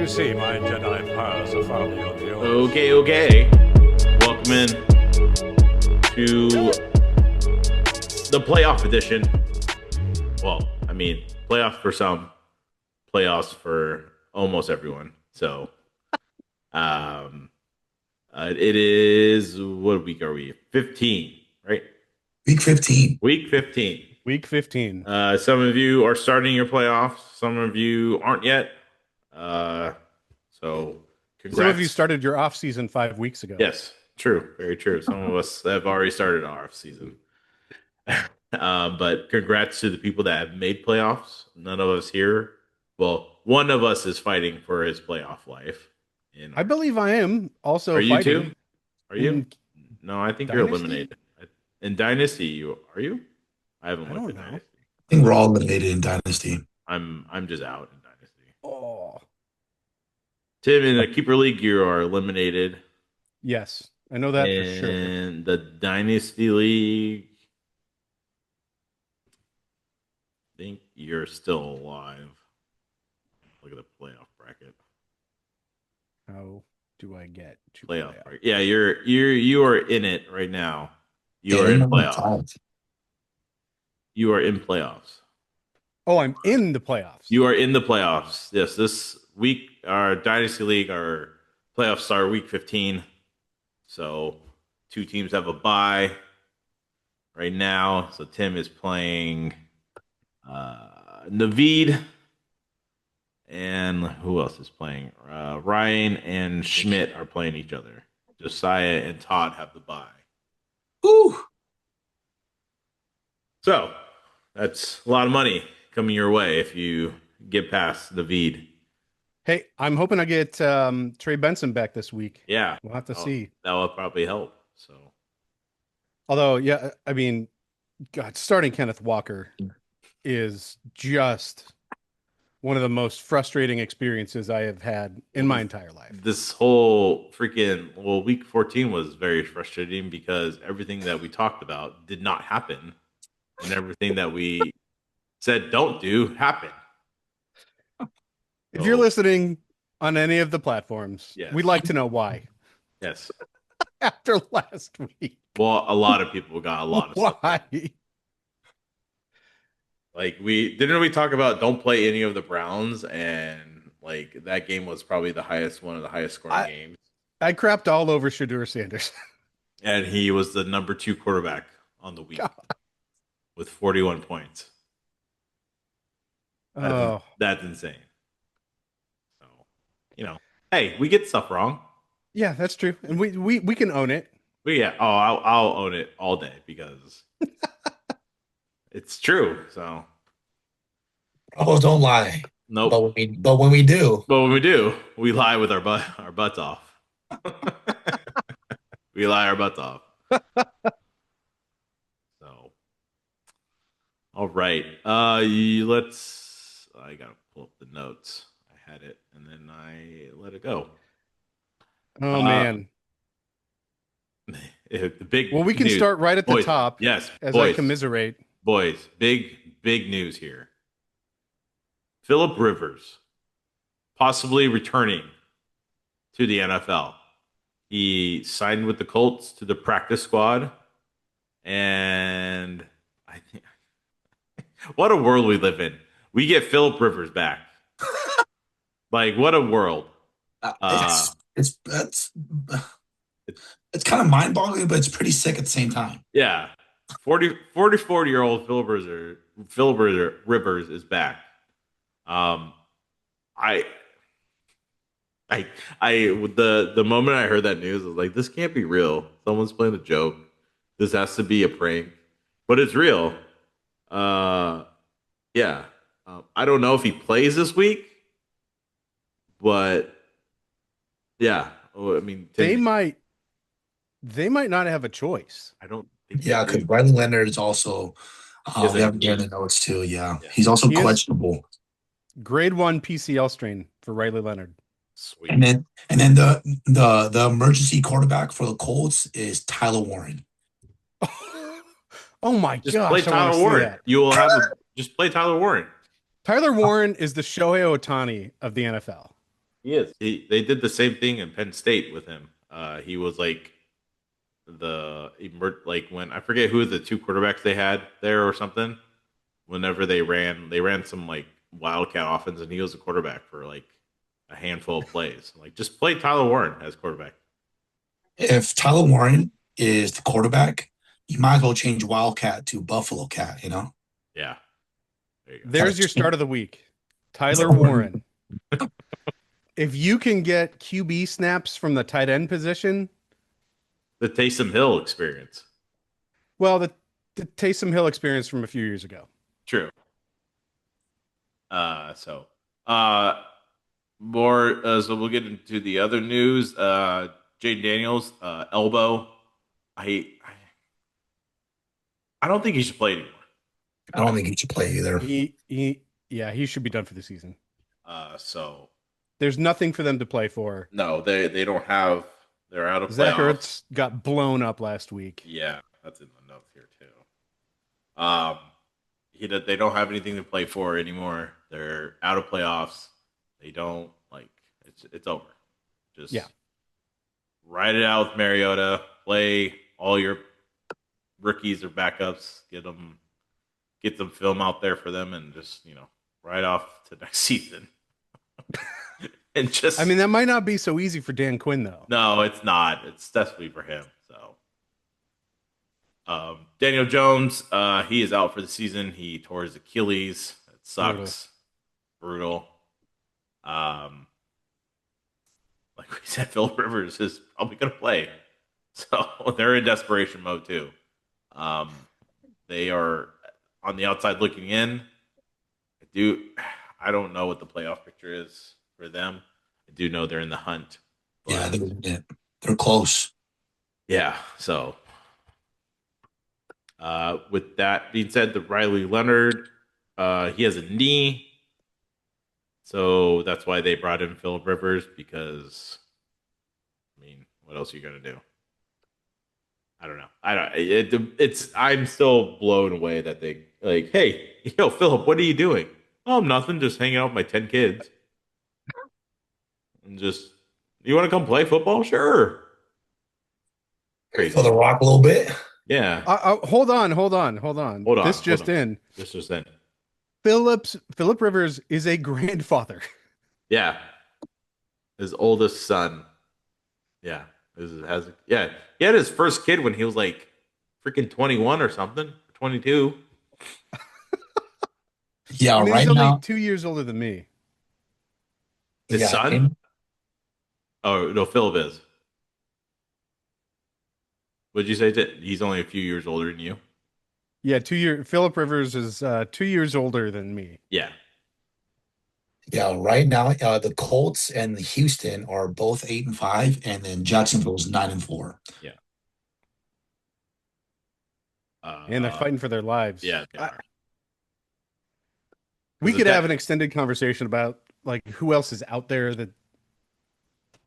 you see, my Jedi powers are far beyond yours. Okay. Welcome in to the playoff edition. Well, I mean, playoffs for some, playoffs for almost everyone. So, it is, what week are we? 15, right? Week 15. Week 15. Week 15. Some of you are starting your playoffs. Some of you aren't yet. So congrats. Some of you started your off season 5 weeks ago. Yes, true. Very true. Some of us have already started our off season. But congrats to the people that have made playoffs. None of us here. Well, one of us is fighting for his playoff life. I believe I am also Are you fighting. too? Are you? No, I think Dynasty? you're eliminated. In Dynasty, are you? I haven't I looked don't at know. Dynasty. I think we're all eliminated in Dynasty. I'm just out in Dynasty. Oh, Tim, in the Keeper League, you are eliminated. yes. I know that for sure. And the Dynasty League, I think you're still alive. Look at the playoff bracket. How do I get to Playoff bracket. Yeah, you are in it right now. You are in playoffs. You are in playoffs. Oh, I'm in the playoffs. You are in the playoffs. Yes, this week, our Dynasty League, our playoffs start week 15. So 2 teams have a bye right now. So Tim is playing Naveed. And who else is playing? Ryan and Schmidt are playing each other. Josiah and Todd have the bye. Ooh. So that's a lot of money coming your way if you get past Naveed. Hey, I'm hoping I get Trey Benson back this week. Yeah. We'll have to see. That will probably help. So, Although, yeah, I mean, God, starting Kenneth Walker is just one of the most frustrating experiences I have had in my entire life. This whole week 14 was very frustrating because everything that we talked about did not happen. And everything that we said don't do happened. If you're listening on any of the platforms, Yes. we'd like to know why. Yes. After last week. Well, a lot of people got a lot of stuff. Why? Like we talk about don't play any of the Browns, and like that game was probably one of the highest scoring games. I crapped all over Shadur Sanders. And he was the number 2 quarterback on the week with 41 points. That's insane. So, hey, we get stuff wrong. Yeah, that's true. And we can own it. But yeah, I'll own it all day because it's true. So, Don't lie. nope. But when we do, we lie with our butts off. We lie our butts off. So, all right. I gotta pull up the notes. I had it and then I let it go. Oh man. The big. Well, we can news. start right at the Boys, top. Yes, as boys, I commiserate. Boys, big news here. Phillip Rivers possibly returning to the NFL. He signed with the Colts to the practice squad, and I think what a world we live in. We get Phillip Rivers back. Like what a world. it's kind of mind-boggling, but it's pretty sick at the same time. Yeah. 44-year-old Phillip Rivers is back. The moment I heard that news, I was like, this can't be real. Someone's playing a joke. This has to be a prank. But it's real. Yeah. I don't know if he plays this week, but yeah. I mean, They might not have a choice. I don't think. Yeah, because Riley Leonard is also. We have the notes too. Yeah, he's also questionable. Grade 1 PCL strain for Riley Leonard. Sweet. And then the emergency quarterback for the Colts is Tyler Warren. Oh my Just gosh! play Tyler Warren. You will just play Tyler Warren. Tyler Warren is the Shohei Ohtani of the NFL. He is. They did the same thing in Penn State with him. He was like like when I forget who the two quarterbacks they had there or something. Whenever they ran some like wildcat offense, and he was a quarterback for like a handful of plays. Like just play Tyler Warren as quarterback. If Tyler Warren is the quarterback, you might as well change Wildcat to Buffalo Cat, you know? Yeah, there you go. There's your start of the week. Tyler Warren. If you can get QB snaps from the tight end position, The Taysom Hill experience. well, the Taysom Hill experience from a few years ago. True. So more. So we'll get into the other news. Jaden Daniels, elbow. I don't think he should play anymore. I don't think he should play either. He should be done for the season. So There's nothing for them to play for. no, they don't have. They're out of Zach playoffs. Ertz got blown up last week. Yeah, that's in the notes here too. They don't have anything to play for anymore. They're out of playoffs. They don't like it's over. Just ride it out with Mariota. Play all your rookies or backups. Get some film out there for them, and just ride off to next season. And just that might not be so easy for Dan Quinn though. no, it's not. It's definitely for him. So Daniel Jones, he is out for the season. He tore his Achilles. It sucks. Brutal. Like we said, Phillip Rivers is probably going to play. So they're in desperation mode too. They are on the outside looking in. I don't know what the playoff picture is for them. I do know they're in the hunt. Yeah, they're close. Yeah, so with that being said, the Riley Leonard, he has a knee. So that's why they brought in Phillip Rivers, because what else are you gonna do? I don't know. I'm still blown away that they like, hey, Phillip, what are you doing? Oh, nothing, just hanging out with my 10 kids. And just, you want to come play football? Sure. Crazy. For the rock a little bit. Yeah. Hold on. This just in. Phillip Rivers is a grandfather. Yeah. His oldest son. Yeah. He had his first kid when he was like freaking 21 or something, 22. Yeah, he's right only now 2 years older than me. His son? Oh, no, Philip is. Would you say he's only a few years older than you? Yeah, Phillip Rivers is 2 years older than me. Yeah. Yeah, right now the Colts and the Houston are both 8-5, and then Jacksonville's 9-4. Yeah. And they're fighting for their lives. Yeah, they are. We could have an extended conversation about like who else is out there that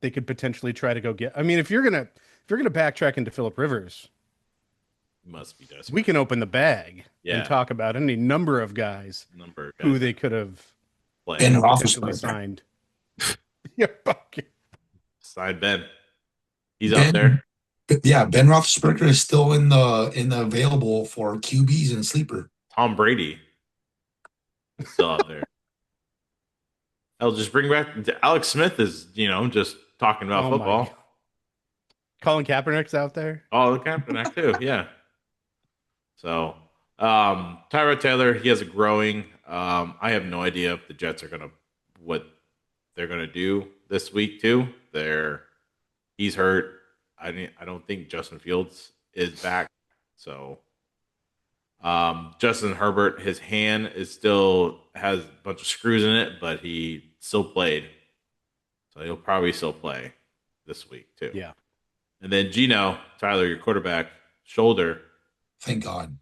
they could potentially try to go get. If you're gonna backtrack into Phillip Rivers, must be desperate. we can open the bag and talk about any number of guys who they could have potentially signed. Yeah, signed Ben. He's out there. Yeah, Ben Roethlisberger is still in the available for QBs and sleeper. Tom Brady is still out there. I'll just bring back Alex Smith is just talking about football. Colin Kaepernick's out there. Oh, Kaepernick too. Yeah. So, Tyrod Taylor, he has a growing. I have no idea if the Jets are what they're gonna do this week too. He's hurt. I don't think Justin Fields is back. So, Justin Herbert, his hand has a bunch of screws in it, but he still played. So he'll probably still play this week too. Yeah. And then Gino, Tyler, your quarterback, shoulder. Thank God.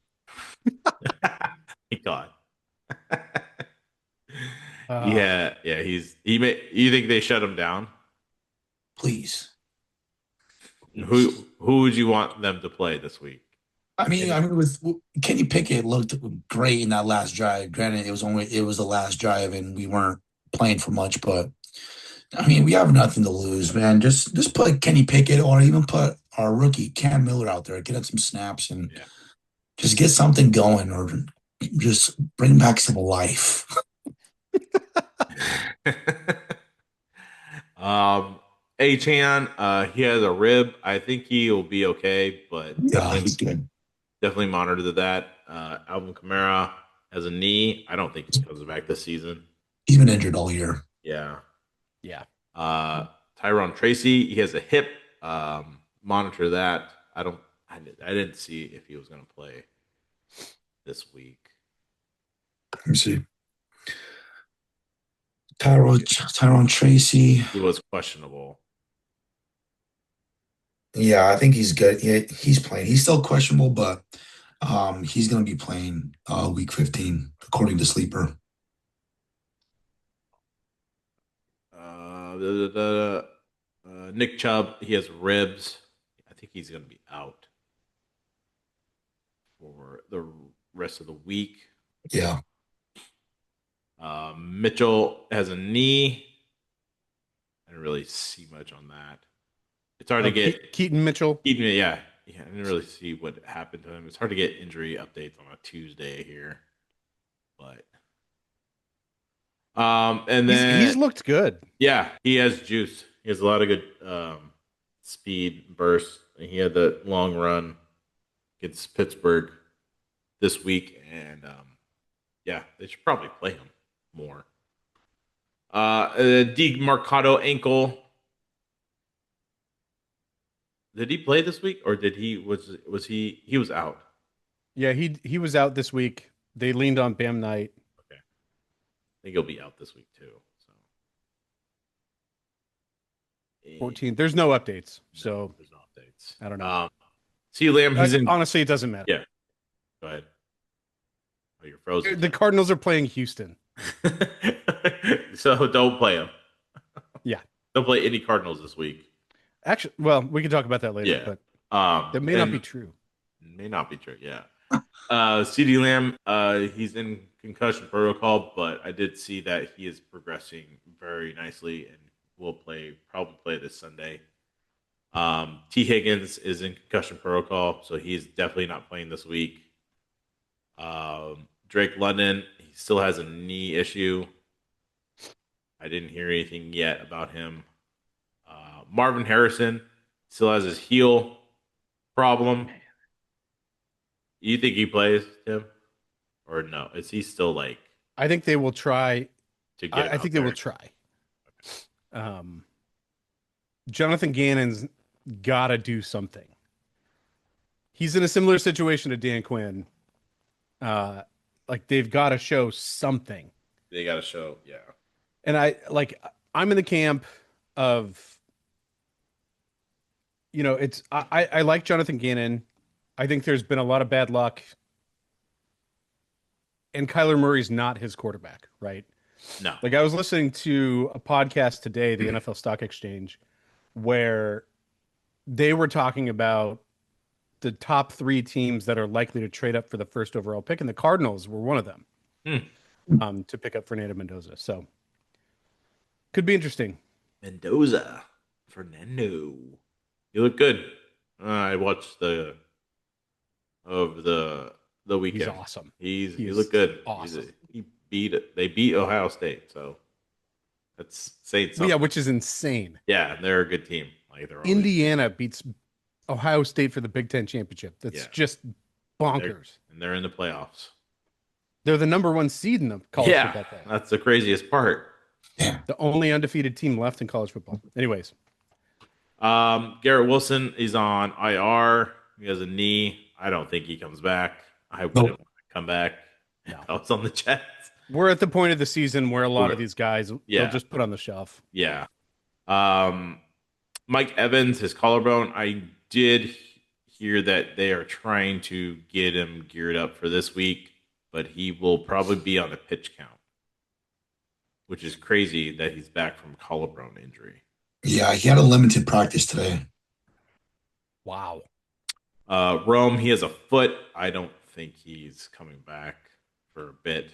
Thank God. Yeah. You think they shut him down? Please. Who would you want them to play this week? With Kenny Pickett looked great in that last drive. Granted, it was the last drive and we weren't playing for much, but I mean, we have nothing to lose, man. Just put Kenny Pickett or even put our rookie Cam Miller out there, get him some snaps and Yeah. just get something going or just bring back some life. um, Achan, he has a rib. I think he'll be okay, but Yeah, he's good. definitely monitor that. Alvin Kamara has a knee. I don't think he comes back this season. He's been injured all year. Yeah. Yeah. Uh, Tyron Tracy, he has a hip. Monitor that. I didn't see if he was going to play this week. Let me see. Tyron Tracy. He was questionable. Yeah, I think he's good. Yeah, he's playing. He's still questionable, but he's gonna be playing week 15, according to Sleeper. Nick Chubb, he has ribs. I think he's going to be out for the rest of the week. Yeah. Mitchell has a knee. I didn't really see much on that. It's hard to get Keaton Mitchell. yeah. I didn't really see what happened to him. It's hard to get injury updates on a Tuesday here, but and then He's looked good. yeah, he has juice. He has a lot of good speed burst. He had the long run against Pittsburgh this week, and yeah, they should probably play him more. D Mercado ankle. Did he play this week, or did he was he was out? Yeah, he was out this week. They leaned on Bam Knight. Okay, I think he'll be out this week too. So 14. There's no updates, so there's no updates. I don't know. C. Lamb, he's in. Honestly, it doesn't matter. Yeah, go ahead. Oh, you're frozen. The Cardinals are playing Houston. So don't play them. Yeah. Don't play any Cardinals this week. Actually, well, we can talk about that later, Yeah. but that may not be true. May not be true, yeah. CD Lamb, he's in concussion protocol, but I did see that he is progressing very nicely and will probably play this Sunday. T. Higgins is in concussion protocol, so he's definitely not playing this week. Drake London, he still has a knee issue. I didn't hear anything yet about him. Marvin Harrison still has his heel problem. You think he plays, Tim? Or no? Is he still like I think they will try to get I think they will try. Jonathan Gannon's got to do something. He's in a similar situation to Dan Quinn. Like they've got to show something. They got to show, yeah. And I'm in the camp of, I like Jonathan Gannon. I think there's been a lot of bad luck. And Kyler Murray's not his quarterback, right? No. Like I was listening to a podcast today, the NFL Stock Exchange, where they were talking about the top 3 teams that are likely to trade up for the first overall pick, and the Cardinals were one of them to pick up Fernando Mendoza. So could be interesting. Fernando. You look good. I watched the weekend. He's awesome. He looked good. Awesome. They beat Ohio State, so that's saying something. Yeah, which is insane. Yeah, they're a good team. Like Indiana beats Ohio State for the Big Ten championship. That's just bonkers. They're in the playoffs. They're the number 1 seed in the college football playoff. That's the craziest part. Yeah. The only undefeated team left in college football. Anyways. Garrett Wilson is on IR. He has a knee. I don't think he comes back. I wouldn't want to come back. No. I was on the Jets. We're at the point of the season where a lot of these guys they'll just put on the shelf. Yeah. Mike Evans, his collarbone. I did hear that they are trying to get him geared up for this week, but he will probably be on a pitch count, which is crazy that he's back from collarbone injury. Yeah, he had a limited practice today. Wow. Rome, he has a foot. I don't think he's coming back for a bit.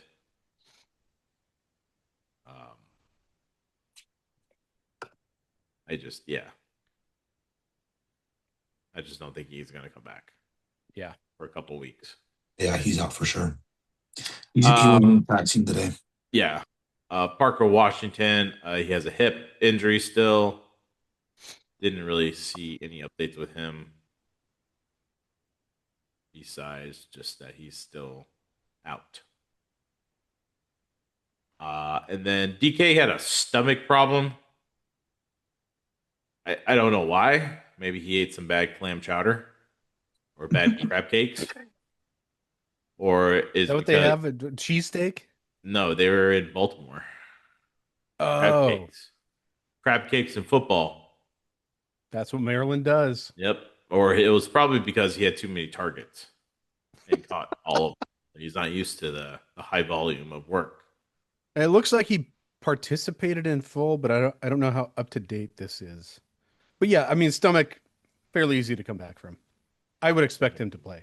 Yeah, I just don't think he's gonna come back Yeah. for a couple weeks. Yeah, he's out for sure. He went Um, in practicing today. yeah. Parker Washington, he has a hip injury still. Didn't really see any updates with him besides just that he's still out. And then DK had a stomach problem. I don't know why. Maybe he ate some bad clam chowder or bad crab cakes. Or Is is that what they because have? A cheesesteak? no, they were in Baltimore. Crab Oh, cakes. Crab cakes and football. that's what Maryland does. Yep. Or it was probably because he had too many targets and caught all of them. He's not used to the high volume of work. And it looks like he participated in full, but I don't know how up to date this is. But yeah, I mean, stomach fairly easy to come back from. I would expect him to play.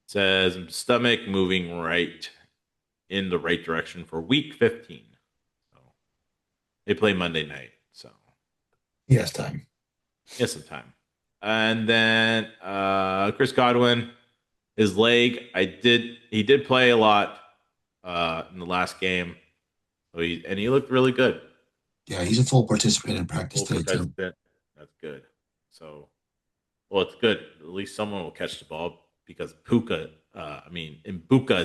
Says stomach moving right in the right direction for week 15. So they play Monday night. So He has time. he has some time. And then Chris Godwin, his leg, he did play a lot in the last game. So he looked really good. Yeah, he's a full participant in practice Full today too. participant. That's good. So well, it's good. At least someone will catch the ball because Mbuka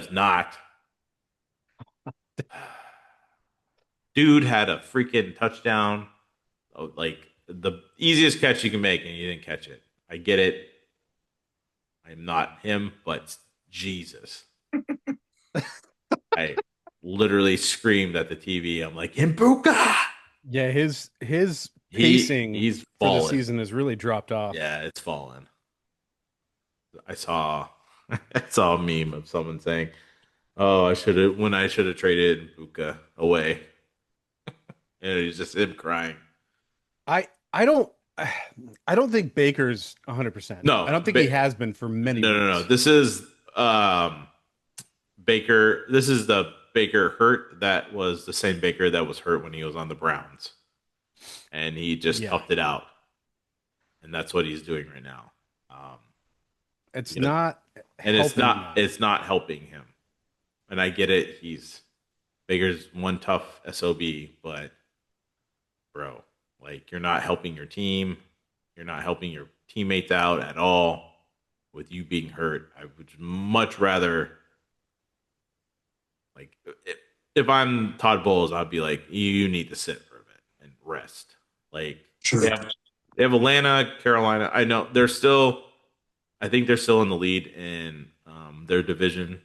is not. Dude had a freaking touchdown, like the easiest catch you can make, and he didn't catch it. I get it. I'm not him, but Jesus. I literally screamed at the TV. I'm like, Mbuka! Yeah, his pacing He's for the fallen. season has really dropped off. Yeah, it's fallen. I saw I saw a meme of someone saying, "Oh, I should have traded Buka away." And it was just him crying. I don't I don't think Baker's 100%. No, I don't think he has been for many no. weeks. This is Baker. This is the Baker hurt that was the same Baker that was hurt when he was on the Browns, and he just Yeah. toughed it out, and that's what he's doing right now. It's You know, not and helping him. it's not helping him. And I get it. Baker's one tough SOB, but bro, like you're not helping your team. You're not helping your teammates out at all with you being hurt. I would much rather like if I'm Todd Bowles, I'd be like, you need to sit for a bit and rest. Like Sure. they have Atlanta, Carolina. I think they're still in the lead in their division.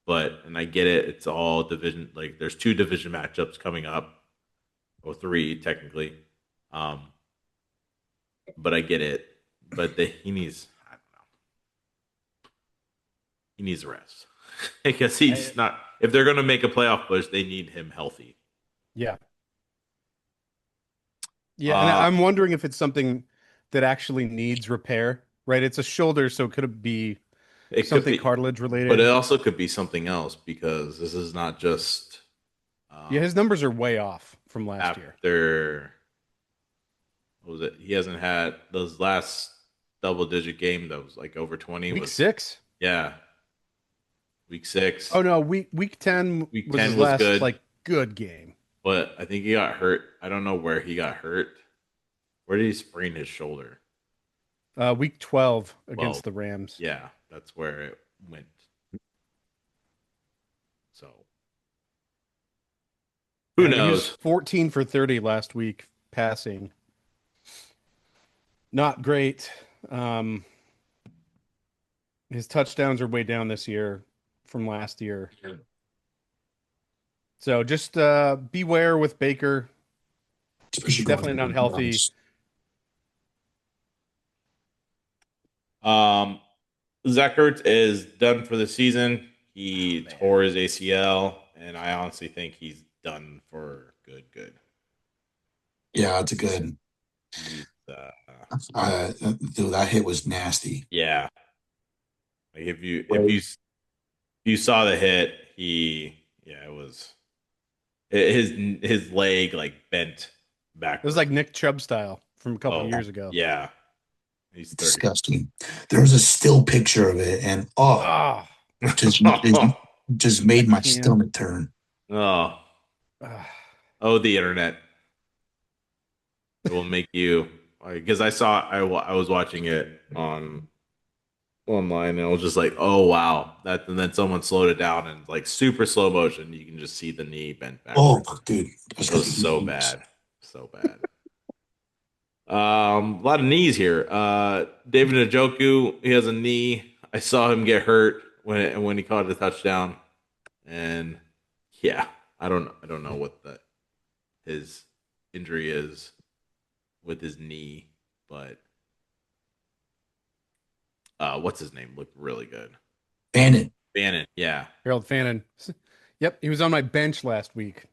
And I get it. It's all division. Like there's 2 division matchups coming up, or 3 technically. But I get it. But he needs. I don't know. He needs rest because he's not. If they're going to make a playoff push, they need him healthy. Yeah. Yeah, and I'm wondering if it's something that actually needs repair, right? It's a shoulder, so could it be something cartilage related? But it also could be something else because this is not just. Yeah, his numbers are way off from last year. What was it? He hasn't had those last double-digit game that was like over 20. Week 6? Yeah. Week 6. Oh no, week 10 Week was 10 his was last good. like good game. But I think he got hurt. I don't know where he got hurt. Where did he sprain his shoulder? Week 12 against the Rams. Yeah, that's where it went. So who knows? He was 14 for 30 last week passing. Not great. His touchdowns are way down this year from last year. Yeah. So just beware with Baker. Especially Definitely not healthy. Zach Ertz is done for the season. He tore his ACL, and I honestly think he's done for good. Yeah, it's a good. Dude, that hit was nasty. Yeah. Like if you saw the hit, it was his leg like bent back. It was like Nick Chubb style from a couple Oh, years ago. yeah. He's 30. Disgusting. There's a still picture of it, and Ah, just made my can't. stomach turn. Oh, ah. oh, the internet. It will make you, because I was watching it online and I was just like, oh wow, and then someone slowed it down and like super slow motion. You can just see the knee bent Oh, backwards. dude, It was so bad, so bad. A lot of knees here. David Njoku, he has a knee. I saw him get hurt when he caught a touchdown, and yeah, I don't know what his injury is with his knee, but what's his name? Looked really good. Bannon. Bannon, yeah. Harold Fannin. Yep, he was on my bench last week.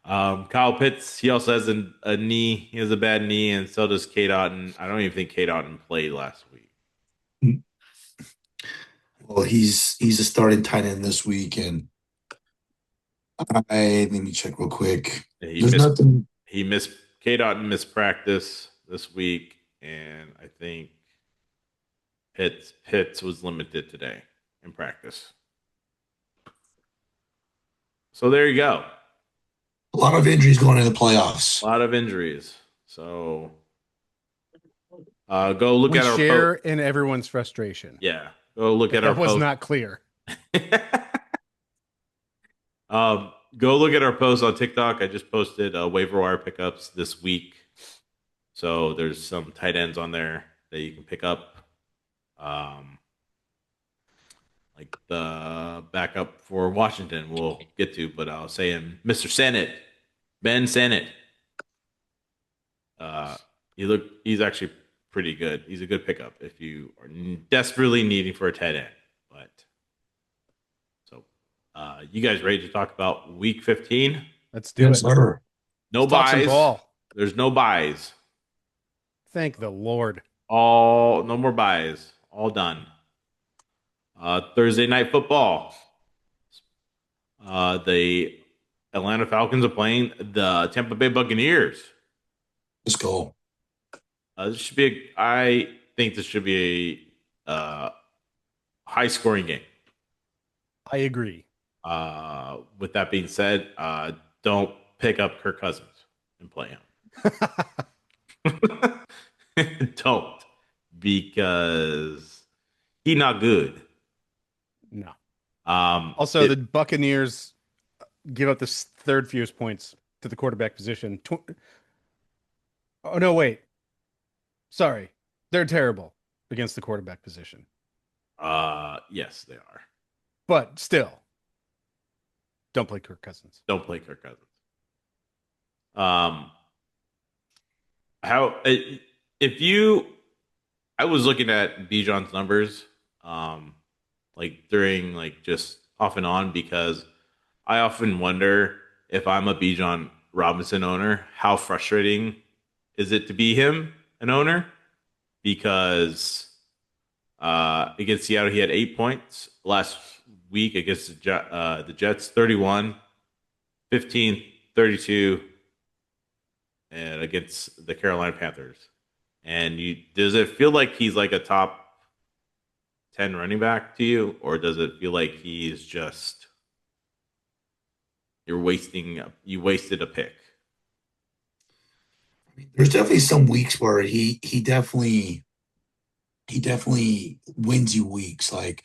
Kyle Pitts, he also has a knee. He has a bad knee, and so does Kate Otten. I don't even think Kate Otten played last week. Well, he's a starting tight end this week, and let me check real quick. There's nothing. He missed Kate Otten missed practice this week, and I think Pitts was limited today in practice. So there you go. A lot of injuries going into the playoffs. A lot of injuries. So go look We at our share in everyone's frustration. Yeah. Go look at our That was post. not clear. Go look at our post on TikTok. I just posted waiver wire pickups this week. So there's some tight ends on there that you can pick up. Like the backup for Washington we'll get to, but I'll say him, Mr. Sennett, Ben Sennett. He's actually pretty good. He's a good pickup if you are desperately needing for a tight end. But so you guys ready to talk about week 15? Let's do it. Sir. No Talk some buys. ball. There's no buys. Thank the Lord. No more buys. All done. Thursday night football. The Atlanta Falcons are playing the Tampa Bay Buccaneers. Let's go. I think this should be a high scoring game. I agree. With that being said, don't pick up Kirk Cousins and play him. Don't, because he's not good. No. Also, the Buccaneers give up the third fewest points to the quarterback position. Oh, no, wait. Sorry. They're terrible against the quarterback position. Yes, they are. But still, don't play Kirk Cousins. Don't play Kirk Cousins. I was looking at Bijan's numbers, like during like just off and on, because I often wonder if I'm a Bijan Robinson owner, how frustrating is it to be him an owner? Because against Seattle, he had 8 points last week against the Jets, 31, 15, 32, and against the Carolina Panthers. And does it feel like he's like a top 10 running back to you, or does it feel like he's just you wasted a pick? There's definitely some weeks where he definitely wins you weeks, like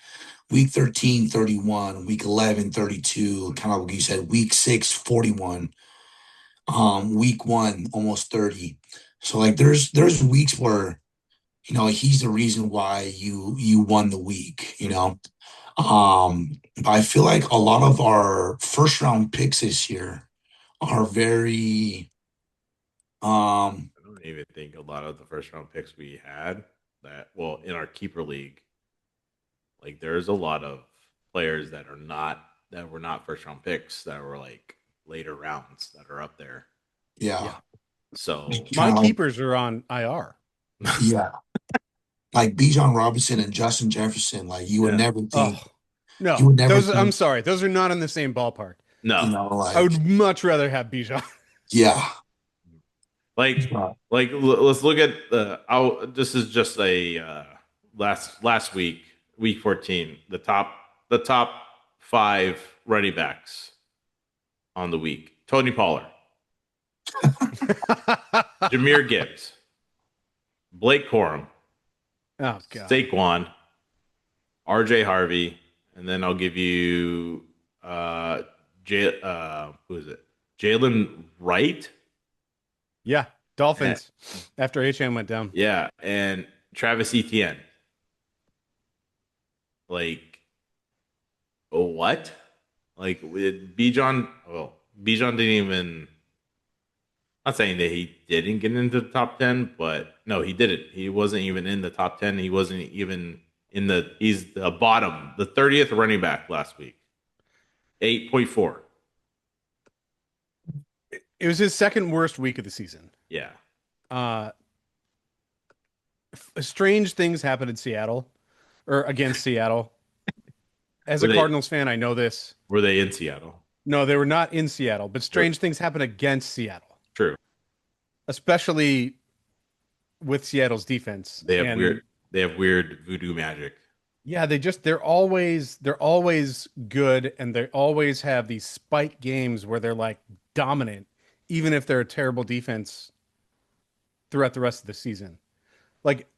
week 13, 31, week 11, 32, kind of like you said, week 6, 41, week 1, almost 30. So like there's weeks where, he's the reason why you won the week, But I feel like a lot of our first round picks this year are very I don't even think a lot of the first round picks we had in our keeper league, like there's a lot of players that were not first round picks, that were like later rounds, that are up there. yeah. So My keepers are on IR. Yeah. Like Bijan Robinson and Justin Jefferson, like you would never think. No, You would never I'm think. sorry. Those are not in the same ballpark. No, You know, I like would much rather have Bijan. yeah. like Uh, let's look at the. This is just a last week, week 14. The top 5 running backs on the week: Tony Pollard, Jameer Gibbs, Blake Corum, Oh God. Saquon, R.J. Harvey, and then I'll give you who is it? Jalen Wright. Yeah. Eh, Dolphins after HM went down. yeah, and Travis Etienne. Like, oh, what? Like with Bijan? Well, Bijan didn't even. Not saying that he didn't get into the top 10, but no, he didn't. He wasn't even in the top 10. He wasn't even in the. He's the bottom, the 30th running back last week. 8.4. It was his second worst week of the season. Yeah. Uh, Strange things happened in Seattle or against Seattle. As Were a they Cardinals fan, I know this. were they in Seattle? No, they were not in Seattle, but True. strange things happen against Seattle, True. especially with Seattle's defense. They have And weird. They have weird voodoo magic. yeah, they're always good, and they always have these spike games where they're like dominant, even if they're a terrible defense throughout the rest of the season. Like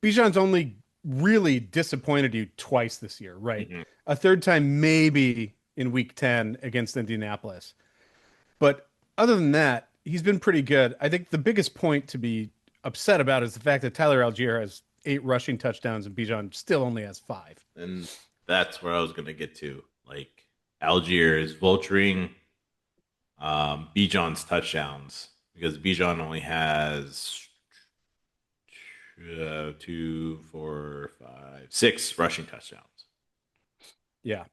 Bijan's only really disappointed you twice this year, right? Mhm. A third time maybe in week 10 against Indianapolis. But other than that, he's been pretty good. I think the biggest point to be upset about is the fact that Tyler Algier has 8 rushing touchdowns and Bijan still only has 5. And that's where I was gonna get to. Like Algier is vulturing Bijan's touchdowns because Bijan only has 2, 4, 5, 6 rushing touchdowns. Yeah.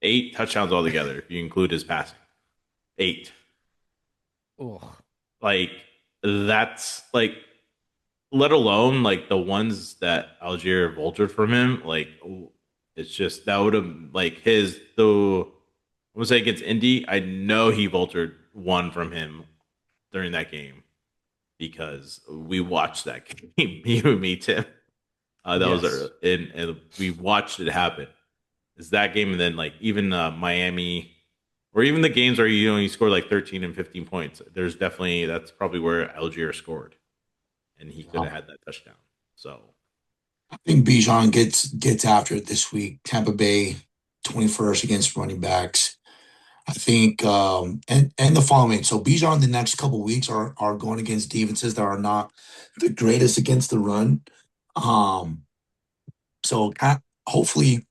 8 touchdowns altogether if you include his passing. 8. Ugh. Like that's like let alone like the ones that Algier vultured from him, like it's just that would have like his though I would say against Indy, I know he vultured one from him during that game because we watched that game, you and me, Tim. That was Yes. and we watched it happen. It's that game, and then like even Miami, or even the games where you scored like 13 and 15 points. There's definitely that's probably where Algier scored, and he could have had that touchdown. So I think Bijan gets after it this week. Tampa Bay, 21st against running backs. I think and the following. So Bijan the next couple weeks are going against defenses that are not the greatest against the run. Um, so hopefully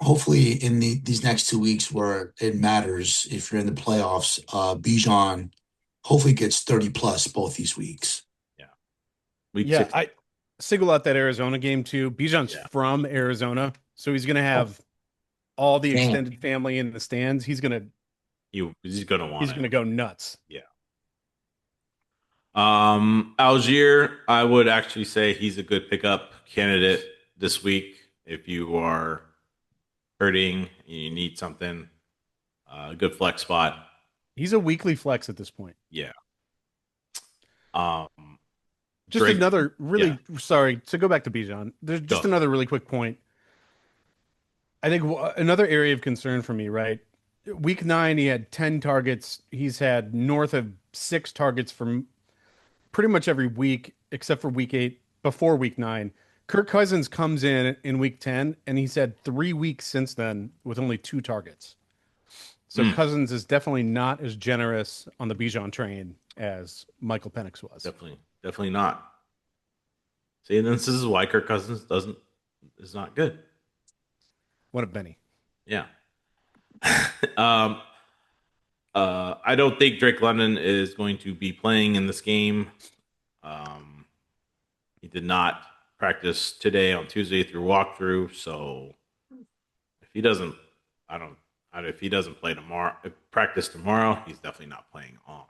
hopefully in these next 2 weeks where it matters if you're in the playoffs, Bijan hopefully gets 30 plus both these weeks. yeah, week Yeah, 6. I single out that Arizona game too. Bijan's Yeah, from Arizona, so he's going to Oh, have all the damn. extended family in the stands. he's gonna want He's it. going to go nuts. Yeah. Algier, I would actually say he's a good pickup candidate this week if you are hurting, you need something, good flex spot. He's a weekly flex at this point. Yeah. Um, Just Drake, another yeah, really sorry to go back to Bijan. There's just go. another really quick point. I think another area of concern for me, right? Week 9, he had 10 targets. He's had north of 6 targets from pretty much every week except for week 8 before week 9. Kirk Cousins comes in week 10, and he's had 3 weeks since then with only 2 targets. So Mm, Cousins is definitely not as generous on the Bijan train as Michael Penix was. definitely not. See, and this is why Kirk Cousins is not good. What a Benny. Yeah. um, I don't think Drake London is going to be playing in this game. Um, he did not practice today on Tuesday through walkthrough, so if he doesn't, I don't, if he doesn't play tomorrow, practice tomorrow, he's definitely not playing on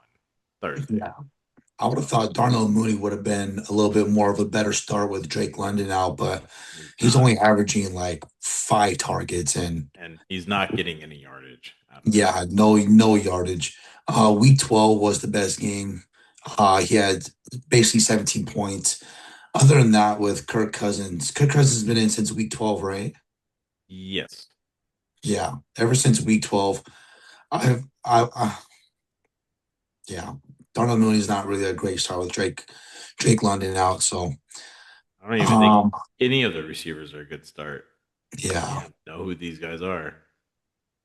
Thursday. Yeah. I would have thought Darnell Mooney would have been a little bit more of a better start with Drake London out, but He's he's not, only averaging like 5 targets and and he's not getting any yardage at all. yeah, no yardage. Week 12 was the best game. He had basically 17 points. Other than that, with Kirk Cousins has been in since week 12, right? Yes. Yeah, ever since week 12. I yeah, Darnell Mooney's not really a great start with Drake London out. So, I don't even think um, any of the receivers are a good start. I don't yeah, even know who these guys are.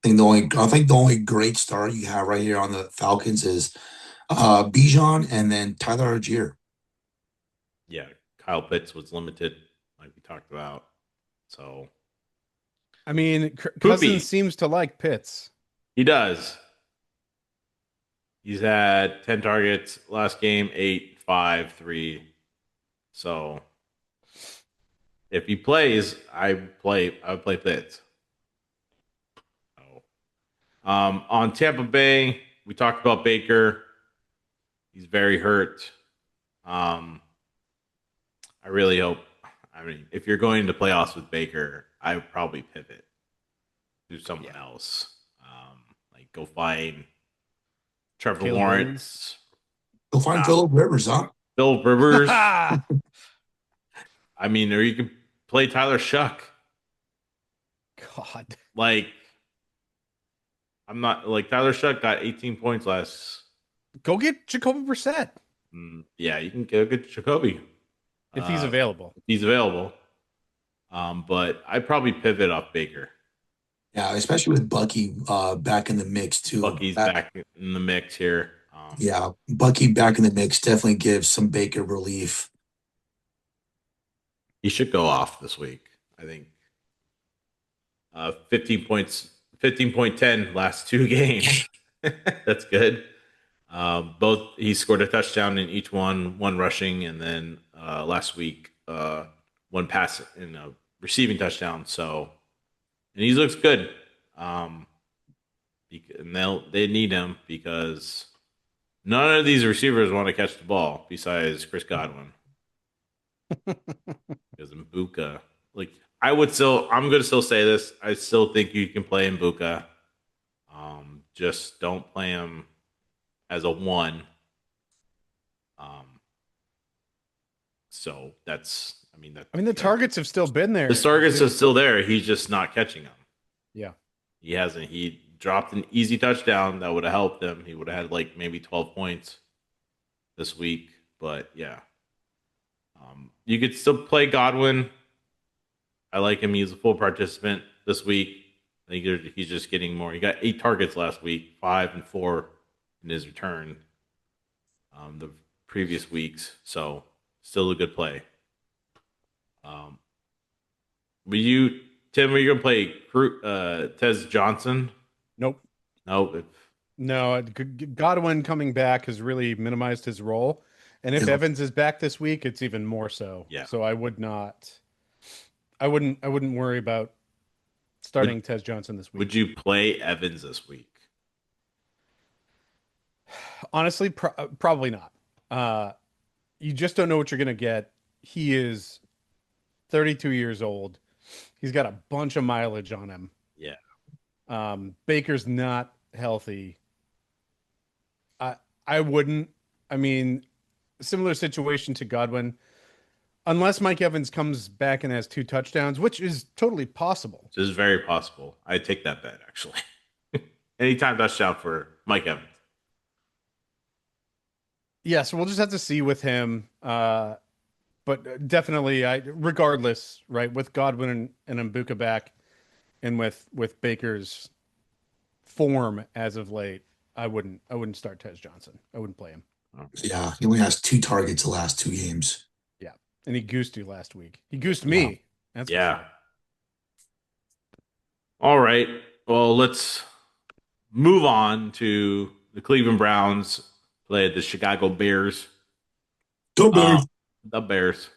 I think the only great start you have right here on the Falcons is Bijan and then Tyler Algier. Yeah, Kyle Pitts was limited, like we talked about. So I mean, Cousins Poopy, seems to like Pitts. he does. He's had 10 targets last game, 8, 5, 3. So if he plays, I would play Pitts. So, on Tampa Bay, we talked about Baker. He's very hurt. Um, I really hope. I mean, if you're going to playoffs with Baker, I would probably pivot to someone else. Like go find Trevor Caleb Lawrence, Go find Phillip Rivers, huh? Phillip Rivers. Williams. I mean, or you can play Tyler Shuck. God. Like, I'm not like Tyler Shuck got 18 points last. Go get Jacoby Brissett Yeah, you can get a good Jacoby if he's available. if he's available. But I'd probably pivot off Baker. Yeah, especially with Bucky back in the mix too. Bucky's back in the mix here. Yeah, Bucky back in the mix definitely gives some Baker relief. He should go off this week. I think 15 points, 15.10 last 2 games. That's good. Both he scored a touchdown in each one rushing, and then last week one pass in a receiving touchdown. So, and he looks good. And they need him because none of these receivers want to catch the ball besides Chris Godwin. Because Mbuka, like I'm going to still say this. I still think you can play Mbuka. Just don't play him as a one. So The targets have still been there. The targets are still there. He's just not catching them. Yeah. He hasn't. He dropped an easy touchdown that would have helped him. He would have had like maybe 12 points this week. But yeah, you could still play Godwin. I like him. He's a full participant this week. I think he's just getting more. He got 8 targets last week, 5 and 4 in his return. The previous weeks, so still a good play. Tim, were you gonna play Tez Johnson? Nope. Nope. No, Godwin coming back has really minimized his role. And if Evans is back this week, it's even more so. Yeah. So I wouldn't worry about starting Tez Johnson this week. Would you play Evans this week? Honestly, probably not. You just don't know what you're going to get. He is 32 years old. He's got a bunch of mileage on him. Yeah. Baker's not healthy. I wouldn't. I mean, similar situation to Godwin. Unless Mike Evans comes back and has 2 touchdowns, which is totally possible. This is very possible. I'd take that bet, actually. Anytime touchdown for Mike Evans. Yeah, so we'll just have to see with him. But definitely, regardless, right, with Godwin and Mbuka back and with Baker's form as of late, I wouldn't start Tez Johnson. I wouldn't play him. Yeah, he only has 2 targets the last 2 games. Yeah, and he goosed you last week. He goosed me. Yeah. That's yeah. All right. Well, let's move on to the Cleveland Browns played the Chicago Bears. Go Bears. The Bears.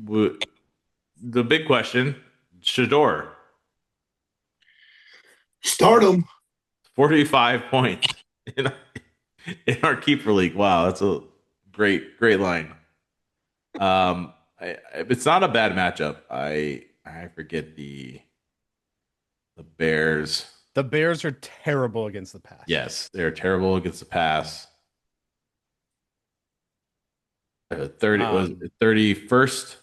The big question: Shador. Start him. 45 points in our keeper league. Wow, that's a great line. It's not a bad matchup. I forget the Bears. The Bears are terrible against the pass. Yes, they're terrible against the pass. 30 was Um, 31st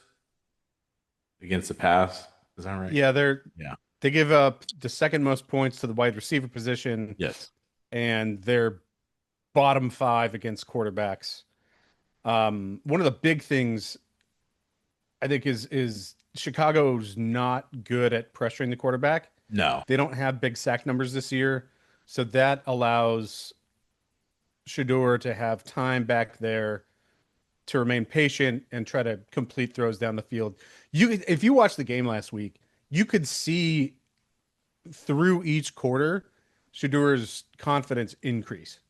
against the pass. Is that right? Yeah, Yeah. they give up the second most points to the wide receiver position, Yes. and they're bottom 5 against quarterbacks. One of the big things I think is Chicago's not good at pressuring the quarterback. No. They don't have big sack numbers this year, so that allows Shador to have time back there to remain patient and try to complete throws down the field. If you watched the game last week, you could see through each quarter Shador's confidence increase.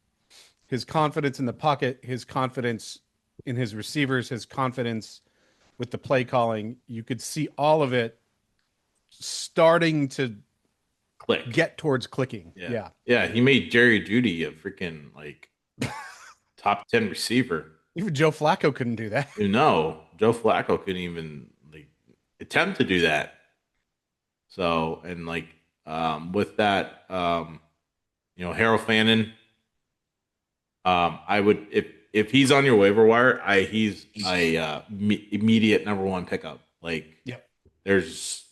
His confidence in the pocket, his confidence in his receivers, his confidence with the play calling. You could see all of it starting to Click. get towards clicking. Yeah. Yeah. Yeah. He made Jerry Judy a freaking like top 10 receiver. Even Joe Flacco couldn't do that. No, Joe Flacco couldn't even like attempt to do that. So and like with that, Harold Fannin, I would if he's on your waiver wire, he's immediate number one pickup. Like, Yep. there's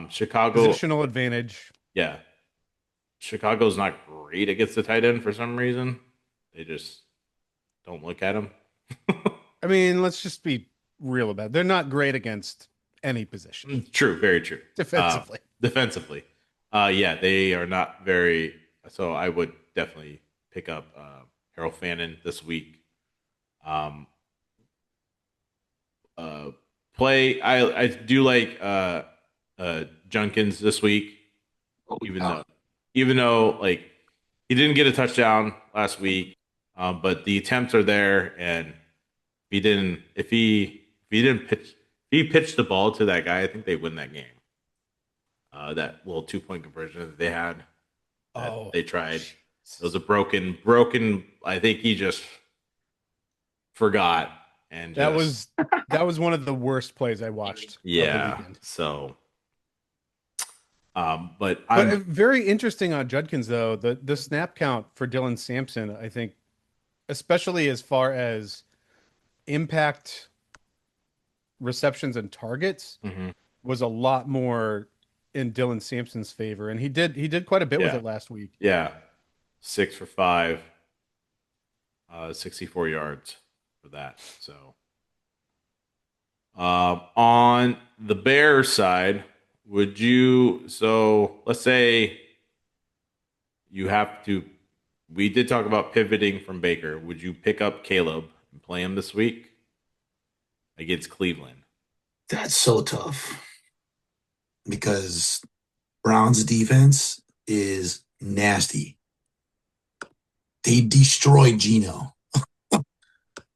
Chicago. Positional advantage. Yeah, Chicago's not great against the tight end for some reason. They just don't look at him. I mean, let's just be real about it. They're not great against any position True, very true. defensively. Defensively, yeah, they are not very. So I would definitely pick up Harold Fannin this week. Play. I do like Junkins this week, even though like he didn't get a touchdown last week, but the attempts are there, and if he pitched the ball to that guy, I think they win that game. That little 2-point conversion that they had, they tried. It was a broken. I think he just forgot, and that was one of the worst plays I watched. Yeah. Of the weekend. So, but I'm very interesting on Judkins though. The snap count for Dylan Sampson, I think, especially as far as impact receptions and targets, was a lot more in Dylan Sampson's favor, and he did quite a bit with it last week. Yeah, 6 for 5, 64 yards for that. So, on the Bears side, would you? So let's say you have to. We did talk about pivoting from Baker. Would you pick up Caleb and play him this week against Cleveland? That's so tough because Browns defense is nasty. They destroyed Geno.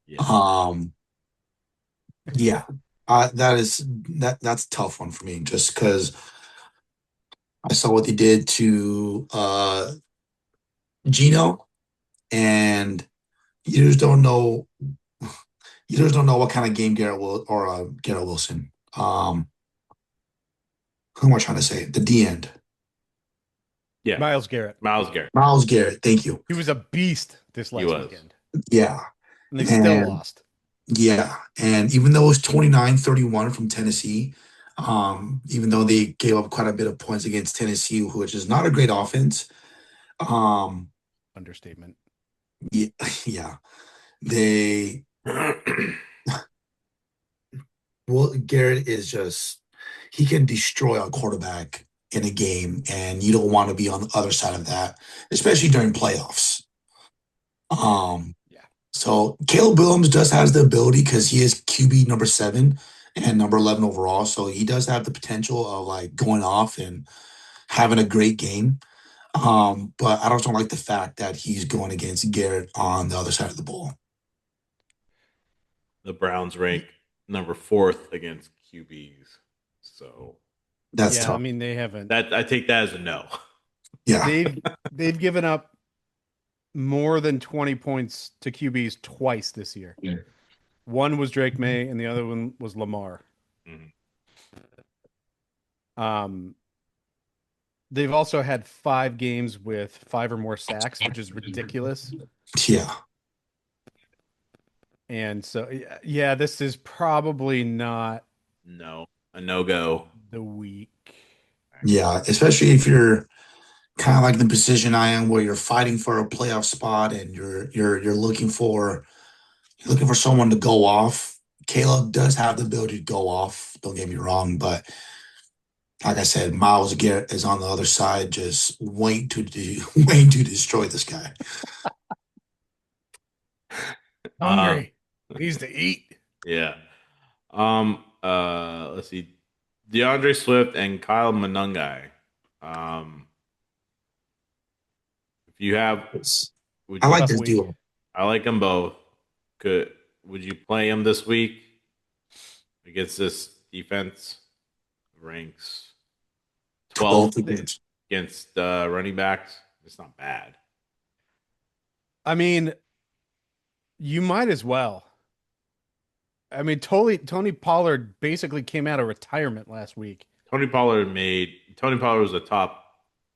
Yeah. Yeah, that's a tough one for me just because I saw what they did to Geno, and you just don't know. You just don't know what kind of game Garrett Wilson. Who am I trying to say? The D end. Yeah. Myles Garrett. Myles Garrett. Myles Garrett. Thank you. He was a beast this last weekend. Yeah. And they still lost. Yeah. And even though it was 29-31 from Tennessee, even though they gave up quite a bit of points against Tennessee, which is not a great offense. Understatement. Yeah. They well, Garrett is just he can destroy a quarterback in a game, and you don't want to be on the other side of that, especially during playoffs. Yeah. So Caleb Williams does has the ability because he is QB number 7 and number 11 overall, so he does have the potential of like going off and having a great game. But I don't like the fact that he's going against Garrett on the other side of the ball. The Browns rank number 4th against QBs. So that's tough. I mean, they haven't. I take that as a no. Yeah. They've given up more than 20 points to QBs twice this year. Yeah. One was Drake May, and the other one was Lamar. Mhm. They've also had 5 games with 5 or more sacks, which is ridiculous. Yeah. And so, yeah, this is probably not No, a no-go. the week. Yeah. Especially if you're kind of like the position I am where you're fighting for a playoff spot and you're looking for someone to go off. Caleb does have the ability to go off, don't get me wrong, but like I said, Miles Garrett is on the other side, just waiting to destroy this guy. Hungry. Needs to eat. Yeah. Let's see. DeAndre Swift and Kyle Monangai. If you have, would I you, like Tough this week. duo. I like them both. Would you play them this week against this defense? Ranks 12 Both against running backs. It's not bad. I mean, you might as well. I mean, Tony Pollard basically came out of retirement last week. Tony Pollard was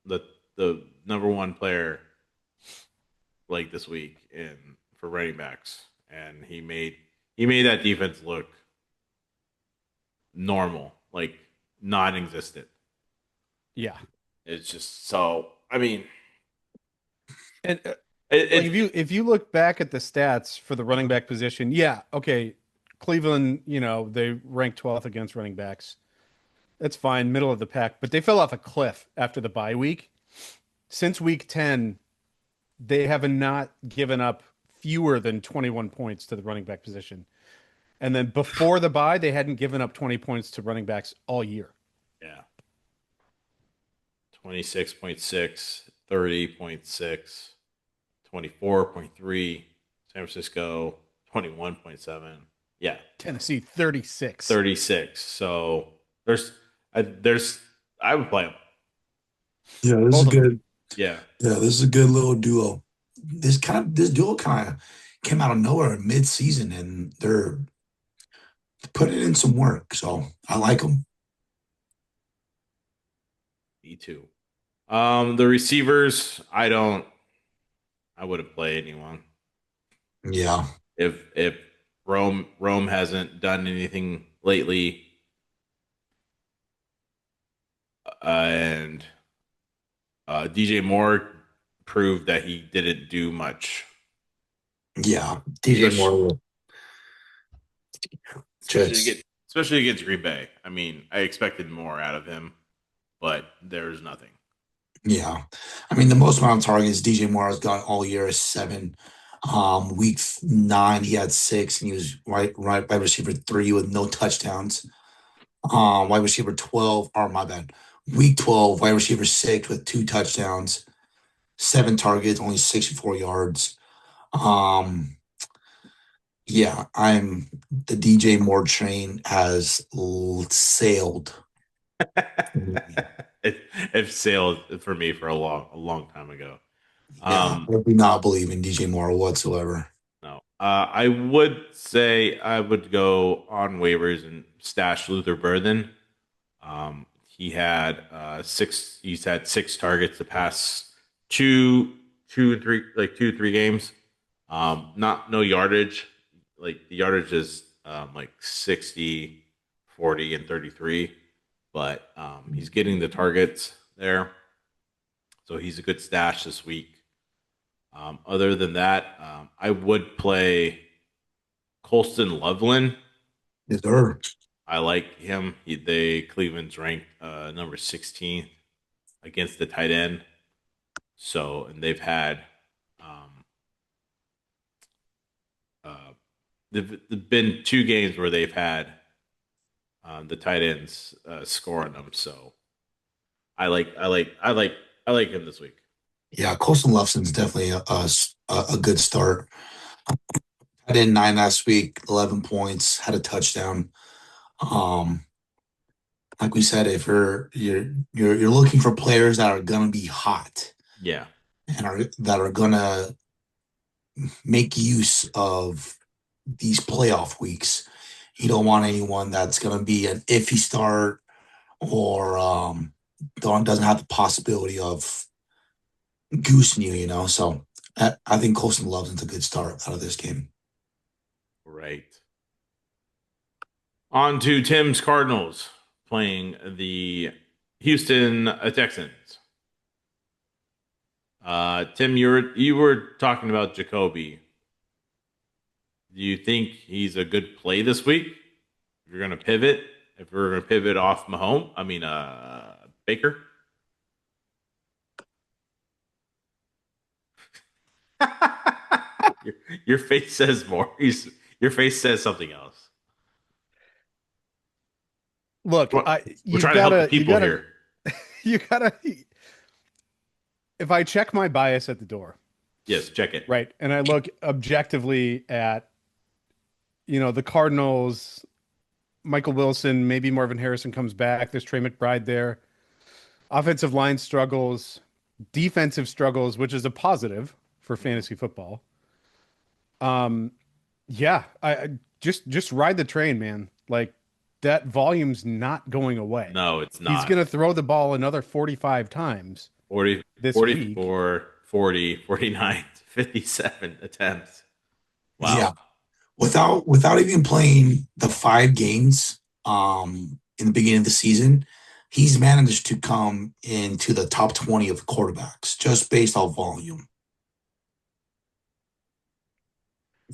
the number one player like this week for running backs, and he made that defense look normal, like non-existent. Yeah. It's just so. I mean, And it, like if you look back at the stats for the running back position, yeah, okay. Cleveland, they ranked 12th against running backs. That's fine, middle of the pack, but they fell off a cliff after the bye week. Since week 10, they have not given up fewer than 21 points to the running back position. And then before the bye, they hadn't given up 20 points to running backs all year. yeah, 26.6, 30.6, 24.3. San Francisco 21.7. Yeah, Tennessee 36. 36. So I would play them. Yeah, this Both is of them. good. Yeah. Yeah, this is a good little duo. This duo kind of came out of nowhere mid-season, and they're putting in some work. So I like them. Me too. The receivers, I wouldn't play anyone. Yeah, If Rome hasn't done anything lately, and DJ Moore proved that he didn't do much. yeah. DJ Moore. Especially against Green Bay. I mean, I expected more out of him, but there's nothing. Yeah, I mean the most amount of targets DJ Moore has got all year is 7. Week 9 he had 6, and he was wide receiver 3 with no touchdowns. Wide receiver 12, or my bad. Week 12, wide receiver 6 with 2 touchdowns, 7 targets, only 64 yards. Yeah, the DJ Moore train has sailed. it sailed for me for a long time ago. Yeah, I do not believe in DJ Moore whatsoever. No, I would say I would go on waivers and stash Luther Burden. He had 6. He's had 6 targets the past 2-3 games. Not no yardage. Like the yardage is like 60, 40, and 33, but he's getting the targets there, so he's a good stash this week. Other than that, I would play Colston Loveland. Yes, sir. I like him. Cleveland's ranked number 16th against the tight end. So, and they've had there've been 2 games where they've had the tight ends score on them. So, I like him this week. Yeah, Colson Lufson's definitely a good start. I did 9 last week, 11 points, had a touchdown. Like we said, if you're looking for players that are gonna be hot Yeah. and that are gonna make use of these playoff weeks. You don't want anyone that's going to be an iffy start or doesn't have the possibility of goosing you, you know. So I think Colson Love's a good start out of this game. Right. On to Tim's Cardinals playing the Houston Texans. Tim, you were talking about Jacoby. Do you think he's a good play this week? If you're going to pivot, if we're going to pivot off Baker. your face says more. Your face says something else. Look, We're trying to help the people here. You gotta. If I check my bias at the door, yes, check it. Right, and I look objectively at, the Cardinals. Michael Wilson, maybe Marvin Harrison comes back. There's Trey McBride there. Offensive line struggles, defensive struggles, which is a positive for fantasy football. Yeah, I just ride the train, man. Like, that volume's not going away. No, it's not. He's going to throw the ball another 45 times 40, this 44, week. 40, 49, 57 attempts. Wow. Yeah. Without even playing the 5 games in the beginning of the season, he's managed to come into the top 20 of quarterbacks just based off volume.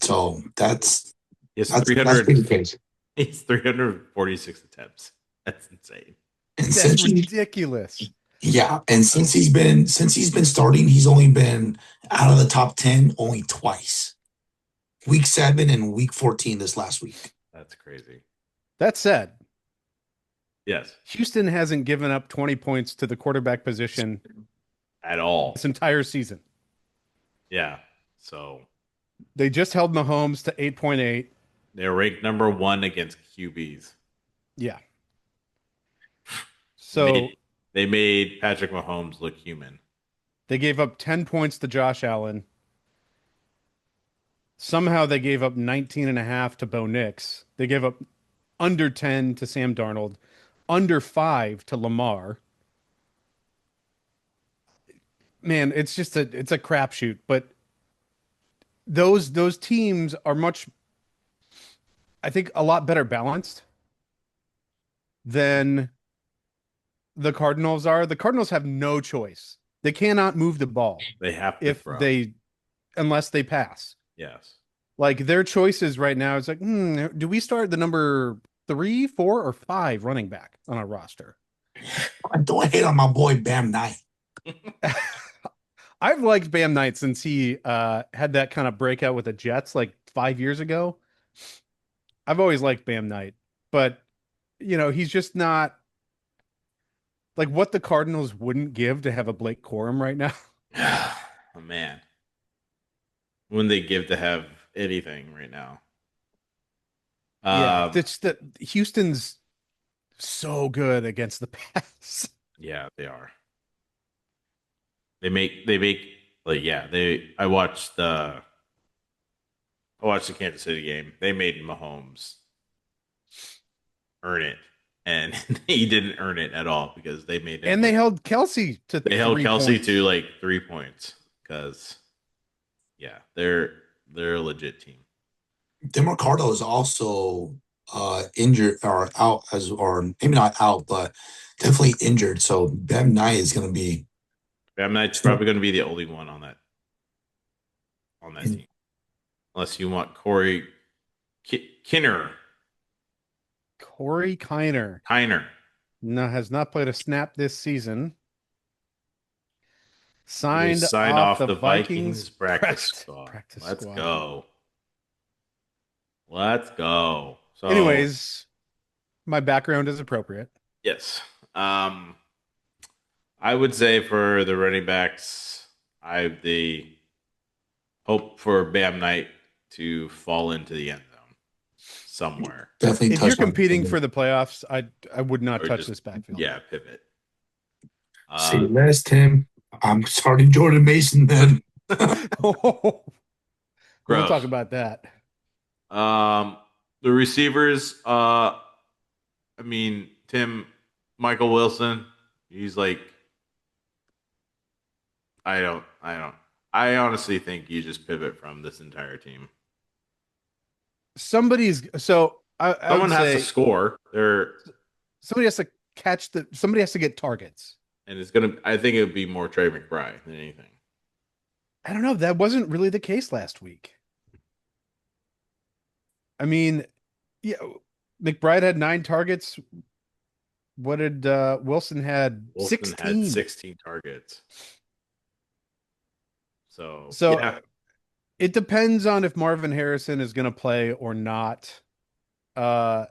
So that's It's that's 300. been the case. It's 346 attempts. That's insane. And That's ridiculous. Yeah, and since he's been starting, he's only been out of the top 10 only twice. Week 7 and week 14 this last week. That's crazy. That said, yes, Houston hasn't given up 20 points to the quarterback position at all this entire season. Yeah, so they just held Mahomes to 8.8. They're ranked number 1 against QBs. Yeah. So they made Patrick Mahomes look human. They gave up 10 points to Josh Allen. Somehow they gave up 19.5 to Bo Nix. They gave up under 10 to Sam Darnold, under 5 to Lamar. Man, it's just a crapshoot. But those teams are much, I think, a lot better balanced than the Cardinals are. The Cardinals have no choice. They cannot move the ball. They have to unless they pass. Yes. Like, their choices right now is like, do we start the number 3, 4, or 5 running back on our roster? Don't hate on my boy Bam Knight. I've liked Bam Knight since he had that kind of breakout with the Jets like 5 years ago. I've always liked Bam Knight, but he's just not like what the Cardinals wouldn't give to have a Blake Corum right now. Oh, man. Wouldn't they give to have anything right now? Yeah, it's that Houston's so good against the pass. Yeah, they are. They make like, yeah, I watched the Kansas City game. They made Mahomes earn it, and he didn't earn it at all because they made it. And they held Kelsey to 3 points. To like 3 points because yeah, they're a legit team. Tim Ricardo is also injured or out or maybe not out, but definitely injured. So Bam Knight is going to be. Bam Knight's probably going to be the only one on that team, unless you want Corey Kiner. Corey Kiner. No, has not played a snap this season. Signed off the Vikings practice squad. Let's go. Let's go. So, anyways, my background is appropriate. Yes. I would say for the running backs, the hope for Bam Knight to fall into the end zone somewhere. Definitely. If you're competing for the playoffs, I would not touch this backfield. Yeah, pivot. Say less, Tim. I'm starting Jordan Mason then. We won't Gross. talk about that. The receivers, I mean, Michael Wilson, he's like, I honestly think you just pivot from this entire team. I would Someone has to say score there, somebody has to somebody has to get targets. and I think it would be more Trey McBride than anything. I don't know. That wasn't really the case last week. I mean, yeah, McBride had 9 targets. What did Wilson had? Wilson 16. had 16 targets. So, So yeah. it depends on if Marvin Harrison is going to play or not. It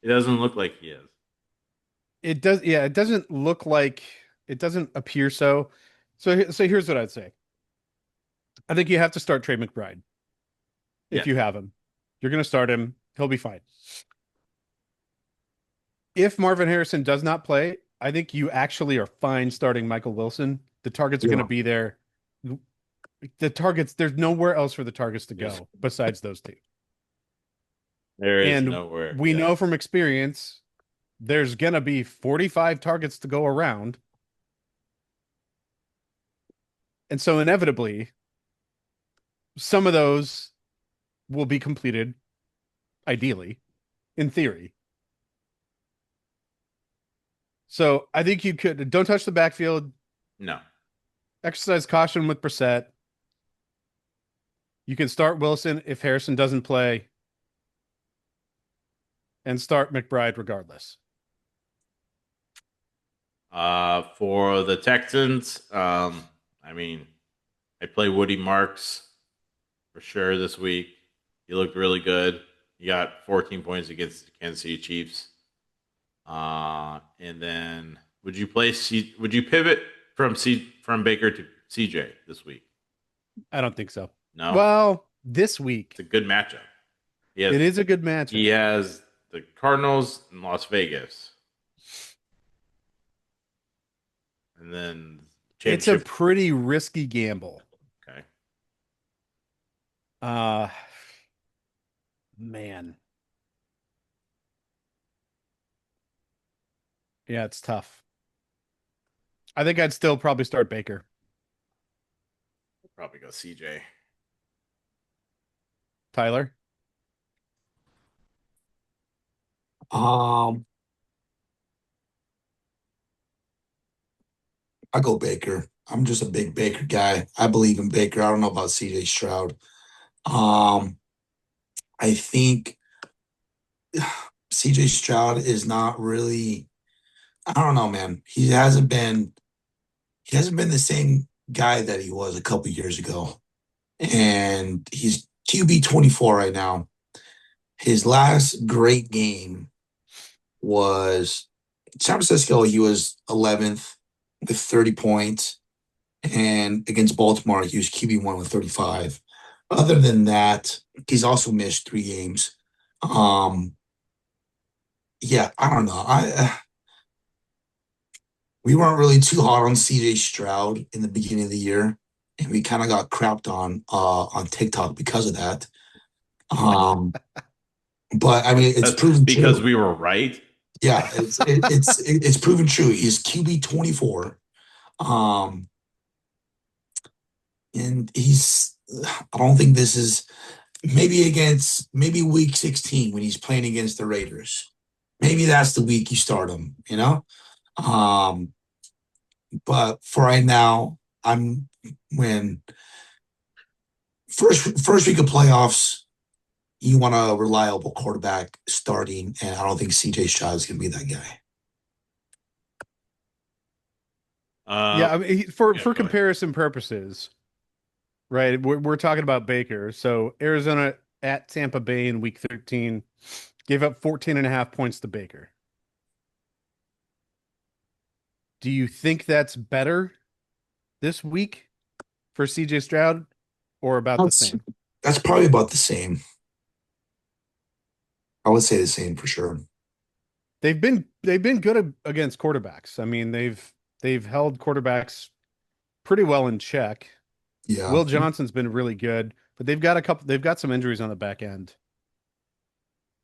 doesn't look like he is. It does. Yeah, it doesn't look like it doesn't appear so. So here's what I'd say. I think you have to start Trey McBride if Yeah. you have him. You're going to start him. He'll be fine. If Marvin Harrison does not play, I think you actually are fine starting Michael Wilson. The targets are going to be there. The targets, there's nowhere else for the targets to go besides those two. There is And nowhere. we know from experience, there's going to be 45 targets to go around. And so inevitably, some of those will be completed, ideally, in theory. So I think you don't touch the backfield. No. Exercise caution with Brissett. You can start Wilson if Harrison doesn't play, and start McBride regardless. For the Texans, I mean, I play Woody Marks for sure this week. He looked really good. He got 14 points against the Kansas City Chiefs. And then would you pivot from Baker to CJ this week? I don't think so. No. Well, this week It's a good matchup. it is a good matchup. He has the Cardinals in Las Vegas. And then it's a pretty risky gamble. Okay. Man. Yeah, it's tough. I think I'd still probably start Baker. Probably go CJ. Tyler? I go Baker. I'm just a big Baker guy. I believe in Baker. I don't know about CJ Stroud. I think CJ Stroud is not really, I don't know, man. He hasn't been the same guy that he was a couple years ago. And he's QB 24 right now. His last great game was San Francisco. He was 11th with 30 points. And against Baltimore, he was QB1 with 35. Other than that, he's also missed 3 games. Yeah, I don't know. We weren't really too hot on CJ Stroud in the beginning of the year, and we kind of got crapped on TikTok because of that. But I mean, it's proven because true. we were right. Yeah, it's proven true. He's QB 24. And I don't think this is maybe week 16 when he's playing against the Raiders. Maybe that's the week you start him, you know? But for right now, when first week of playoffs, you want a reliable quarterback starting, and I don't think CJ Stroud is going to be that guy. Yeah, I mean, for comparison purposes, right? We're talking about Baker. So Arizona at Tampa Bay in week 13 gave up 14.5 points to Baker. Do you think that's better this week for CJ Stroud, or about the same? That's probably about the same. I would say the same for sure. They've been good against quarterbacks. I mean, they've held quarterbacks pretty well in check. Yeah. Will Johnson's been really good, but they've got some injuries on the back end.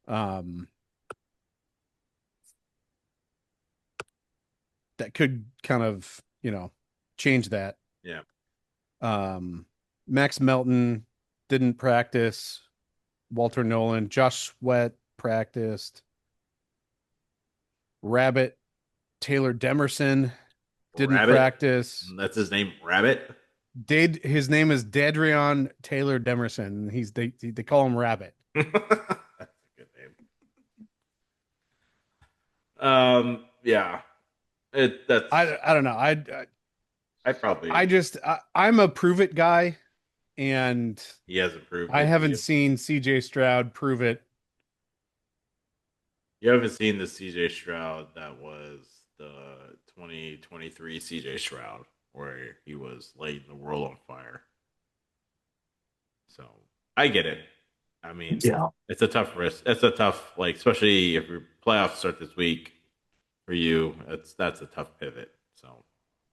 That could kind of, change that. Yeah. Max Melton didn't practice. Walter Nolan, Josh Sweat practiced. Rabbit, Taylor Demerson didn't Rabbit. practice. That's his name, Rabbit. His name is Dadrion Taylor Demerson. They call him Rabbit. That's a good name. Yeah. That's I don't know. I probably I'm a prove it guy, and he hasn't proved I it. haven't seen CJ Stroud prove it. You haven't seen the CJ Stroud that was the 2023 CJ Stroud where he was lighting the world on fire. So I get it. I mean, Yeah. it's a tough risk. It's a tough, especially if your playoffs start this week for you. That's a tough pivot. So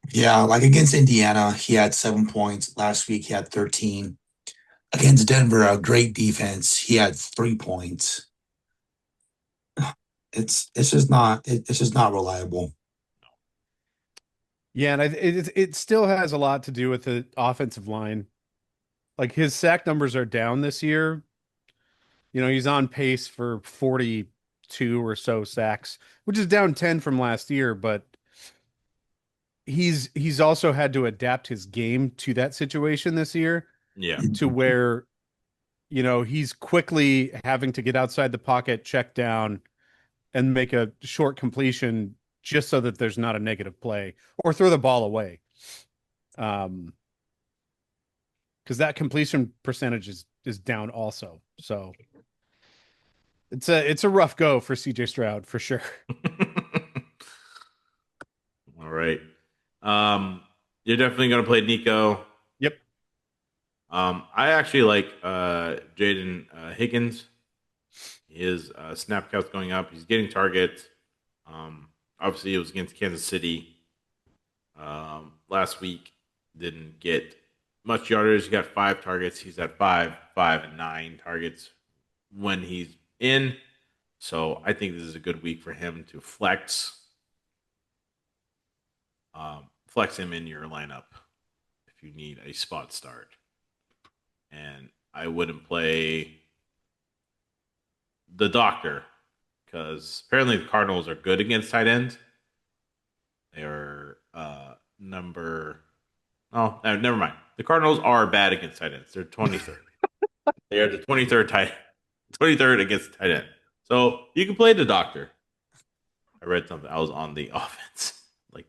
Yeah, like against Indiana, he had 7 points. Last week he had 13. Against Denver, a great defense, he had 3 points. It's just not reliable. Yeah, and it still has a lot to do with the offensive line. Like his sack numbers are down this year. He's on pace for 42 or so sacks, which is down 10 from last year, but he's also had to adapt his game to that situation this year, yeah, to where he's quickly having to get outside the pocket, check down, and make a short completion just so that there's not a negative play, or throw the ball away. Because that completion percentage is down also. So it's a rough go for CJ Stroud for sure. All right. You're definitely going to play Nico. Yep. I actually like Jaden Higgins. His snap count's going up. He's getting targets. Obviously, it was against Kansas City last week. Didn't get much yardage. He got 5 targets. He's at 5, 5, and 9 targets when he's in. So I think this is a good week for him to flex. Flex him in your lineup if you need a spot start. And I wouldn't play the doctor because apparently the Cardinals are good against tight ends. They are never mind. The Cardinals are bad against tight ends. They're 23rd. They are the 23rd against tight end. So you can play the doctor. I read something. I was on the offense.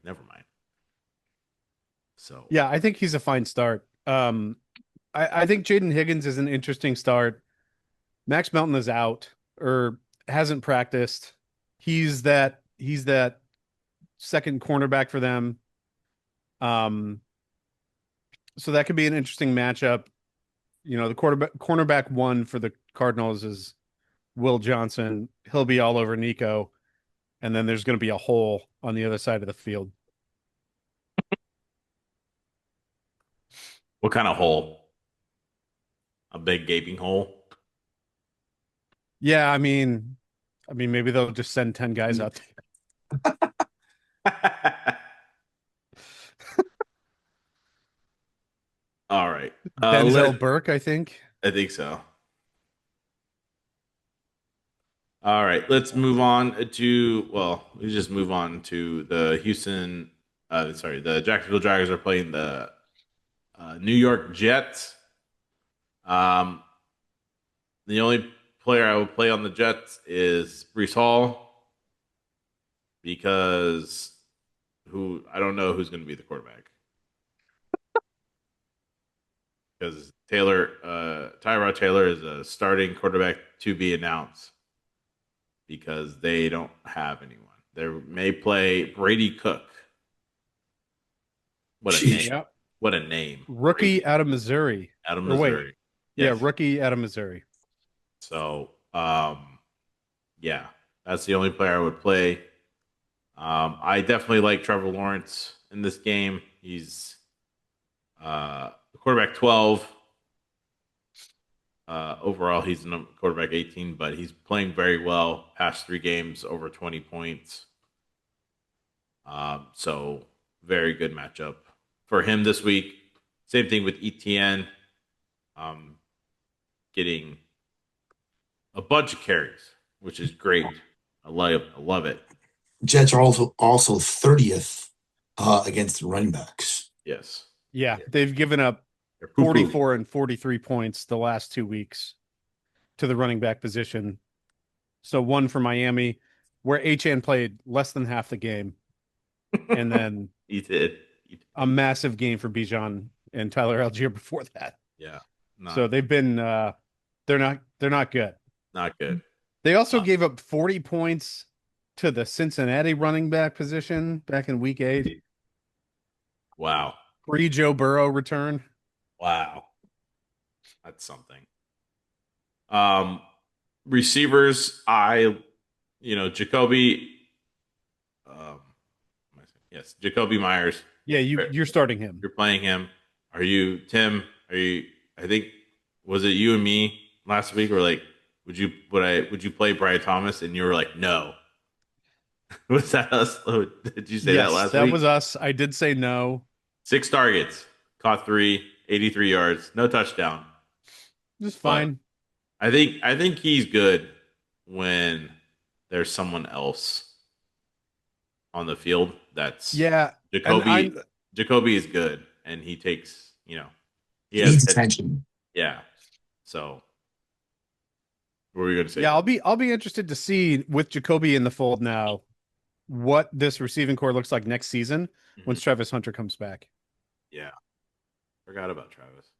Never mind. So Yeah, I think he's a fine start. I think Jaden Higgins is an interesting start. Max Melton is out or hasn't practiced. He's that second cornerback for them. So that could be an interesting matchup. The cornerback one for the Cardinals is Will Johnson. He'll be all over Nico. And then there's going to be a hole on the other side of the field. what kind of hole? A big gaping hole? Yeah, I mean, maybe they'll just send 10 guys out there. All right. Denzel Burke, I think. I think so. All right. Let's move on to, we just move on to the the Jacksonville Jaguars are playing the New York Jets. The only player I would play on the Jets is Breece Hall because I don't know who's going to be the quarterback. Because Tyrod Taylor is a starting quarterback to be announced because they don't have anyone. They may play Brady Cook. What a name. Yep. What a name. Rookie Brady. out of Missouri. Out of Missouri. Yes. Yeah, rookie out of Missouri. So, yeah, that's the only player I would play. I definitely like Trevor Lawrence in this game. He's Quarterback 12. Overall, he's quarterback 18, but he's playing very well. Past 3 games, over 20 points. So very good matchup for him this week. Same thing with ETN. Getting a bunch of carries, which is great. I love it. Jets are also 30th against the running backs. Yes. Yeah, they've given up 44 and 43 points the last 2 weeks to the running back position. So one for Miami, where HN played less than half the game, and then he did a massive game for Bijan and Tyler Algier before that. Yeah. So they've been they're not good. Not good. They also gave up 40 points to the Cincinnati running back position back in week 8. Wow. Pre-Joe Burrow return. Wow. That's something. Receivers, Jacoby. Yes, Jacoby Myers. Yeah, you're starting him. You're playing him. Are you, Tim? Are you? I think, was it you and me last week? Or like, would you play Brian Thomas? And you were like, no. Was that us? Did you say that last week? That was us. I did say no. 6 targets, caught 3, 83 yards, no touchdown. Just fine. But I think he's good when there's someone else on the field. That's Jacoby. Jacoby is good, and he takes he needs attention. Yeah. So, what were you going to say? Yeah, I'll be interested to see with Jacoby in the fold now what this receiving core looks like next season once Travis Hunter comes back. Yeah. Forgot about Travis.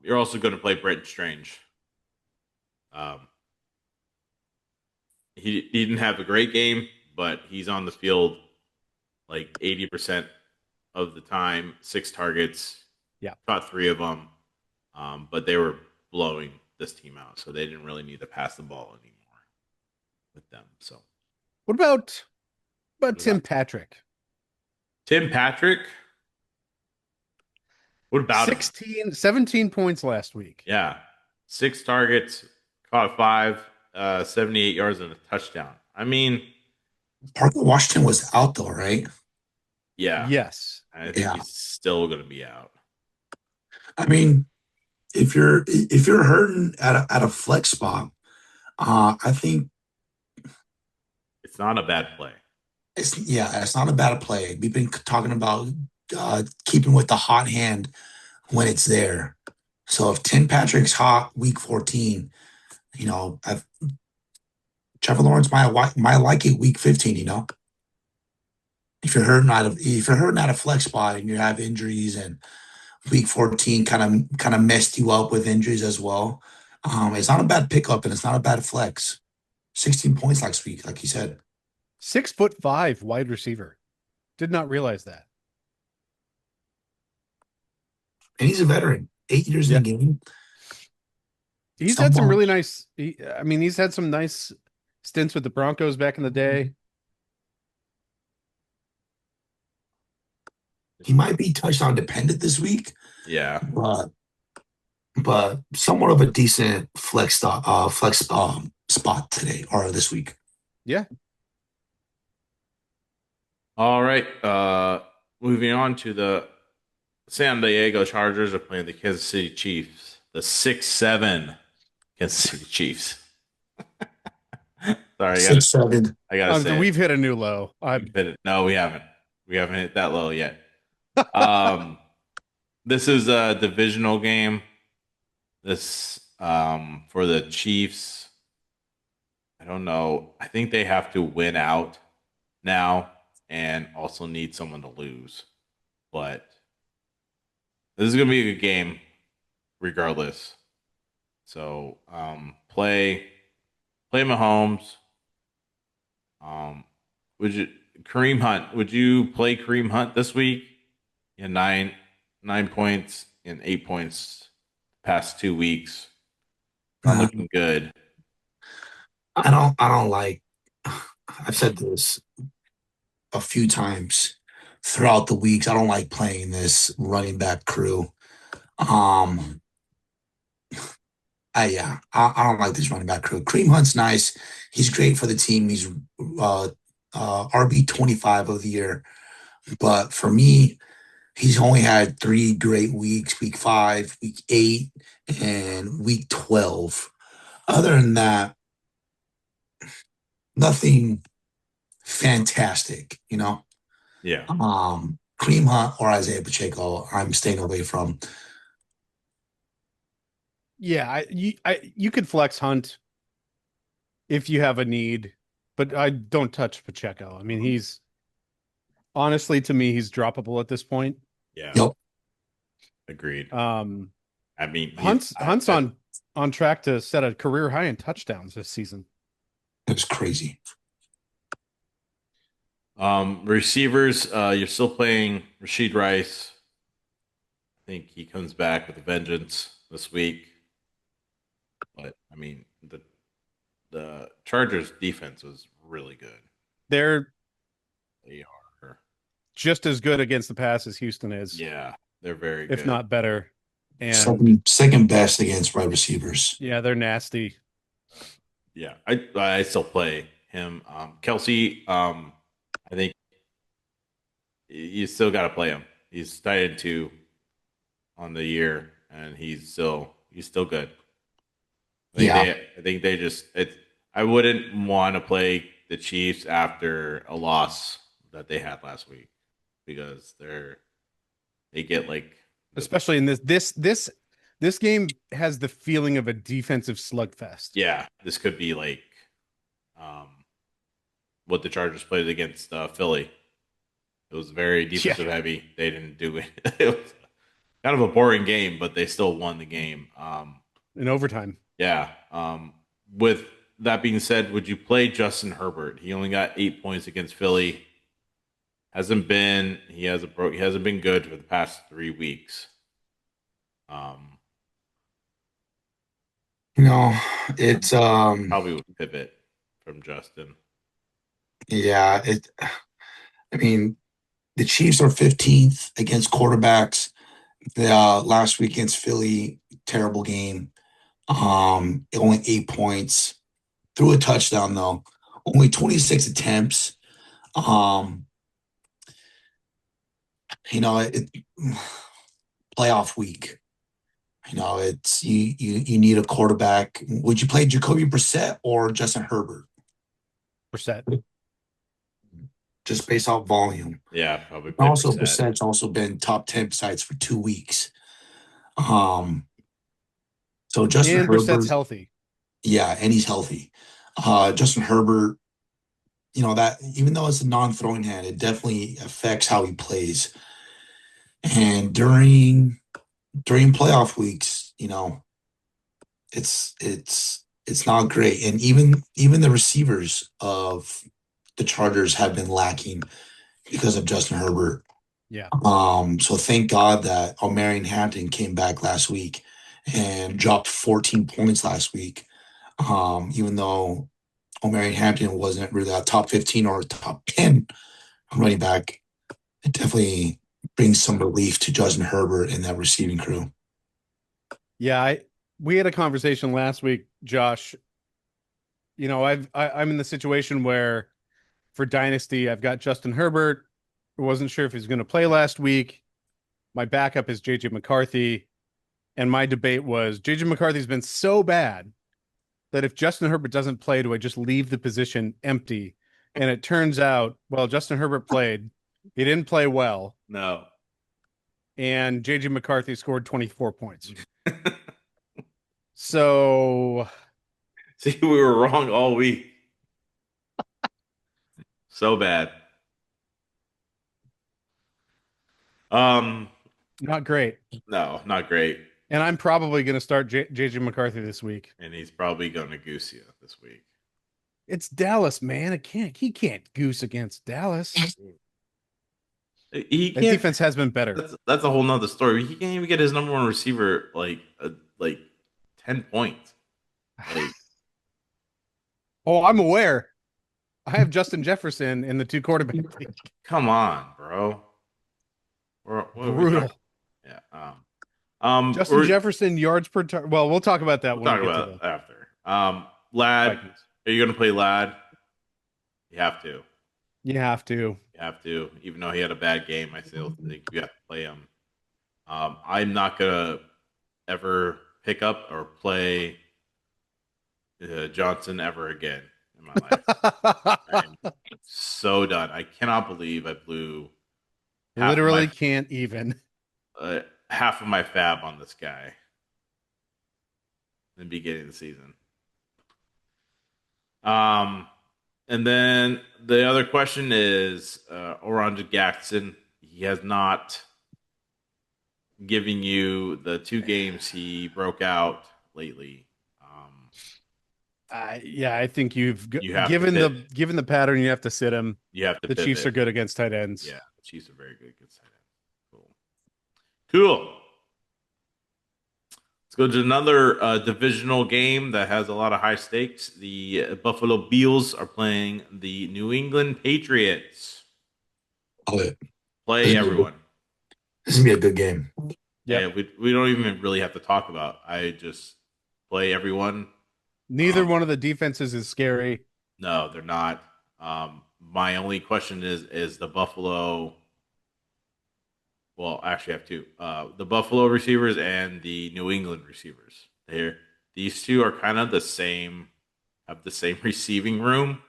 You're also going to play Brenton Strange. He didn't have a great game, but he's on the field like 80% of the time. 6 targets. Yeah. Caught 3 of them. But they were blowing this team out, so they didn't really need to pass the ball anymore with them. So, what about Tim Patrick? Tim Patrick? What about 17 points last week? Yeah. 6 targets, caught 5, 78 yards and a touchdown. I mean, Parker Washington was out though, right? Yeah. Yes. I think he's still going to be out. I mean, if you're hurting at a flex spot, I think it's not a bad play. It's not a bad play. We've been talking about keeping with the hot hand when it's there. So if Tim Patrick's hot week 14, Trevor Lawrence might like it week 15. If you're hurting at a flex spot and you have injuries and week 14 kind of messed you up with injuries as well, it's not a bad pickup and it's not a bad flex. 16 points last week, like you said. 6'5" wide receiver. Did not realize that. And he's a veteran. 8 years in the game. He's had some really nice. He's had some nice stints with the Broncos back in the day. He might be touchdown dependent this week. Yeah, but somewhat of a decent flex spot today or this week. Yeah. All right. Moving on to the San Diego Chargers are playing the Kansas City Chiefs. The 6-7 Kansas City Chiefs. Sorry, 6-7. I gotta say we've hit a new low. No, we haven't. We haven't hit that low yet. This is a divisional game. This for the Chiefs. I don't know. I think they have to win out now and also need someone to lose. But this is gonna be a good game, regardless. So play Mahomes. Kareem Hunt? Would you play Kareem Hunt this week? Yeah, 9 points and 8 points past 2 weeks. Not looking good. I don't like. I've said this a few times. throughout the weeks. I don't like playing this running back crew. Um, I don't like this running back crew. Cream Hunt's nice. He's great for the team. He's uh, RB 25 of the year. But for me, he's only had 3 great weeks: week 5, week 8, and week 12. Other than that, nothing fantastic, you know. Yeah. Cream Hunt or Isaiah Pacheco, I'm staying away from. Yeah, you could flex Hunt if you have a need, but I don't touch Pacheco. I mean, he's honestly to me he's droppable at this point. Yeah. Yep, Agreed. Um, I mean, Hunt's on track to set a career high in touchdowns this season. it's crazy. Receivers, you're still playing Rashid Rice. I think he comes back with a vengeance this week. But I mean, the Chargers defense was really good. They're They are, just as good against the pass as Houston is, yeah, they're very if good. not better. And Second best against wide receivers. yeah, they're nasty. Yeah, I still play him. Kelsey, I think you still got to play him. He's tied two on the year, and he's still good. Yeah. I think they just it. I wouldn't want to play the Chiefs after a loss that they had last week because they get like Especially in this game has the feeling of a defensive slugfest. yeah, this could be like um what the Chargers played against Philly. It was very defensive heavy. They didn't do it. It was kind of a boring game, but they still won the game. In overtime. Yeah. With that being said, would you play Justin Herbert? He only got 8 points against Philly. He hasn't been good for the past 3 weeks. It's Probably would pivot from Justin. yeah, I mean, the Chiefs are 15th against quarterbacks. The last week against Philly, terrible game. Only 8 points. Threw a touchdown though. Only 26 attempts. Um, it playoff week. It's you need a quarterback. Would you play Jacoby Brissett or Justin Herbert? Brissett. Just based off volume. Yeah, probably play Also, Brissett. Brissett's also been top 10 sites for 2 weeks. So Justin And Herbert, Brissett's healthy. yeah, and he's healthy. Justin Herbert, that even though it's a non-throwing hand, it definitely affects how he plays. And during playoff weeks, it's not great. And even the receivers of the Chargers have been lacking because of Justin Herbert. Yeah. So thank God that O'Marion Hampton came back last week and dropped 14 points last week. Even though O'Marion Hampton wasn't really a top 15 or top 10 running back, it definitely brings some relief to Justin Herbert and that receiving crew. Yeah, we had a conversation last week, Josh. I'm in the situation where for Dynasty, I've got Justin Herbert. I wasn't sure if he's going to play last week. My backup is JJ McCarthy. And my debate was JJ McCarthy's been so bad that if Justin Herbert doesn't play, do I just leave the position empty? And it turns out, well, Justin Herbert played. He didn't play well. No. And JJ McCarthy scored 24 points. So see, we were wrong all week. So bad. Not great. No, not great. And I'm probably going to start JJ McCarthy this week. And he's probably going to goose you this week. It's Dallas, man. He can't goose against Dallas. He That defense has been better. That's a whole nother story. He can't even get his number one receiver like 10 points. Oh, I'm aware. I have Justin Jefferson in the 2 quarterback league. Come on, bro. Or what are we Brutal. talking? Yeah. Justin Jefferson yards per target. Well, we'll talk about that We'll when talk we get about to it after. Lad, Vikings. are you going to play Lad? You have to. You have to. You have to. Even though he had a bad game, I still think you have to play him. I'm not going to ever pick up or play Johnson ever again in my life. I'm so done. I cannot believe I blew half of Literally my can't even. half of my fab on this guy in the beginning of the season. And then the other question is Oran Jackson. He has not given you the 2 games he broke out lately. Yeah, I think You have to given pivot. the pattern, you have to sit him. You have to The pivot. Chiefs are good against tight ends. Yeah, the Chiefs are very good against tight ends. Cool. Let's go to another divisional game that has a lot of high stakes. The Buffalo Bills are playing the New England Patriots. Oh, yeah. Play everyone. This is gonna be a good game. Yeah, we don't even really have to talk about. I just play everyone. Neither one of the defenses is scary. No, they're not. My only question is the Buffalo. Well, actually, I have 2. The Buffalo receivers and the New England receivers. These 2 are kind of the same. Have the same receiving room.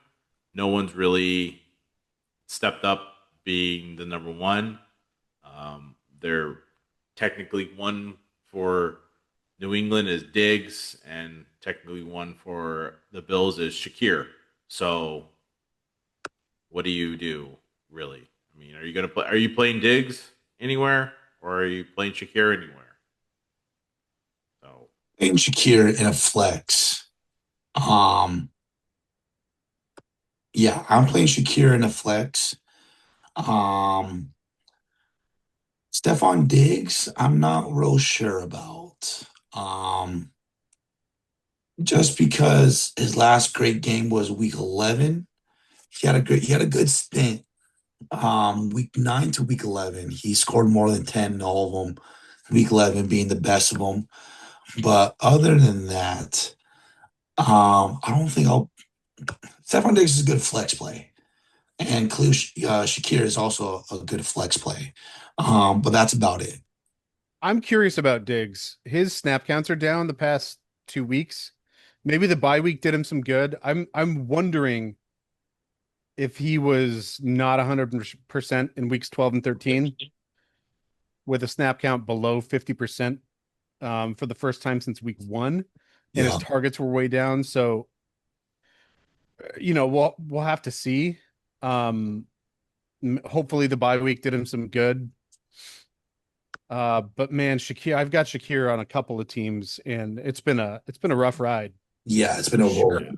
No one's really stepped up being the number one. They're technically one for New England is Diggs, and technically one for the Bills is Shakir. So, what do you do, really? I mean, are you gonna play? Are you playing Diggs anywhere, or are you playing Shakir anywhere? So, And Shakir in a flex. Yeah, I'm playing Shakir in a flex. Um, Stephon Diggs, I'm not real sure about. Um, just because his last great game was week 11. He had a good stint. Week 9 to week 11. He scored more than 10 in all of them. Week 11 being the best of them. But other than that, I don't think I'll Stephon Diggs is a good flex play. And Khalil Shakir is also a good flex play. But that's about it. I'm curious about Diggs. His snap counts are down the past 2 weeks. Maybe the bye week did him some good. I'm wondering if he was not 100% in weeks 12 and 13 with a snap count below 50% for the first time since week 1, and his Yeah. targets were way down. So, we'll have to see. Hopefully the bye week did him some good. But man, Shakir, I've got Shakir on a couple of teams, and it's been a rough ride. Yeah, it's been a roll. yeah,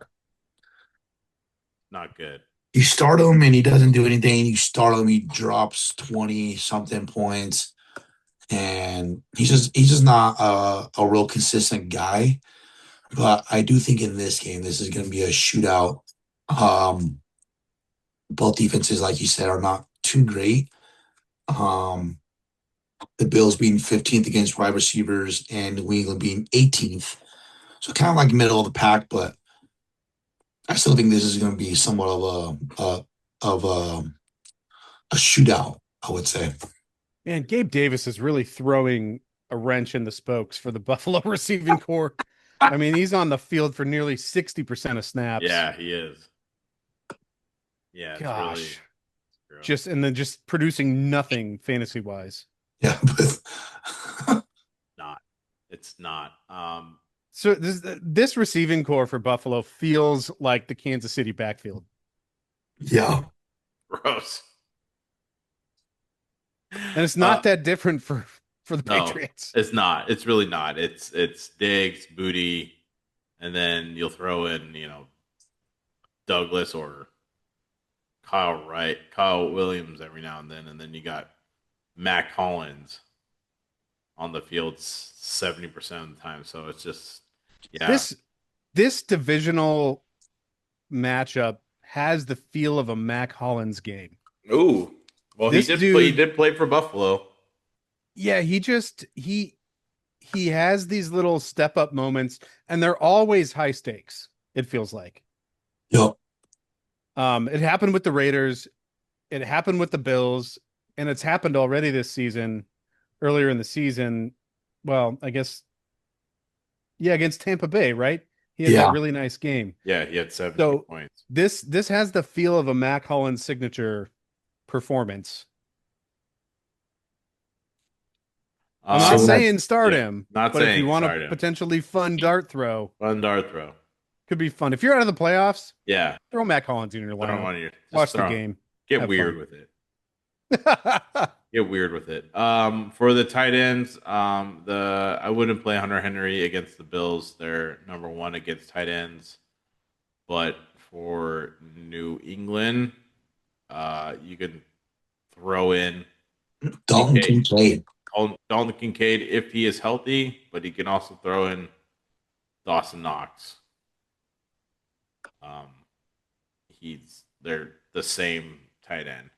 not good. You start him and he doesn't do anything. You start him, he drops 20 something points. And he's just not a real consistent guy. But I do think in this game, this is going to be a shootout. Um, both defenses, like you said, are not too great. Um, the Bills being 15th against wide receivers and New England being 18th. So kind of like middle of the pack, but I still think this is going to be somewhat of a shootout, I would say. Man, Gabe Davis is really throwing a wrench in the spokes for the Buffalo receiving core. I mean, he's on the field for nearly 60% of snaps. Yeah, he is. Yeah, it's Gosh. really gross. Just producing nothing fantasy wise. Yeah, but It's not. So this receiving core for Buffalo feels like the Kansas City backfield. yeah. Gross. And it's not that different for the Patriots. It's not. It's really not. It's Diggs, Booty, and then you'll throw in, Douglas or Kyle Williams every now and then you got Mac Hollins on the field 70% of the time. So it's just This divisional matchup has the feel of a Mac Hollins game. Ooh. Well, he did play for Buffalo. Yeah, he has these little step up moments, and they're always high stakes. It feels like. Yep. It happened with the Raiders, it happened with the Bills, and it's happened already this season. Earlier in the season, well, I guess yeah, against Tampa Bay, right? He had that Yeah. really nice game. Yeah, he had 17 So points. this has the feel of a Mac Hollins signature performance. I'm not So saying start yeah, him, not but if you saying want a start him. potentially fun dart throw, Fun dart throw. could be fun. If you're out of the playoffs, Yeah, throw Mac Hollins in your throw him lineup. on your. Watch Just the throw him. game. Get Have weird fun. with it. Get weird with it. For the tight ends, I wouldn't play Hunter Henry against the Bills. They're number one against tight ends. But for New England, you can throw in Dalton Kincaid. Dalton Kincaid if he is healthy, but he can also throw in Dawson Knox. They're the same tight end.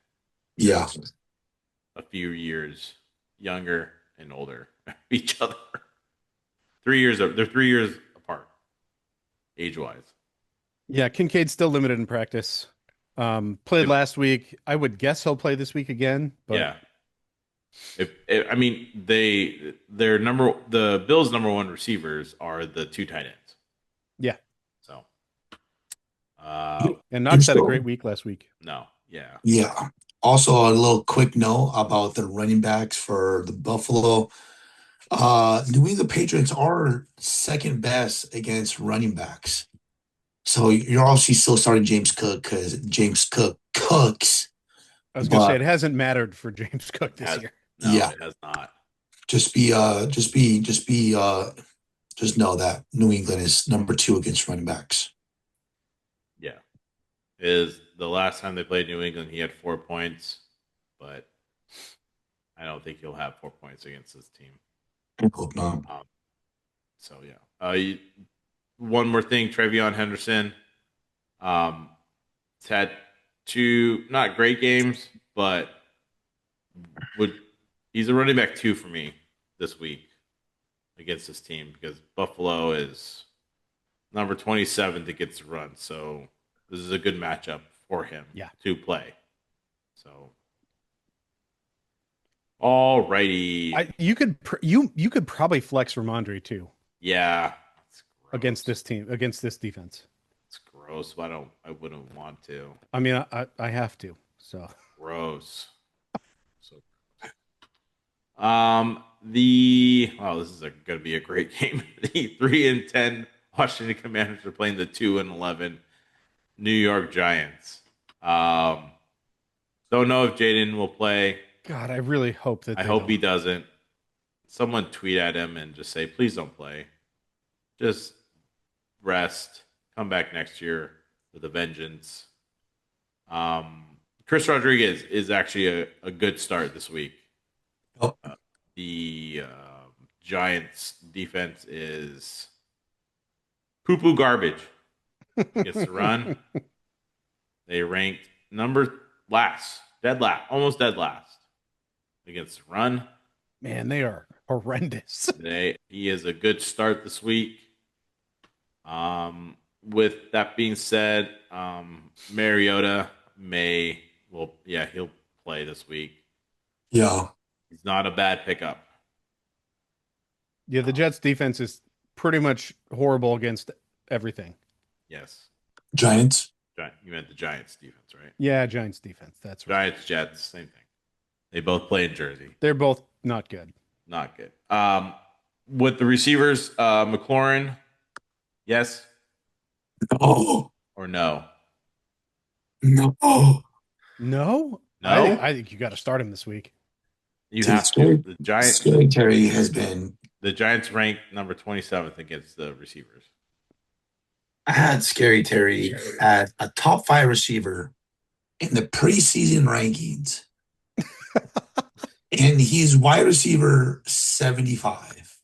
Yeah. A few years younger and older each other. 3 years. They're 3 years apart, age wise. Yeah, Kincaid's still limited in practice. Played last week. I would guess he'll play this week again. But Yeah. The Bills' number one receivers are the two tight ends. yeah, So, and Knox had a great week last week. no, yeah. Yeah. Also, a little quick note about the running backs for the Buffalo. New England Patriots are second best against running backs. So you're obviously still starting James Cook because James Cook cooks. I was going to say But it hasn't mattered for James Cook this year. No, Yeah. it has not. just know that New England is number 2 against running backs. Yeah. Is the last time they played New England, he had 4 points, but I don't think he'll have 4 points against this team. I hope not. So yeah. One more thing, Trevion Henderson. He's had 2 not great games, but he's a running back 2 for me this week against this team because Buffalo is number 27 that gets to run. So this is a good matchup for him to play. So all righty. You could probably flex Ramondre too. Yeah. Against this team, against this defense. It's gross, but I wouldn't want to. I mean, I have to. So gross. So this is going to be a great game. The 3-10 Washington Commanders are playing the 2-11 New York Giants. Don't know if Jaden will play. God, I really hope that. I hope he doesn't. Someone tweet at him and just say, please don't play. Just rest. Come back next year with a vengeance. Chris Rodriguez is actually a good start this week. Oh. The Giants defense is poo-poo garbage. Gets to run. They ranked almost dead last against the run. Man, they are horrendous. He is a good start this week. With that being said, Mariota he'll play this week. Yeah. He's not a bad pickup. Yeah, the Jets defense is pretty much horrible against everything. Yes. Giants. You meant the Giants defense, right? Yeah, Giants defense. That's right. Giants, Jets, same thing. They both play in Jersey. They're both not good. Not good. With the receivers, McLaurin, yes No. or no? No. No? No? I think you got to start him this week. You have to. The Giants. Scary Terry has been. The Giants ranked number 27th against the receivers. I had Scary Terry at a top 5 receiver in the preseason rankings. And he's wide receiver 75.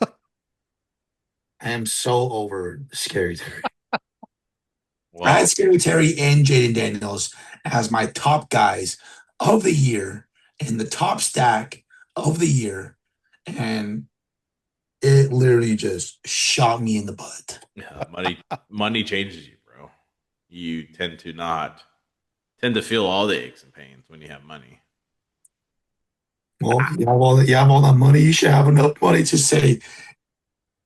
I am so over Scary Terry. Well, I had Scary Terry and Jaden Daniels as my top guys of the year in the top stack of the year, and it literally just shot me in the butt. Yeah, money changes you, bro. You tend to feel all the aches and pains when you have money. Well, you have all that money. You should have enough money to say,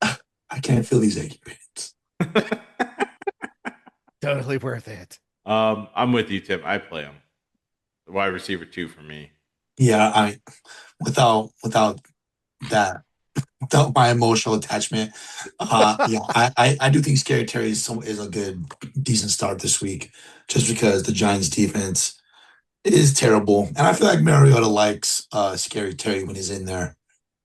I can't feel these aching pains. Totally worth it. I'm with you, Tim. I play him. Wide receiver 2 for me. Yeah, without that, without my emotional attachment, yeah, I do think Scary Terry is a good, decent start this week, just because the Giants' defense is terrible, and I feel like Mariota likes Scary Terry when he's in there.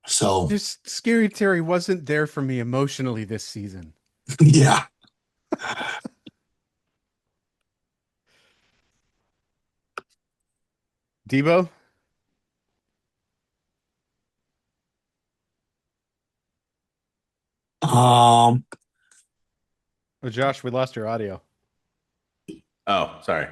So Just Scary Terry wasn't there for me emotionally this season. yeah, Debo? um, Oh, Josh, we lost your audio. Oh, sorry.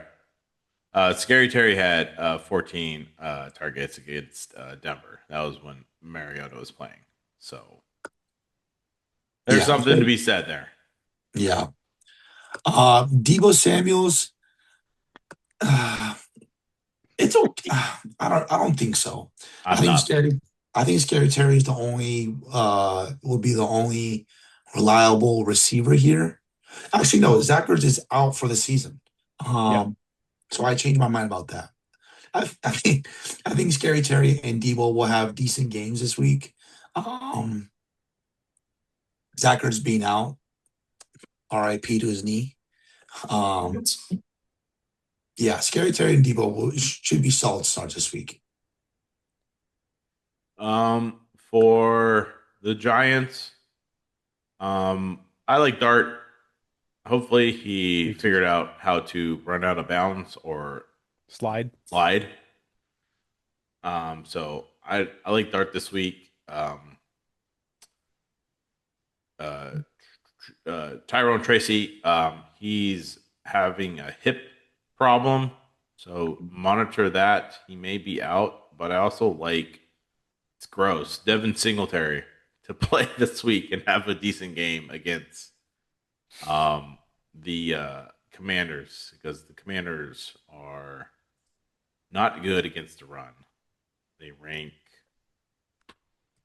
Scary Terry had 14 targets against Denver. That was when Mariota was playing. So there's yeah, something to be said there. yeah. Debo Samuel's. Uh, it's okay. I don't think so. I I'm think not. Scary. I think Scary Terry is the only. Will be the only reliable receiver here. Actually, no. Zach Ertz is out for the season. Yeah. So I changed my mind about that. I think Scary Terry and Debo will have decent games this week. Um, Zach Ertz being out, RIP to his knee. Um, yeah, Scary Terry and should be solid starts this week. For the Giants, I like Dart. Hopefully, he Me too. figured out how to run out of bounds or Slide. slide. So I like Dart this week. Uh, Tyrone Tracy, he's having a hip problem, so monitor that. He may be out, but I also like it's gross. Devin Singletary to play this week and have a decent game against the Commanders because the Commanders are not good against the run. They rank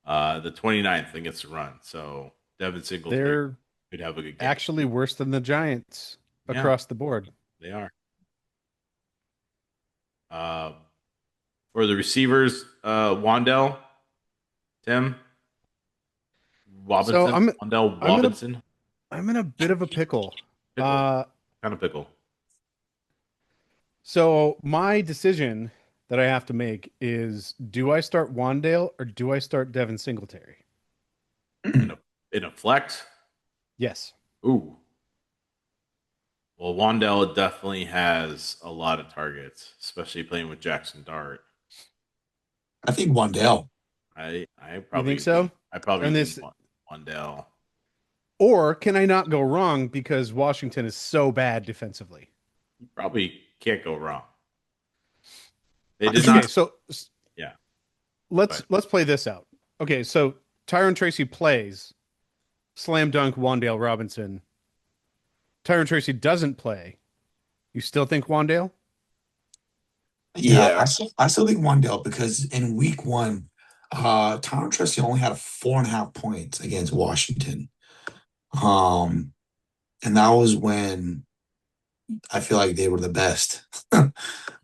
the 29th against the run. So Devin Singletary They're could have a good game. actually worse than the Giants Yeah, across the board. they are. Uh, for the receivers, Wandell, Tim, So Robinson, Wandell I'm in a Robinson, I'm in a bit of a pickle. pickle, kind of pickle. So my decision that I have to make is, do I start Wandale or do I start Devin Singletary? In a flex. Yes. Ooh, well, Wandell definitely has a lot of targets, especially playing with Jackson Dart. I think Wandale. I You think probably so? I probably And lean this, Wandell. or can I not go wrong because Washington is so bad defensively? You probably can't go wrong. They did Okay, not. so Yeah, but let's play this out. Okay, so Tyron Tracy plays, slam dunk Wandale Robinson. Tyron Tracy doesn't play. You still think Wandale? Yeah, I still think Wandale because in week one, Tom Tracy only had 4.5 points against Washington. Um, and that was when I feel like they were the best.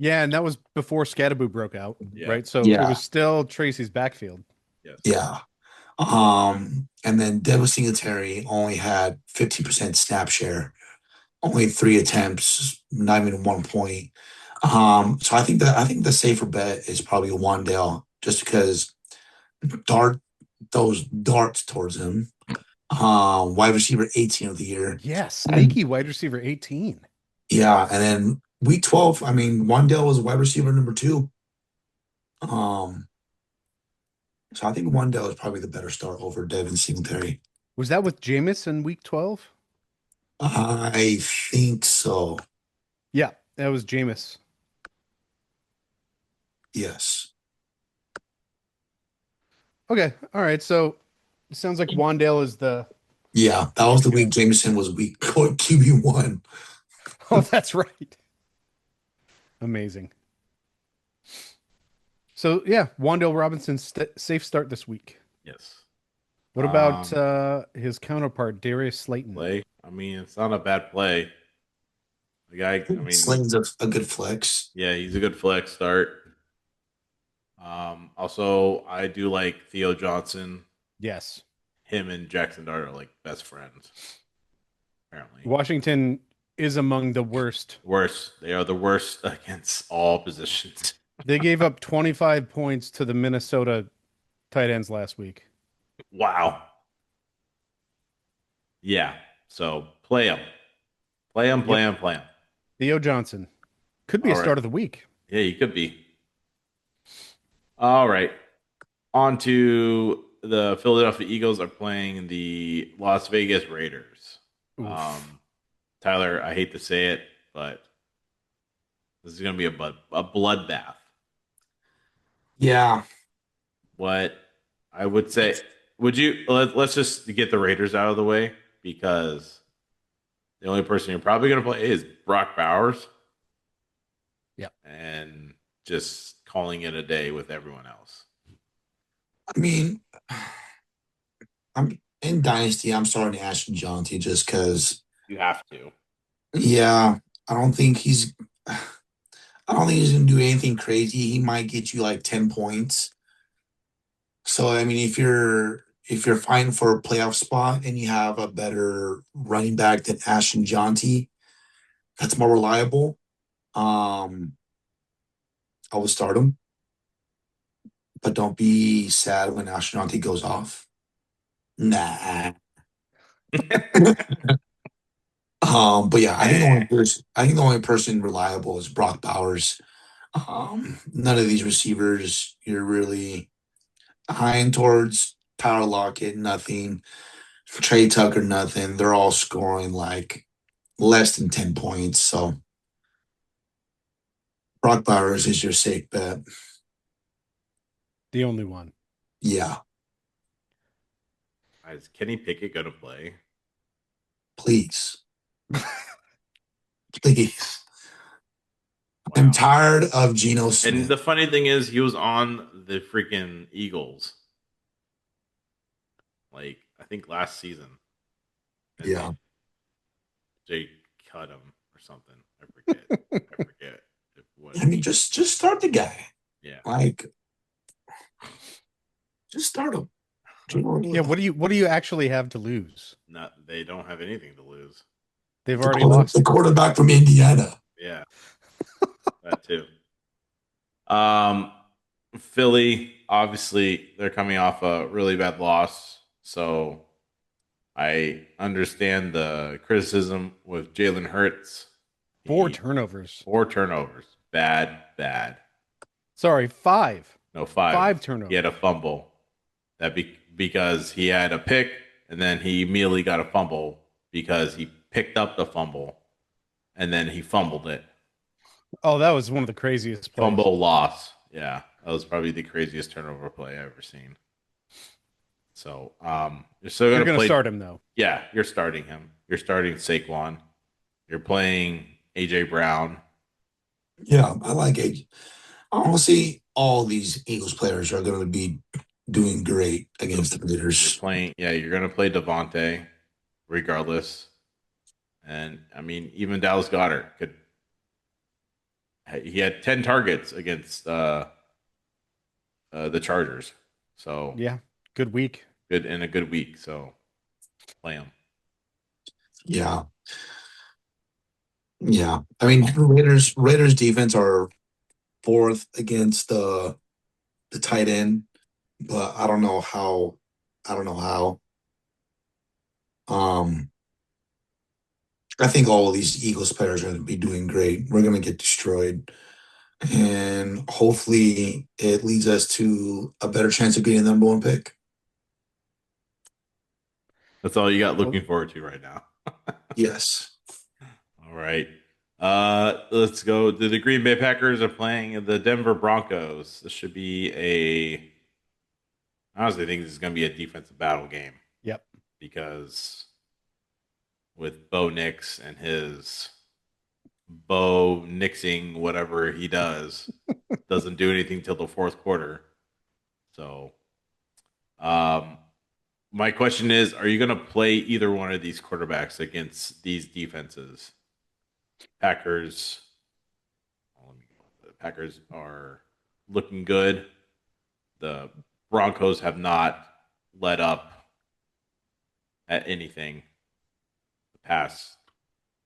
Yeah, and that was before Scatterboo broke out, yeah, right? So it Yeah, was still Tracy's backfield. yes. yeah. And then Devin Singletary only had 15% snap share, only 3 attempts, not even 1 point. So I think the safer bet is probably Wandale, just because dart those darts towards him. Wide receiver 18 of the year. Yeah, sneaky wide receiver 18. Yeah, and then week 12, I mean, Wandale was wide receiver number 2. Um, so I think Wandale is probably the better start over Devin Singletary. Was that with Jameis in week 12? I think so. Yeah, that was Jameis. Yes. Okay. All right. So it sounds like Wandale is the. Yeah, that was the week Jameson was week QB1. Oh, that's right. Amazing. So yeah, Wandale Robinson safe start this week. Yes. What about his counterpart Darius Slayton? Play. I mean, it's not a bad play. The guy, I mean, Slayton's a good flex. yeah, he's a good flex start. Also, I do like Theo Johnson. Yes. Him and Jackson Dart are like best friends, apparently. Washington is among the worst. Worse. They are the worst against all positions. They gave up 25 points to the Minnesota tight ends last week. Wow. Yeah. So play him. Play him, play him, play him. Theo Johnson could be All a right. start of the week. Yeah, you could be. All right. On to the Philadelphia Eagles are playing the Las Vegas Raiders. Oof. Tyler, I hate to say it, but this is going to be a bloodbath. Yeah. What I would say, let's just get the Raiders out of the way because the only person you're probably going to play is Brock Bowers. Yep. And just calling it a day with everyone else. I mean, I'm in Dynasty. I'm starting Ashton Jonty just because. You have to. Yeah, I don't think he's. I don't think he's gonna do anything crazy. He might get you like 10 points. So I mean, if you're fighting for a playoff spot and you have a better running back than Ashton Jonty, that's more reliable. Um, I would start him, but don't be sad when Ashton Jonty goes off. Nah. But yeah, I think the only person reliable is Brock Bowers. None of these receivers you're really eyeing towards. Tyler Lockett, nothing. Trey Tucker, nothing. They're all scoring like less than 10 points. So Brock Bowers is your safe bet. The only one. Yeah, Is Kenny Pickett going to play? please. Please. I'm Wow. tired of Geno Smith. And the funny thing is, he was on the freaking Eagles. Like, I think last season. And Yeah. they cut him or something. I forget. I mean, just start the guy. Yeah. Like, just start him. Yeah, what do you actually have to lose? They don't have anything to lose. They've already lost. The quarterback from Indiana. Yeah. That too. Philly, obviously, they're coming off a really bad loss. So I understand the criticism with Jalen Hurts. 4 turnovers. 4 turnovers. Bad. Sorry, 5. No, 5. 5 turnovers. He had a fumble. Because he had a pick, and then he immediately got a fumble because he picked up the fumble, and then he fumbled it. Oh, that was one of the craziest plays. Fumble loss. Yeah, that was probably the craziest turnover play I've ever seen. So, you're still You're going to start him though. Yeah, you're starting him. You're starting Saquon. You're playing AJ Brown. Yeah, I like AJ. Honestly, all these Eagles players are going to be doing great against the Raiders. You're going to play Devontae regardless. And, I mean, even Dallas Goedert he had 10 targets against the Chargers. So, yeah, good week. Good in a good week. So, play him. Yeah. Yeah. I mean, Raiders defense are 4th against the tight end, but I don't know how. I think all of these Eagles players are going to be doing great. We're going to get destroyed. And hopefully it leads us to a better chance of getting the number 1 pick. That's all you got looking forward to right now. Yes. All right. Let's go. The Green Bay Packers are playing the Denver Broncos. This should be I honestly think this is going to be a defensive battle game Yep. because with Bo Nix and his Bo Nixing whatever he does, doesn't do anything till the fourth quarter. So, um, my question is: are you going to play either one of these quarterbacks against these defenses? Packers. The Packers are looking good. The Broncos have not let up at anything. The pass,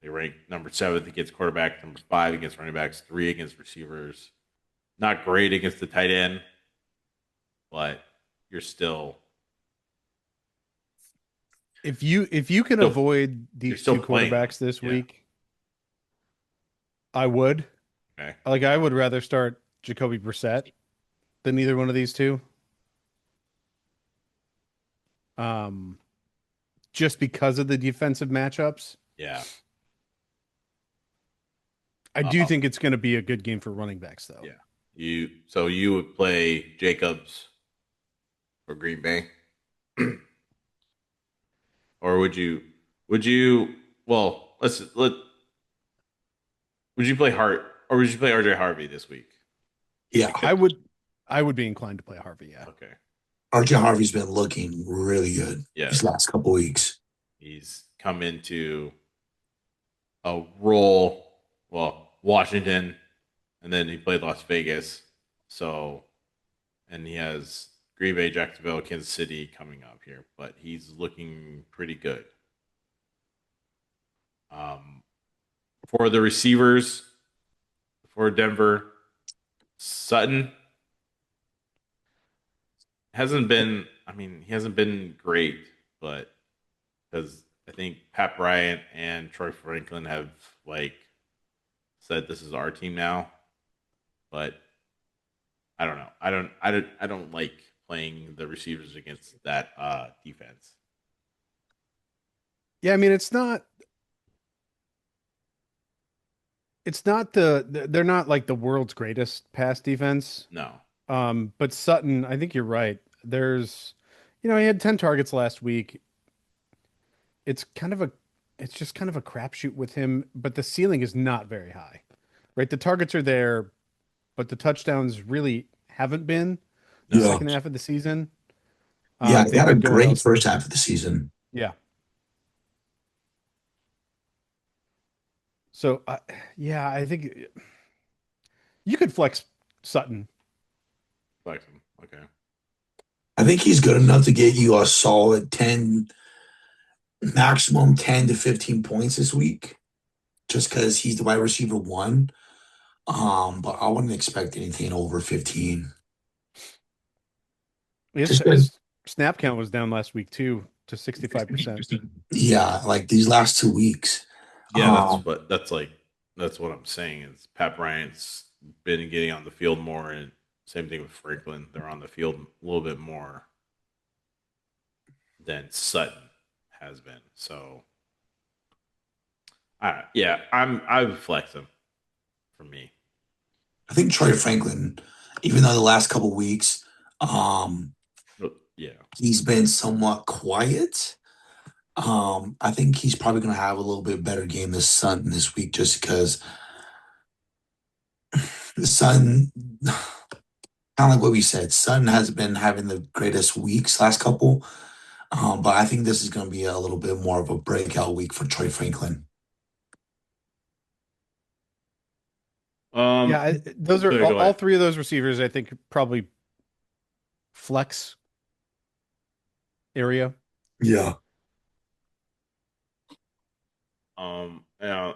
they rank number 7 against quarterback, number 5 against running backs, 3 against receivers. Not great against the tight end, but you're still If you can Still- avoid you're these still two playing them. quarterbacks this Yeah. week, I would. okay. Like I would rather start Jacoby Brissett than either one of these two. Um, just because of the defensive matchups. Yeah, I do think it's going to be a good game for running backs, though. yeah. You would play Jacobs for Green Bay, or would you? Well, would you play Hart or would you play RJ Harvey this week? Yeah, I would be inclined to play Harvey. Yeah. Okay. RJ Harvey's been looking really good Yeah. these last couple weeks. He's come into a role, well, Washington, and then he played Las Vegas. So, and he has Green Bay, Jacksonville, Kansas City coming up here, but he's looking pretty good. For the receivers for Denver, Sutton hasn't been, I mean, he hasn't been great, but because I think Pat Bryant and Troy Franklin have like said this is our team now, but I don't know. I don't like playing the receivers against that defense. Yeah, I mean it's not they're not like the world's greatest pass defense. No. But Sutton, I think you're right. He had 10 targets last week. It's just kind of a crapshoot with him, but the ceiling is not very high, right? The targets are there, but the touchdowns really haven't been the No. Yeah. second half of the season. Yeah, he They've had a been going great out. first half of the season. Yeah. So, yeah, I think you could flex Sutton. Flex him. Okay. I think he's good enough to get you a solid 10, maximum 10 to 15 points this week, just because he's the wide receiver 1. But I wouldn't expect anything over 15. His snap count was down last week too to 65%. Yeah, like these last 2 weeks. Yeah, that's what I'm saying is Pat Bryant's been getting on the field more, and same thing with Franklin. They're on the field a little bit more than Sutton has been. So, I would flex him for me. I think Troy Franklin, even though the last couple weeks, Yeah, he's been somewhat quiet. I think he's probably going to have a little bit better game this week, just because the Sun, kind of like what we said, Sun has been having the greatest weeks last couple. But I think this is going to be a little bit more of a breakout week for Troy Franklin. Yeah, those are Go all ahead. 3 of those receivers, I think, probably flex area. Yeah. I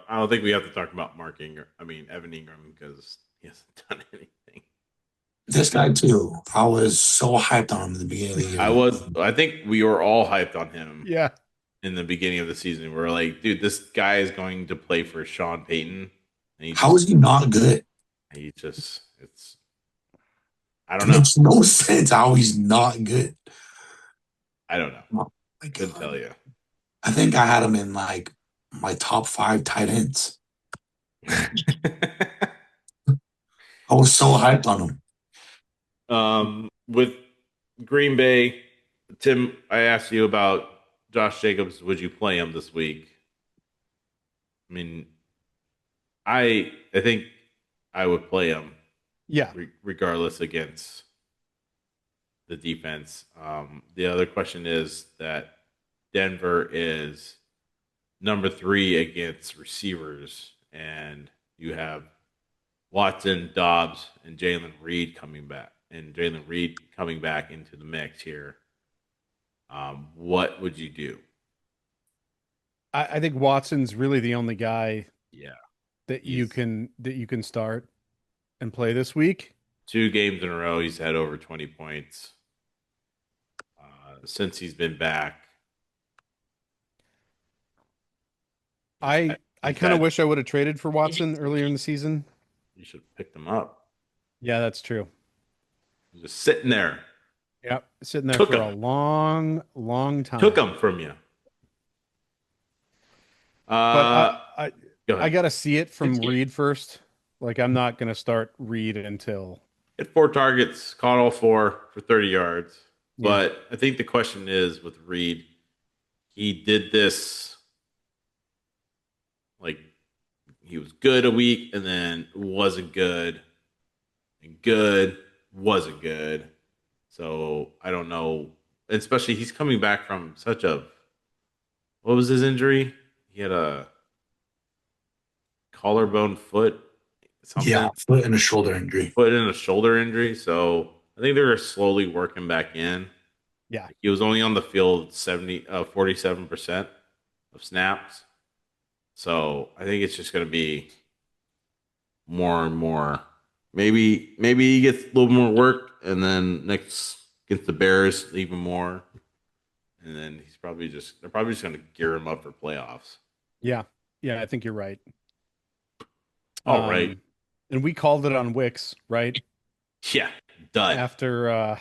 don't think we have to talk about Evan Ingram, because he hasn't done anything. This guy too. I was so hyped on him in the beginning of the year. I think we were all hyped on him. Yeah. In the beginning of the season, we're like, dude, this guy is going to play for Sean Payton. And How is he not good? I don't It know. makes no sense how he's not good. I don't know. Oh my Couldn't God. tell you. I think I had him in like my top 5 tight ends. I was so hyped on him. With Green Bay. Tim, I asked you about Josh Jacobs. Would you play him this week? I mean, I think I would play him Yeah. regardless against the defense. The other question is that Denver is number 3 against receivers, and you have Watson, Dobbs, and Jalen Reed coming back, into the mix here. What would you do? I think Watson's really the only guy Yeah, that he's you can start and play this week. 2 games in a row. He's had over 20 points since he's been back. I He's kind of had, wish I would have traded for Watson earlier in the season. you should have picked him up. Yeah, that's true. He's just sitting there. Yep, sitting there Took for a him. long time. Took him from you. But Go I ahead. got to see it from Reed first. Like I'm not going to start Reed until Hit 4 targets, caught all 4 for 30 yards. Yeah. But I think the question is with Reed, he did this like he was good a week and then wasn't good. And good wasn't good. So I don't know. Especially he's coming back from such a what was his injury? He had a collarbone foot, something. Yeah, foot and a shoulder injury. Foot and a shoulder injury. So I think they're slowly working back in. Yeah. He was only on the field 47% of snaps. So I think it's just going to be more and more. Maybe he gets a little more work, and then next against the Bears even more, and then they're probably just going to gear him up for playoffs. Yeah. I think you're right. All right. And we called it on Wix, right? Yeah, dud. After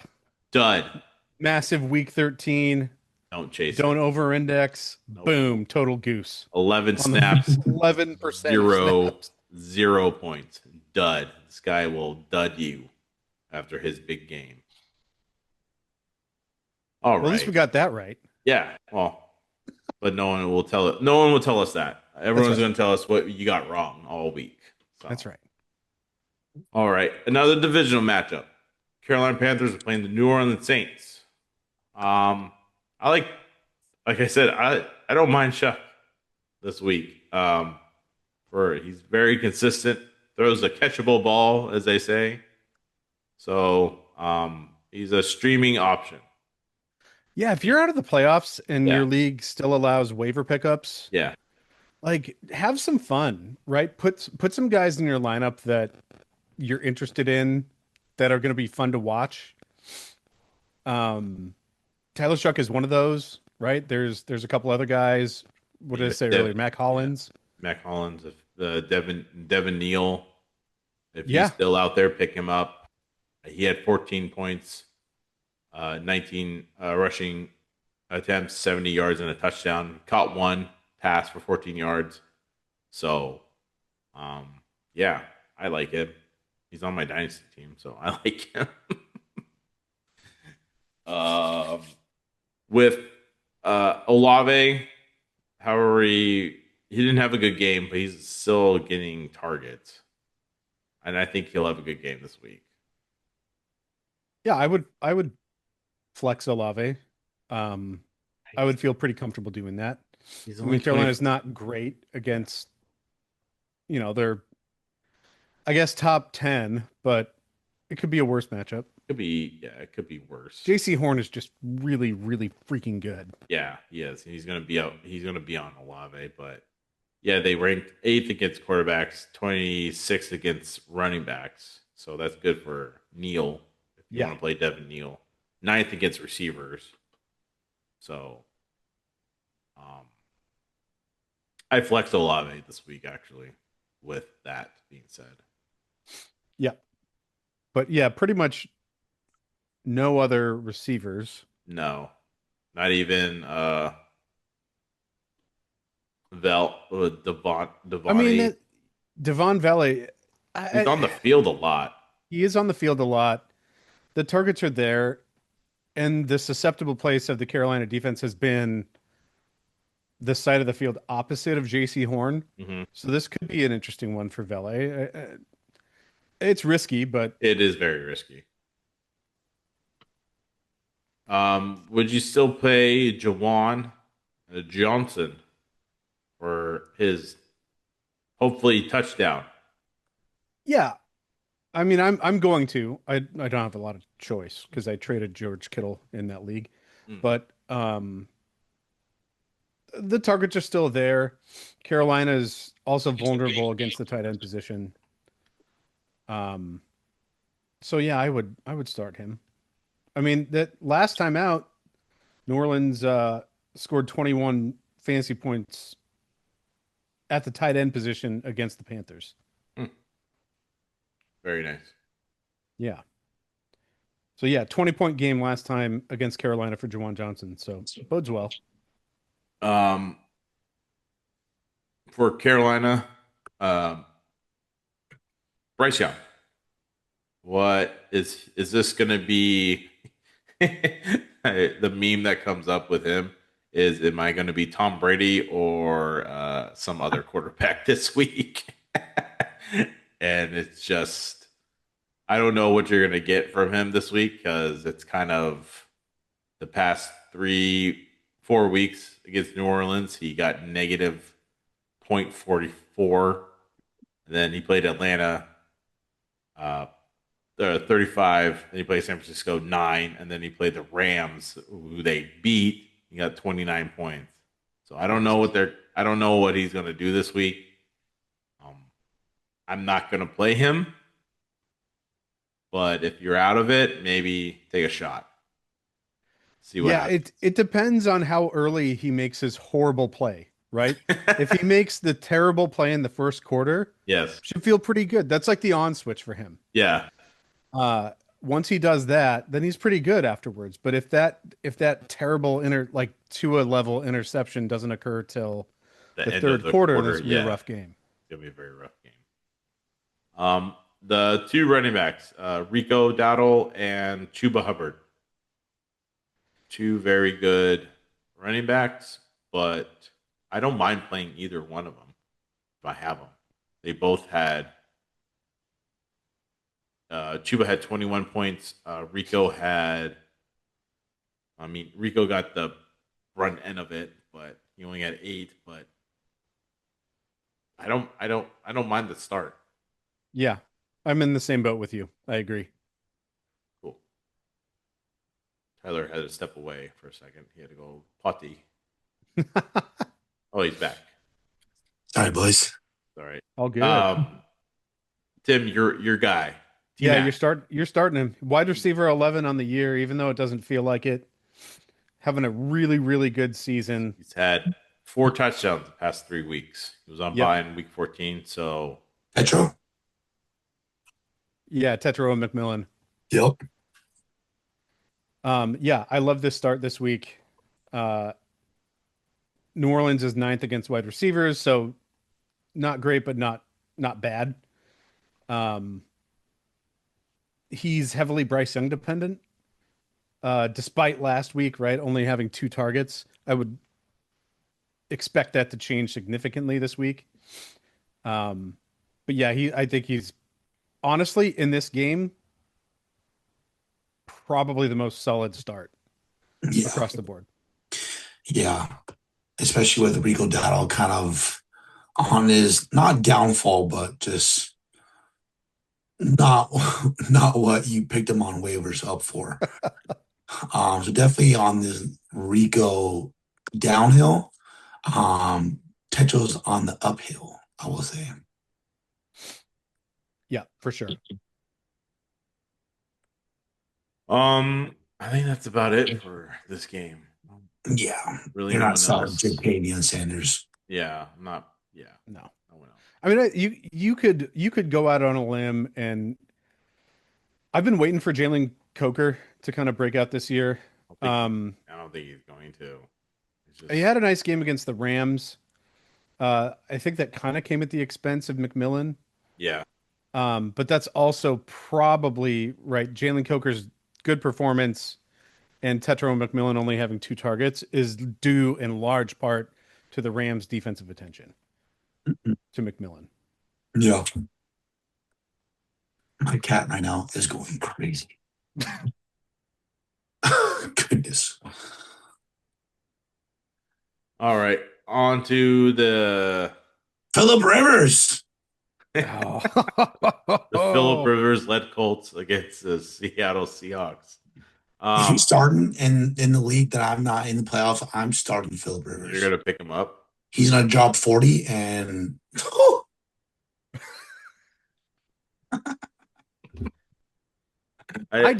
Dud. massive week 13. Don't chase. Don't over-index. Nope. Boom, total goose. 11 snaps. 11%. 0 points. Dud. This guy will dud you after his big game. All Well, at least we got that right. Yeah. Well, but no one will tell it. No one will tell us that. Everyone's going to tell us what you got wrong all week. So. That's right. All right. Another divisional matchup. Carolina Panthers are playing the New Orleans Saints. I like I said, I don't mind Shuck this week. He's very consistent, throws a catchable ball, as they say. So he's a streaming option. Yeah, if you're out of the playoffs and your league still allows waiver pickups, like have some fun, right? Put some guys in your lineup that you're interested in that are going to be fun to watch. Tyler Shuck is one of those, right? There's a couple other guys. What did I say earlier? Mac Hollins. Mac Hollins, Devin Neal. If he's still out there, pick him up. He had 14 points, 19 rushing attempts, 70 yards and a touchdown. Caught one pass for 14 yards. So, I like him. He's on my dynasty team, so I like him. With Olave, however, he didn't have a good game, but he's still getting targets. And I think he'll have a good game this week. Yeah, I would flex Olave. I would feel pretty comfortable doing that. I mean, Carolina's not great against, they're, I guess, top 10, but it could be a worse matchup. It could be worse. JC Horn is just really, really freaking good. Yeah, he is. He's going to be out. He's going to be on Olave, but yeah, they ranked 8th against quarterbacks, 26th against running backs. So that's good for Neal if you want to play Devin Neal. 9th against receivers. So I flexed Olave this week, actually, with that being said. Yeah. But yeah, pretty much no other receivers. No. Not even Devon. I mean, Devon Valley. He's on the field a lot. He is on the field a lot. The targets are there. and the susceptible place of the Carolina defense has been the side of the field opposite of J.C. Horn. Hmm. So this could be an interesting one for Vele. It's risky, but It is very risky. Would you still play Jawan Johnson for his hopefully touchdown? yeah. I mean, I'm going to. I don't have a lot of choice because I traded George Kittle in that league, Mm. but the targets are still there. Carolina is also vulnerable against the tight end position. So yeah, I would start him. I mean, that last time out, New Orleans scored 21 fantasy points at the tight end position against the Panthers. Very nice. Yeah. So yeah, 20-point game last time against Carolina for Jawan Johnson. So bodes well. For Carolina, um, Bryce Young. What is this going to be? The meme that comes up with him is, am I going to be Tom Brady or some other quarterback this week? And it's just, I don't know what you're going to get from him this week because it's kind of the past 3-4 weeks against New Orleans. He got negative 0.44. And then he played Atlanta 35. Then he played San Francisco 9. And then he played the Rams, who they beat. He got 29 points. So I don't know what he's going to do this week. I'm not going to play him. But if you're out of it, maybe take a shot. See what happens. It depends on how early he makes his horrible play, right? If he makes the terrible play in the first quarter, Yes. should feel pretty good. That's like the on switch for him. Yeah. Once he does that, then he's pretty good afterwards. But if that terrible like Tua level interception doesn't occur till the end third of the quarter, this will be yeah. a rough game. It'll be a very rough game. The two running backs, Rico Dowdle and Chuba Hubbard. Two very good running backs, but I don't mind playing either one of them if I have them. They both had. Chuba had 21 points. Rico got the front end of it, but he only had 8. But I don't mind the start. Yeah, I'm in the same boat with you. I agree. Cool. Tyler had to step away for a second. He had to go potty. Oh, he's back. Sorry, boys. All right. All good. Tim, your guy. Yeah, T-Mac. you're starting him. Wide receiver 11 on the year, even though it doesn't feel like it. Having a really, really good season. He's had 4 touchdowns the past 3 weeks. He was on bye in week 14, so Petro? Yeah, Tetro and McMillan. Yep. Yeah, I love this start this week. New Orleans is 9th against wide receivers, so not great, but not bad. He's heavily Bryce Young dependent. Despite last week, right, only having 2 targets. I would expect that to change significantly this week. But yeah, I think he's honestly in this game probably the most solid start across the board. Yeah. Especially with Rico Dowdle kind of on his not downfall, but just not what you picked him on waivers up for. So definitely on this Rico downhill. Tetro's on the uphill, I will say. Yeah, for sure. I think that's about it for this game. Yeah. Really, You're no not one solid else. Jadavion Sanders. Yeah, I'm not. Yeah, No. no one else. I mean, you could go out on a limb, and I've been waiting for Jalen Coker to kind of break out this year. I don't think he's going to. It's just, He had a nice game against the Rams. I think that kind of came at the expense of McMillan. yeah, But that's also probably right. Jalen Coker's good performance and Tetro McMillan only having 2 targets is due in large part to the Rams' defensive attention to McMillan. Yeah. My cat right now is going crazy. Goodness. All right, on to the Phillip Rivers. Oh. Phillip Rivers led Colts against the Seattle Seahawks. He's starting in the league that I'm not in the playoffs. I'm starting Phillip You're Rivers. gonna pick him up. He's gonna drop 40 and I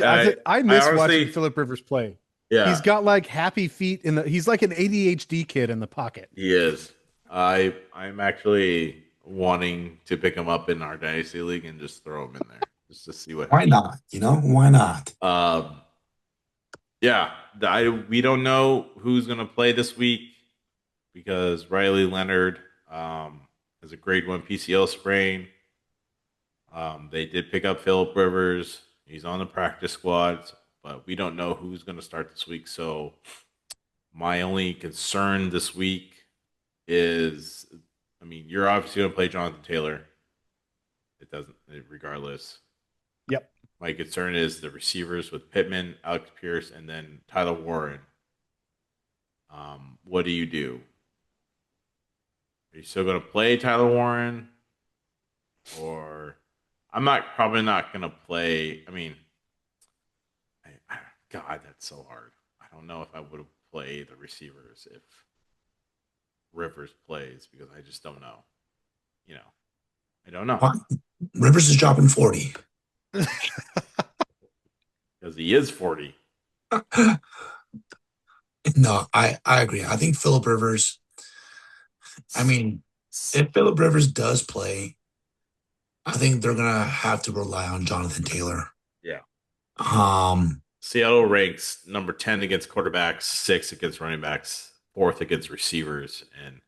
miss honestly, watching Phillip Rivers play. Yeah, He's got like happy feet he's like an ADHD kid in the pocket. he is. I'm actually wanting to pick him up in our dynasty league and just throw him in there just to see what why happens. not? Why not? Yeah, we don't know who's gonna play this week because Riley Leonard has a grade 1 PCL sprain. They did pick up Phillip Rivers. He's on the practice squad, but we don't know who's going to start this week. So my only concern this week is, I mean, you're obviously going to play Jonathan Taylor. Regardless. Yep. My concern is the receivers with Pittman, Alex Pierce, and then Tyler Warren. What do you do? Are you still going to play Tyler Warren? Or I'm probably not going to play. I mean, God, that's so hard. I don't know if I would have played the receivers if Rivers plays because I just don't know. I don't know. Rivers is dropping 40. Because he is 40. No, I agree. I think Phillip Rivers, I mean, if Phillip Rivers does play, I think they're gonna have to rely on Jonathan Taylor. Yeah. Seattle ranks number 10 against quarterbacks, 6 against running backs, 4th against receivers, and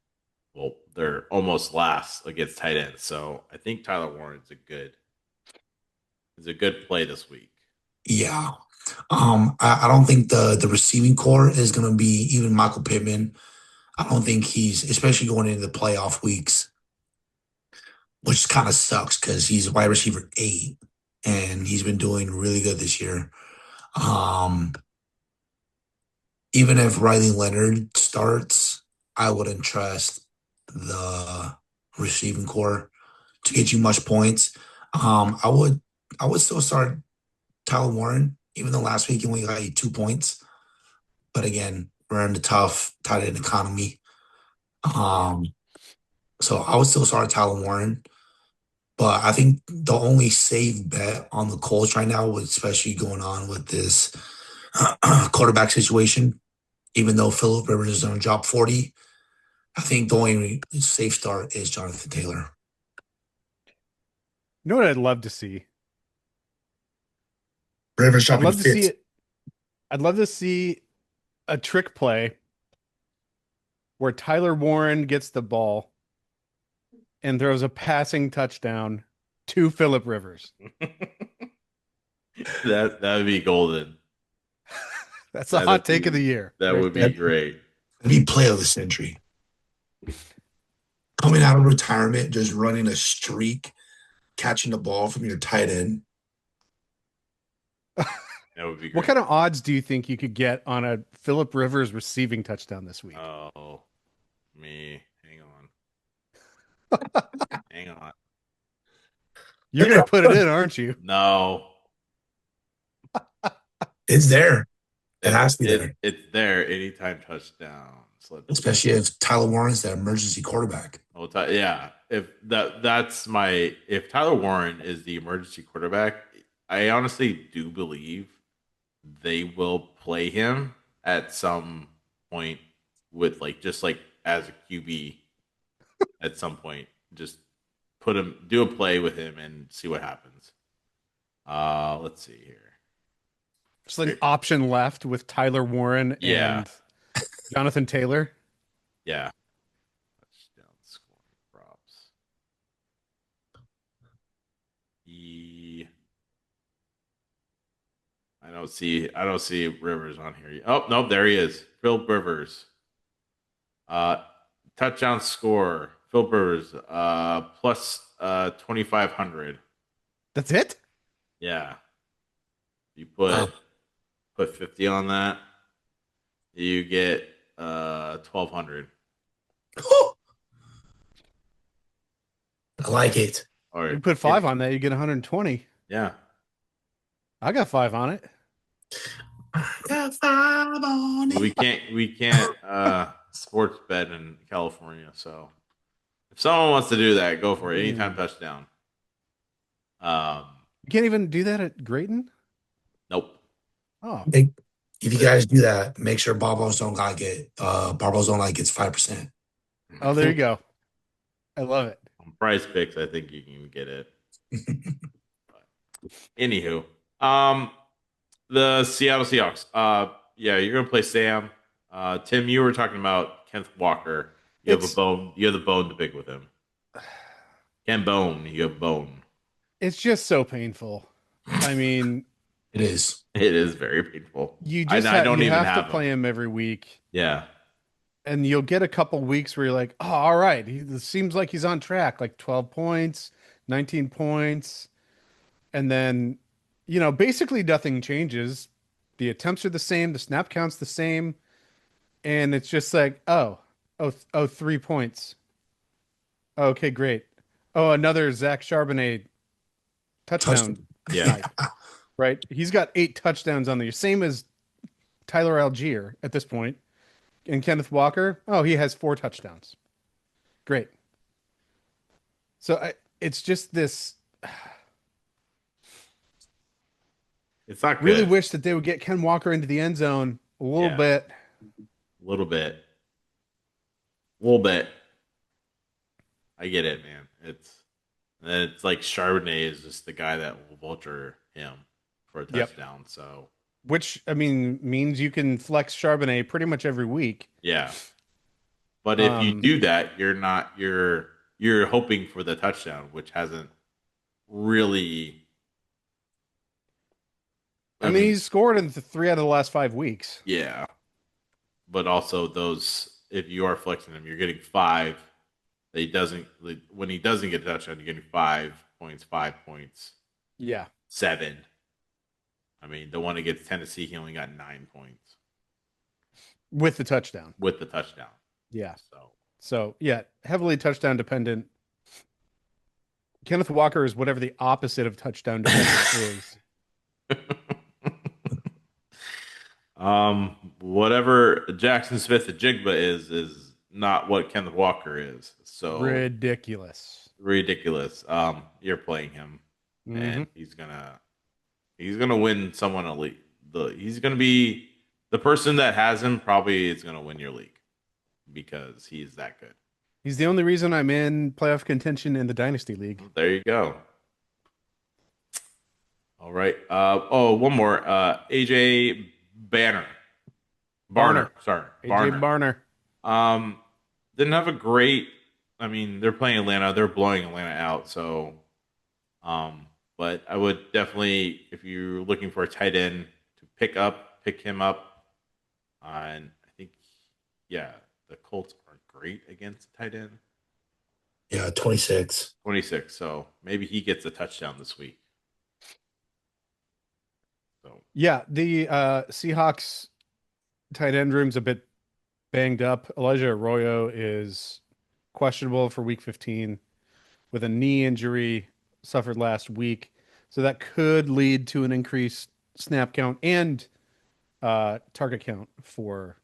they're almost last against tight ends. So I think Tyler Warren's is a good play this week. Yeah. I don't think the receiving core is gonna be even Michael Pittman. I don't think he's, especially going into the playoff weeks, which kind of sucks because he's wide receiver 8 and he's been doing really good this year. Even if Riley Leonard starts, I wouldn't trust the receiving core to get you much points. I would still start Tyler Warren, even though last week he only got you 2 points. But again, we're in the tough tight end economy. So I would still start Tyler Warren. But I think the only safe bet on the Colts right now, especially going on with this quarterback situation, even though Phillip Rivers is going to drop 40, I think the only safe start is Jonathan Taylor. You know what I'd love to see? Rivers dropping I'd love to 50. see it. I'd love to see a trick play where Tyler Warren gets the ball and throws a passing touchdown to Phillip Rivers. That would be golden. That's a hot take of the year. That would be great. That'd be play of the century. Coming out of retirement, just running a streak, catching the ball from your tight end. That would be great. What kind of odds do you think you could get on a Phillip Rivers receiving touchdown this week? Oh, me. Hang on. Hang on. You're going to put it in, aren't you? No. It's there. It has to be there. It's there. Anytime touchdown. Especially if Tyler Warren's the emergency quarterback. Well, yeah. If Tyler Warren is the emergency quarterback, I honestly do believe they will play him at some point with just as a QB at some point. Just do a play with him and see what happens. Let's see here. Just an option left with Tyler Warren and Jonathan Taylor. Yeah. Touchdown scoring props. I don't see Rivers on here. Oh, nope, there he is. Phillip Rivers. Uh touchdown score. Phillip Rivers plus 2500. That's it? Yeah. You Wow. put 50 on that, you get 1200. I like it. Or You put 5 on that, you get 120. yeah. I got 5 on it. I got 5 on We it. can't sports bet in California, so if someone wants to do that, go for it. Anytime touchdown. Um, You can't even do that at Grayton? nope. Oh, If you guys do that, make sure Barbos don't got get Barbos don't like gets 5%. oh, there you go. I love it. On Price Picks, I think you can get it. Anywho, the Seattle Seahawks. Yeah, you're gonna play Sam. Tim, you were talking about Kenneth Walker. You have a It's bone. You have the bone to pick with him. Ken Bone. You have bone. it's just so painful. I mean, It is. It is very painful. you just I don't you even have to have play him. him every week, Yeah. and you'll get a couple weeks where you're like, oh, all right, it seems like he's on track, like 12 points, 19 points, and then, basically nothing changes. The attempts are the same, the snap count's the same, and it's just like, oh, 3 points. Okay, great. Oh, another Zach Charbonnet touchdown Touchdown. Yeah. night, right? He's got 8 touchdowns on there, same as Tyler Algier at this point. And Kenneth Walker, oh, he has 4 touchdowns. Great. So it's just this. It's not Really good. wish that they would get Ken Walker into the end zone a little Yeah. bit. A little bit. A little bit. I get it, man. It's like Charbonnet is just the guy that will vulture him for a Yep. touchdown. So Which, I mean, means you can flex Charbonnet pretty much every week. yeah. But if you Um, do that, you're hoping for the touchdown, which hasn't really. I mean, he's scored in 3 out of the last 5 weeks. Yeah. But also those, if you are flexing him, you're getting 5. That he doesn't, like, when he doesn't get a touchdown, you're getting 5 points, 5 points, Yeah. 7. I mean, the one against Tennessee, he only got 9 points With the touchdown. with the touchdown. Yeah. So So, yeah, heavily touchdown dependent. Kenneth Walker is whatever the opposite of touchdown dependent is. whatever Jackson Smith the Jigba is not what Kenneth Walker is. So Ridiculous. ridiculous. You're playing him, and Mhm. he's gonna win someone a league. He's gonna be the person that has him probably is gonna win your league because he's that good. He's the only reason I'm in playoff contention in the Dynasty League. There you go. All right. One more. AJ Banner. Barner. Sorry. AJ Barner. Barner. Didn't have a great. I mean, they're playing Atlanta. They're blowing Atlanta out. So, but I would definitely, if you're looking for a tight end to pick him up. And I think, yeah, the Colts aren't great against tight end. Yeah, 26. 26. So maybe he gets a touchdown this week. So Yeah, the Seahawks tight end room's a bit banged up. Elijah Arroyo is questionable for week 15 with a knee injury suffered last week. So that could lead to an increased snap count and target count for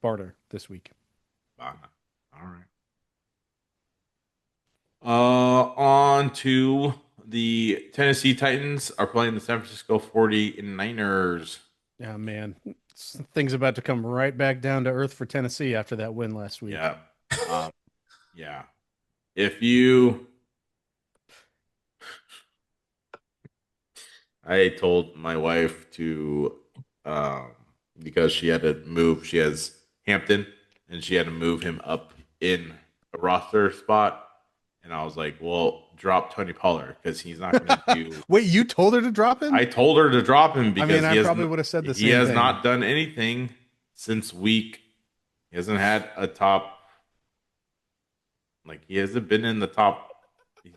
Barter this week. all right. On to the Tennessee Titans are playing the San Francisco 49ers. Yeah, man. Things about to come right back down to earth for Tennessee after that win last week. Yeah. Yeah. If you I told my wife to because she had to move, she has Hampton and she had to move him up in a roster spot. And I was like, well, drop Tony Pollard because he's not going to do. Wait, you told her to drop him? I told her to drop him I because mean, I probably would have said the he same has thing. not done anything since week. He hasn't had a top. Like he hasn't been in the top. He's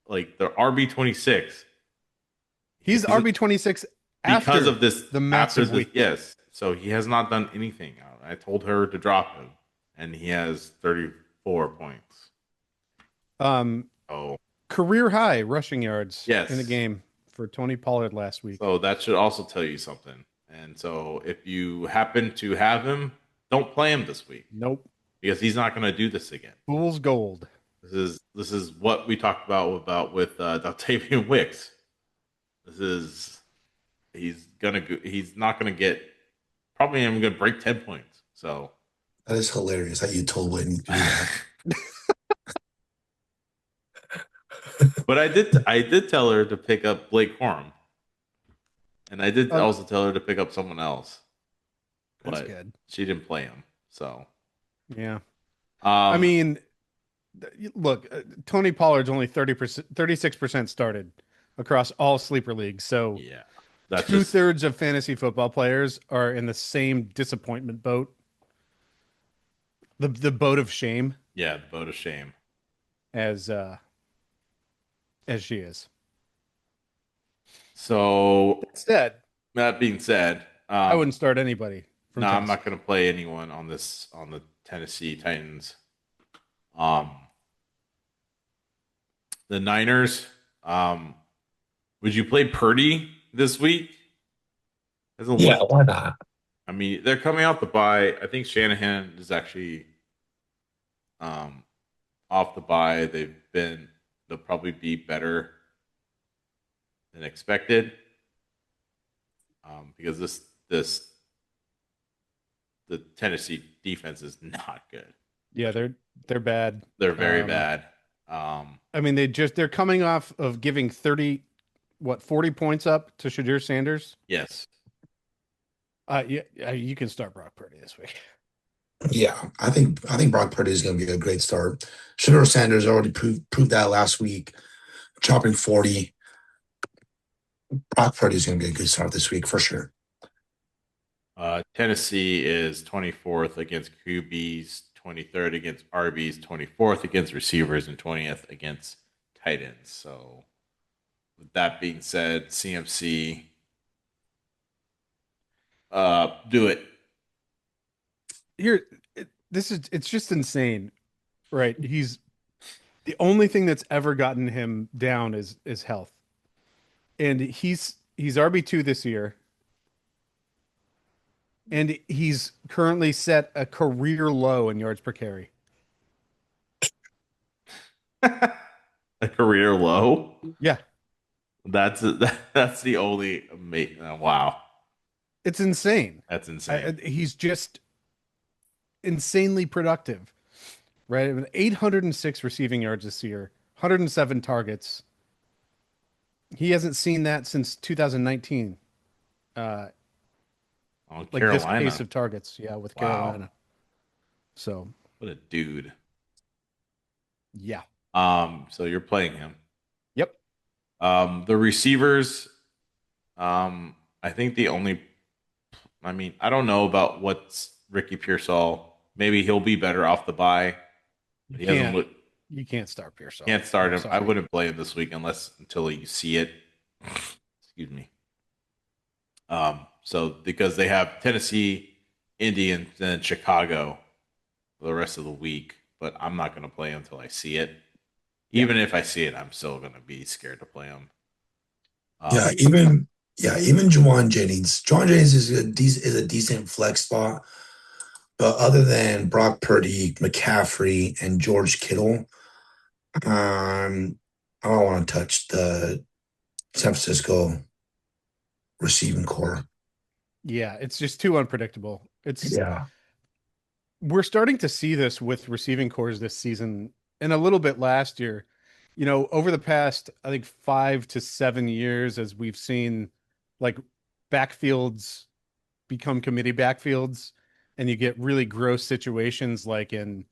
like the RB26. He's RB26 after because of this the massive week. Yes, so he has not done anything. I told her to drop him, and he has 34 points. Oh, Career high rushing yards yes. in the game for Tony Pollard last week. So that should also tell you something. And so if you happen to have him, don't play him this week. Nope. Because he's not going to do this again. Fool's gold. This is what we talked about with Daltavian Wicks. He's not gonna get probably even gonna break 10 points. So that is hilarious that you told Whitney to do that. But I did tell her to pick up Blake Corum. And I did also tell her to pick up someone else. That's But good. she didn't play him. So yeah. I mean, look, Tony Pollard's only 36% started across all sleeper leagues. So yeah, that's 2/3 of fantasy football players are in the same disappointment boat. The boat of shame. Yeah, the boat of shame. As she is. So that being said, I wouldn't start anybody. No, I'm not going to play anyone on the Tennessee Titans. The Niners. Would you play Purdy this week? Yeah, why not? I mean, they're coming out the bye. I think Shanahan is actually off the bye. They'll probably be better than expected. Because the Tennessee defense is not good. Yeah, they're bad. They're very bad. I mean, they're coming off of giving 40 points up to Shadir Sanders. Yes. Yeah, you can start Brock Purdy this week. Yeah, I think Brock Purdy is going to be a great start. Shadir Sanders already proved that last week, chopping 40. Brock Purdy is going to be a good start this week for sure. Tennessee is 24th against QBs, 23rd against RBs, 24th against receivers, and 20th against tight ends. So, with that being said, CMC, do it. It's just insane, right? He's the only thing that's ever gotten him down is health, and he's RB2 this year. And he's currently set a career low in yards per carry. A career low? Yeah. That's the only wow. It's insane. That's insane. He's just insanely productive, right? 806 receiving yards this year, 107 targets. He hasn't seen that since 2019. Like Carolina. this pace of targets, yeah, with Carolina. So what a dude. Yeah. So you're playing him. Yep. The receivers, I think I don't know about what's Ricky Pearsall. Maybe he'll be better off the bye. But you can't start Pearsall. Can't start him. I wouldn't play him this week until you see it. Excuse me. So because they have Tennessee, Indy, and then Chicago for the rest of the week, but I'm not going to play until I see it. Even if I see it, I'm still going to be scared to play him. Even Juwan Jennings. Juwan Jennings is a decent flex spot, but other than Brock Purdy, McCaffrey, and George Kittle, I don't want to touch the San Francisco receiving core. Yeah, it's just too unpredictable. We're starting to see this with receiving cores this season and a little bit last year. You know, over the past, I think 5 to 7 years, as we've seen like backfields become committee backfields, and you get really gross situations like in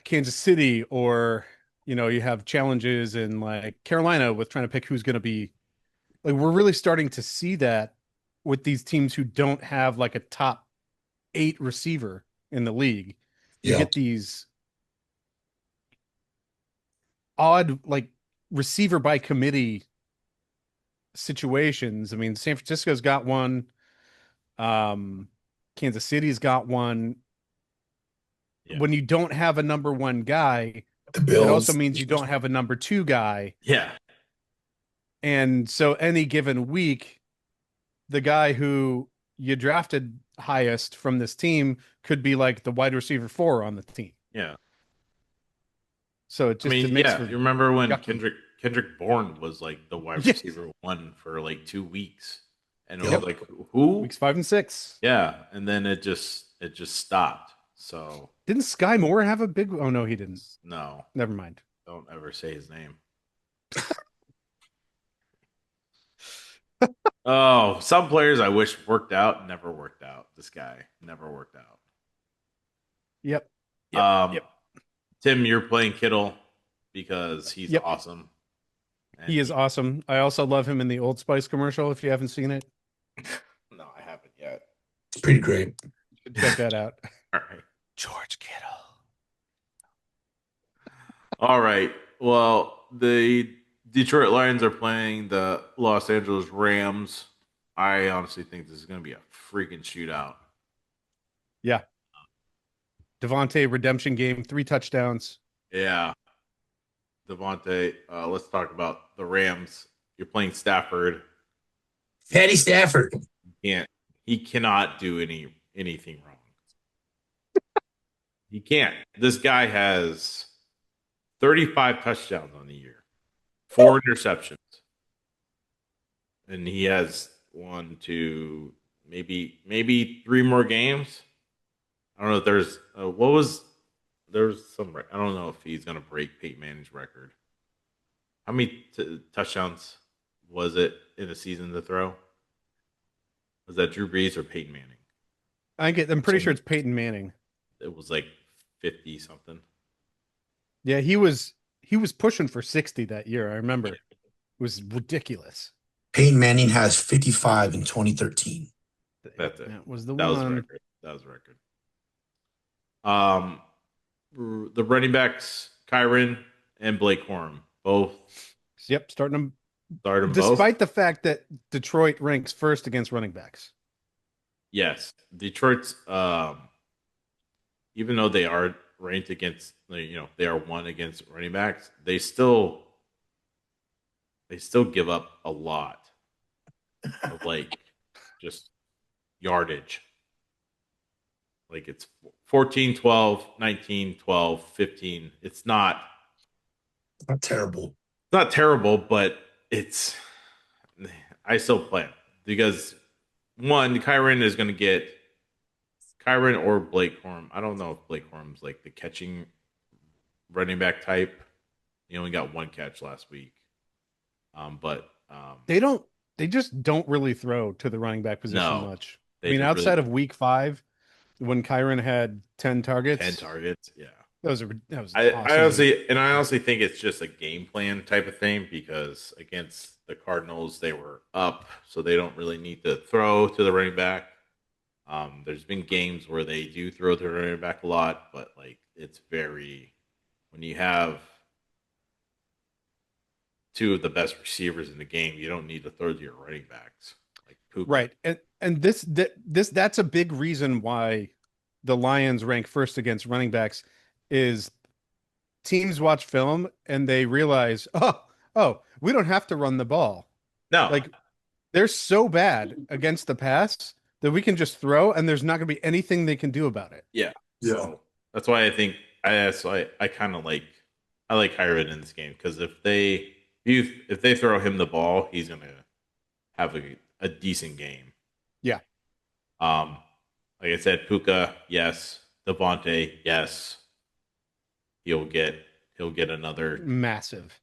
Kansas City, or you have challenges in like Carolina with trying to pick who's going to be like. We're really starting to see that with these teams who don't have like a top 8 receiver in the league. You Yeah. get these odd like receiver by committee situations. I mean, San Francisco's got one. Um, Kansas City's got one. Yeah. When you don't have a number one guy, The it also Bills. means you don't have a number two guy. Yeah. And so any given week, the guy who you drafted highest from this team could be like the wide receiver 4 on the team. Yeah. So it just it makes for you remember when yucky. Kendrick Bourne was like the wide Yes. receiver 1 for like 2 weeks, and it Yep. was like who? Weeks 5 and 6. Yeah, and then it just stopped. So Didn't Sky Moore have a big? Oh no, he didn't. no, Never mind. don't ever say his name. Oh, some players I wish worked out, never worked out. This guy never worked out. Yep. Yep. Tim, you're playing Kittle because he's awesome. And He is awesome. I also love him in the Old Spice commercial. If you haven't seen it, No, I haven't yet. It's pretty great. check that out. All right. George Kittle. All right. Well, the Detroit Lions are playing the Los Angeles Rams. I honestly think this is going to be a freaking shootout. Yeah. Devontae redemption game, 3 touchdowns. Yeah. Devontae, let's talk about the Rams. You're playing Stafford. Patty Stafford. He cannot do anything wrong. He can't. This guy has 35 touchdowns on the year, 4 interceptions. And he has 1, 2, maybe 3 more games. I don't know if there's there's some. I don't know if he's gonna break Peyton Manning's record. How many touchdowns was it in a season to throw? Was that Drew Brees or Peyton Manning? I'm pretty sure it's Peyton Manning. It was like 50 something. Yeah, he was pushing for 60 that year. I remember. It was ridiculous. Peyton Manning has 55 in 2013. That's it. That was the That was a one. record. That was a record. The running backs, Kyron and Blake Corum, both Yep, starting them. started Despite both. the fact that Detroit ranks first against running backs. Yes, Detroit's even though they are ranked against, they are 1 against running backs, they still give up a lot of like just yardage. Like it's 14, 12, 19, 12, 15. It's not Terrible. but I still play it because one, Kyron is going to get Kyron or Blake Corum. I don't know if Blake Corum's like the catching running back type. He only got 1 catch last week. They just don't really throw to the running back position No, much. they I mean, don't really- outside of week 5, when Kyron had 10 targets. 10 targets, yeah. That was I awesome. honestly think it's just a game plan type of thing because against the Cardinals they were up, so they don't really need to throw to the running back. There's been games where they do throw to the running back a lot, but like it's very when you have 2 of the best receivers in the game, you don't need to throw to your running backs. Like Puka. Right. And that's a big reason why the Lions rank first against running backs is teams watch film and they realize, oh, we don't have to run the ball. No, Like they're so bad against the pass that we can just throw and there's not going to be anything they can do about it. yeah. Yeah. So that's why I think I kind of like Kyron in this game because if they throw him the ball, he's gonna have a decent game. Yeah. Like I said, Puka, yes. Devontae, yes. He'll get another. Massive.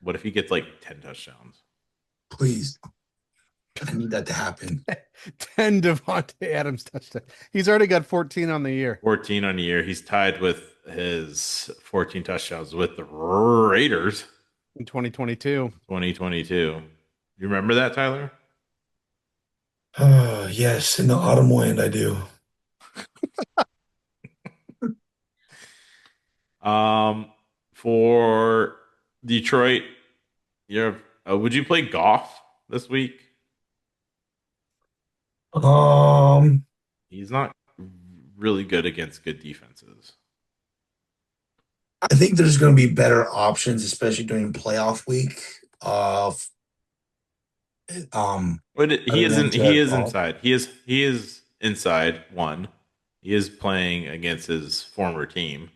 What if he gets like 10 touchdowns? Please. I need that to happen. 10 Devontae Adams touchdowns. He's already got 14 on the year. 14 on the year. He's tied with his 14 touchdowns with the Raiders in 2022. 2022. You remember that, Tyler? Yes, in the autumn wind, I do. For Detroit, would you play golf this week? Um, He's not really good against good defenses. I think there's going to be better options, especially during playoff week. Of But other he than isn't. He Jared is Goff. inside. He is inside. One, he is playing against his former team.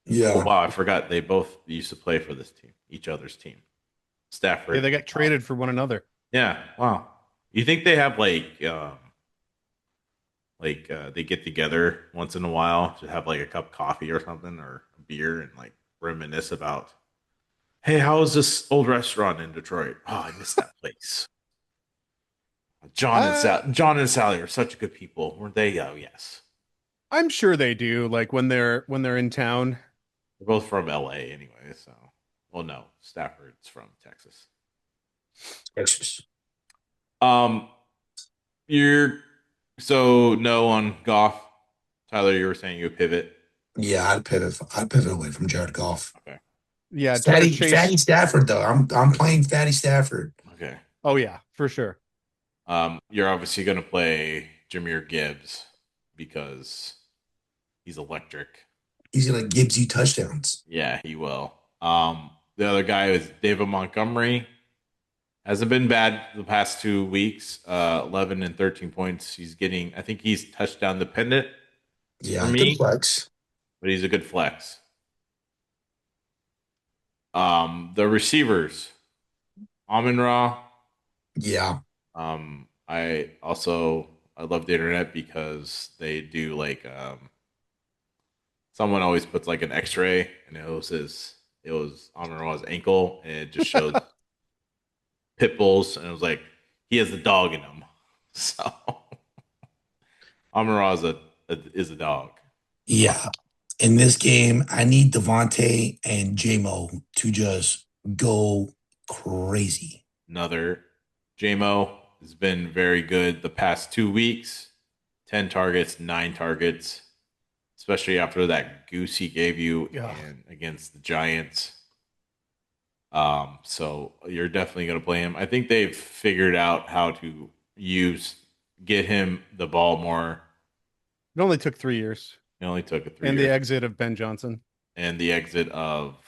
Oh Yeah, wow, I forgot they both used to play for this team, each other's team. Yeah, Stafford. they got traded for one another. Yeah. Wow. You think they have they get together once in a while to have like a cup of coffee or something or a beer and like reminisce about, hey, how was this old restaurant in Detroit? Oh, I miss that place. John and Sally are such good people, weren't they? Oh yes. I'm sure they do. Like when they're in town. They're both from LA anyway, so well no, Stafford's from Texas. Texas. Um you're so no on golf. Tyler, you were saying you would pivot. Yeah, I'd pivot. I'd pivot away from Jared Goff. Okay. Yeah, try to chase. Fatty Stafford though. I'm playing Fatty Stafford. Okay. Oh yeah, for sure. You're obviously going to play Jameer Gibbs because he's electric. He's gonna Gibbs you touchdowns. Yeah, he will. The other guy is David Montgomery. Hasn't been bad the past 2 weeks. 11 and 13 points. I think he's touchdown dependent for Yeah, good me, flex. but he's a good flex. The receivers, Amon Ra. Yeah, I love the internet because they do like someone always puts like an X-ray and it was Amon Ra's ankle and it just shows pit bulls and it was like he has the dog in him. So Amon Ra is a dog. yeah. In this game, I need Devontae and JMO to just go crazy. Another JMO has been very good the past 2 weeks. 10 targets, 9 targets, especially after that goose he gave you Yeah. against the Giants. So you're definitely going to play him. I think they've figured out how to get him the ball more. It only took 3 years. It only took a 3 And years. the exit of Ben Johnson. And the exit of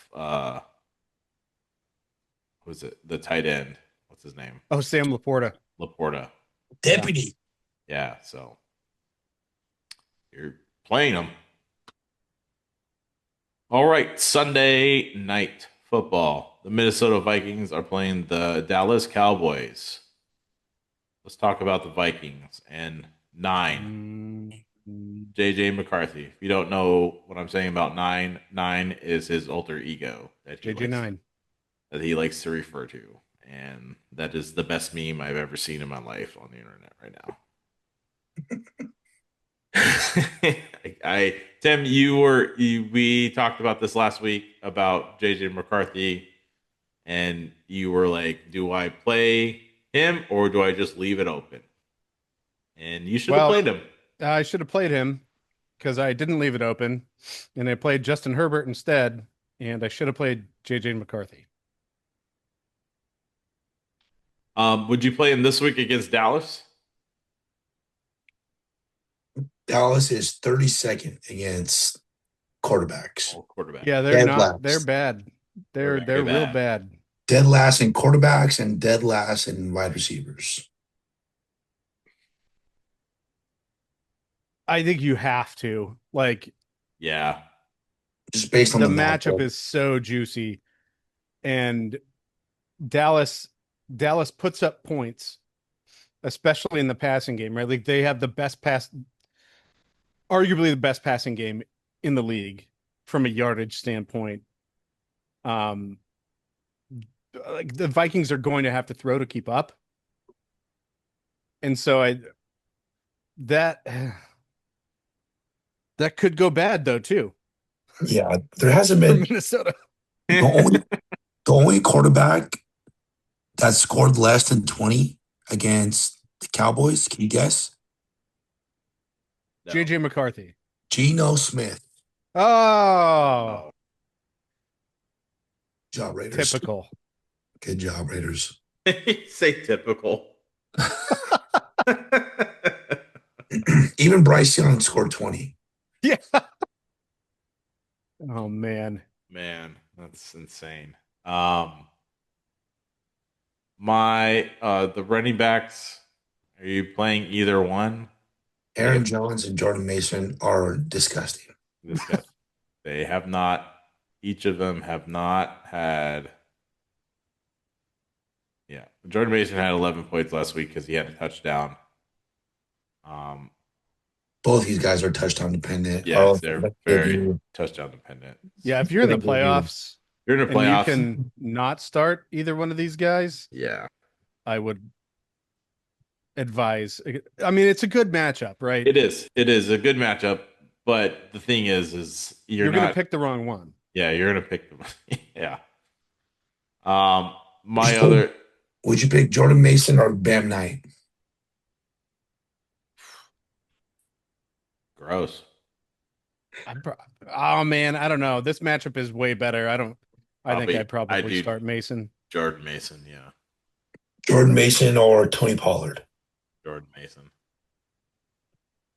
was it the tight end? What's his name? Oh, Sam Laporta. Laporta. Deputy. Yeah, so you're playing him. All right, Sunday night football. The Minnesota Vikings are playing the Dallas Cowboys. Let's talk about the Vikings and 9. JJ McCarthy. If you don't know what I'm saying about 9, 9 is his alter ego JJ9. that he likes to refer to. And that is the best meme I've ever seen in my life on the internet right now. Tim, we talked about this last week about JJ McCarthy, and you were like, "Do I play him or do I just leave it open?" And you should have played him. I should have played him because I didn't leave it open, and I played Justin Herbert instead, and I should have played JJ McCarthy. Would you play him this week against Dallas? Dallas is 32nd against quarterbacks. Oh, quarterback. Yeah, they're Dead not. last. They're bad. They're They're real bad. bad. Dead last in quarterbacks and dead last in wide receivers. I think you have to. Like, Yeah. Just based on the the matchup is so juicy, and Dallas puts up points, especially in the passing game, right? Like they have arguably the best passing game in the league from a yardage standpoint. Like the Vikings are going to have to throw to keep up. And so that could go bad though too. Yeah, there hasn't for been Minnesota. the only the only quarterback that scored less than 20 against the Cowboys. Can you guess? No. JJ McCarthy. Geno Smith. Oh, Good job, Raiders. typical. Good job, Raiders. Say typical. Even Bryce Young scored 20. Yeah. Oh man. Man, that's insane. My the running backs, are you playing either one? Aaron Jones and Jordan Mason are disgusting. This guy, they have not. Each of them have not had. Yeah, Jordan Mason had 11 points last week because he had a touchdown. Um, Both these guys are touchdown dependent. yes, Oh, they're give very you, touchdown dependent. Yeah, So if you're in the give you. playoffs you're in the and you playoffs. can not start either one of these guys, Yeah, I would advise. I mean, it's a good matchup, right? it is. It is a good matchup, but the thing is you're You're going to not. pick the wrong one. Yeah, you're gonna pick them. Yeah. Would My you, other would you pick Jordan Mason or Bam Knight? gross. Oh man, I don't know. This matchup is way better. I think I'd I probably do start Mason. Jordan Mason. Yeah, Jordan Mason or Tony Pollard? Jordan Mason.